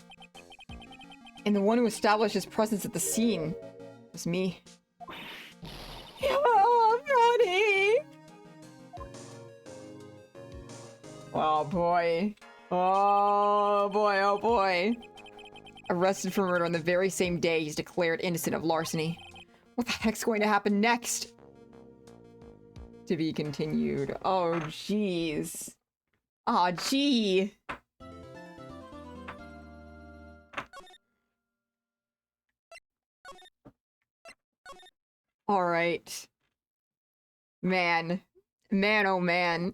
And the one who established his presence at the scene was me. Oh, Ronnie! Oh boy. Oh boy, oh boy. Arrested for murder on the very same day he's declared innocent of larceny. What the heck's going to happen next? To be continued. Oh, jeez. Aw, gee. All right. Man. Man, oh man.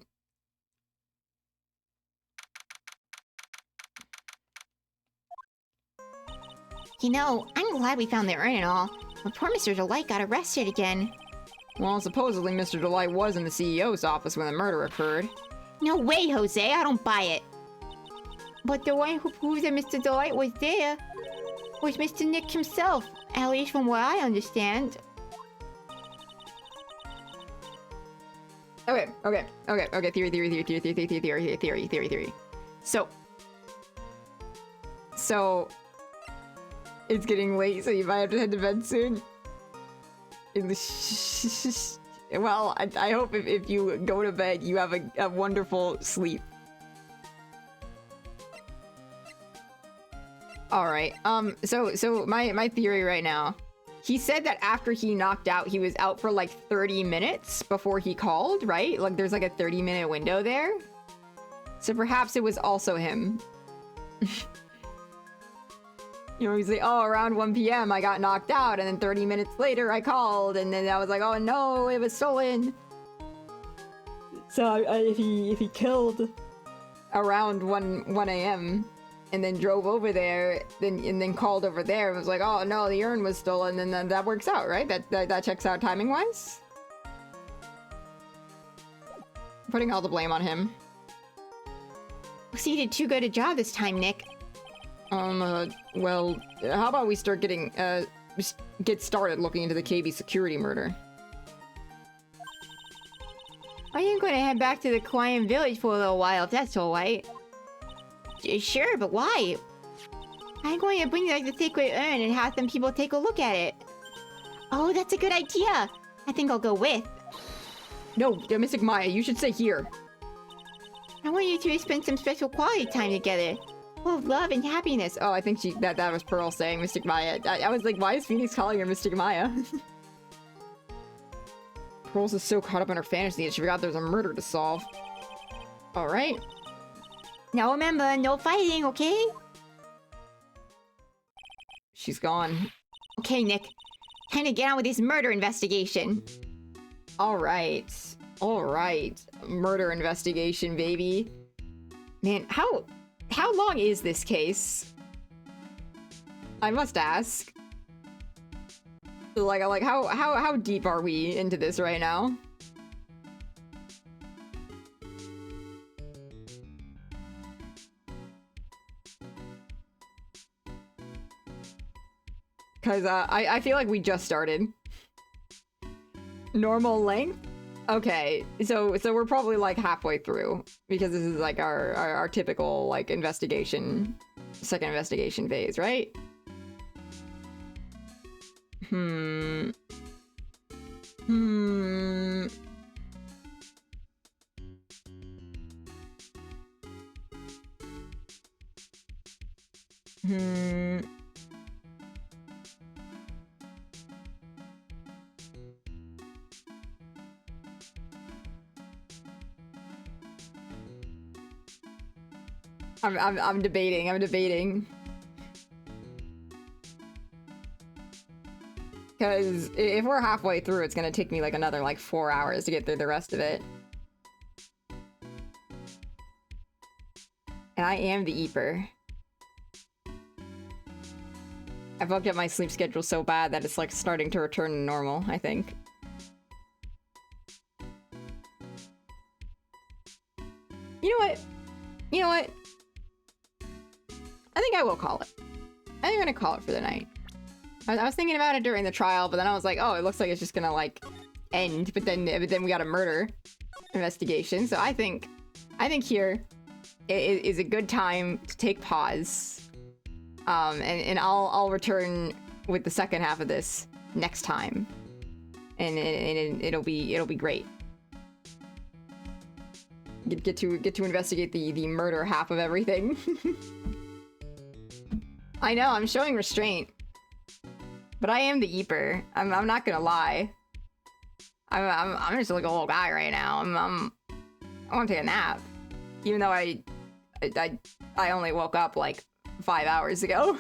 You know, I'm glad we found the urn and all, but poor Mr. Delight got arrested again. Well, supposedly Mr. Delight was in the CEO's office when the murder occurred. No way, Jose, I don't buy it. But the one who proved that Mr. Delight was there was Mr. Nick himself, at least from what I understand. Okay. Theory. So, it's getting late, so you might have to head to bed soon. Well, I hope if you go to bed, you have a wonderful sleep. Alright, so my theory right now. He said that after he knocked out, he was out for like 30 minutes before he called, right? Like there's like a 30-minute window there. So perhaps it was also him. You know, he's like, oh, around 1 p.m. I got knocked out, and then 30 minutes later I called, and then I was like, oh no, it was stolen. So if he killed around 1 a.m. and then drove over there, then called over there and was like, oh no, the urn was stolen, and then that works out, right? That checks out timing wise. Putting all the blame on him. So you did too good a job this time, Nick. Well, how about we start get started looking into the KB security murder? I am going to head back to the Hawaiian village for a little while, if that's alright. Sure, but why? I'm going to bring like the sacred urn and have some people take a look at it. Oh, that's a good idea. I think I'll go with. No, Mystic Maya, you should stay here. I want you two to spend some special quality time together. Full of love and happiness. Oh, I think that was Pearl saying Mystic Maya. I was like, why is Phoenix calling her Mystic Maya? Pearl's is so caught up in her fantasy that she forgot there's a murder to solve. Alright. Now remember, no fighting, okay? She's gone. Okay, Nick. Time to get on with this murder investigation. Alright. Alright. Murder investigation, baby. Man, how long is this case? I must ask. Like how deep are we into this right now? Cause I feel like we just started. Normal length? Okay, so we're probably like halfway through because this is like our typical like second investigation phase, right? I'm debating. Because if we're halfway through, it's gonna take me like another like 4 hours to get through the rest of it. And I am the Eeper. I fucked up my sleep schedule so bad that it's like starting to return to normal, I think. You know what? I think I will call it. I think I'm gonna call it for the night. I was thinking about it during the trial, but then I was like, oh, it looks like it's just gonna like end. But then we got a murder investigation, so I think here is a good time to take pause. And I'll return with the second half of this next time, and it'll be great. Get to investigate the murder half of everything. I know, I'm showing restraint. But I am the Eeper. I'm not gonna lie. I'm just like a little guy right now. I want to take a nap. Even though I only woke up like 5 hours ago.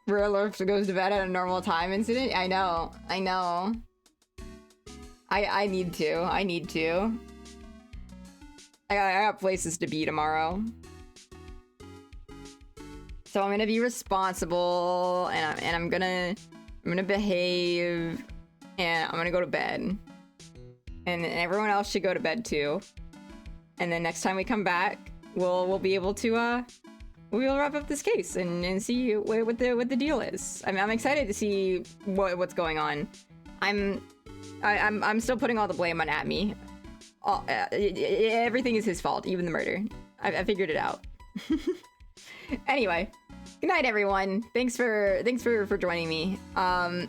Rilurf goes to bed at a normal time incident? I know. I need to. I got places to be tomorrow. So I'm gonna be responsible, and I'm gonna behave, and I'm gonna go to bed. And everyone else should go to bed too. And then next time we come back, we'll be able to we'll wrap up this case and see what the deal is. I'm excited to see what's going on. I'm still putting all the blame on Atme. Everything is his fault, even the murder. I figured it out. Anyway, good night, everyone. Thanks for joining me. I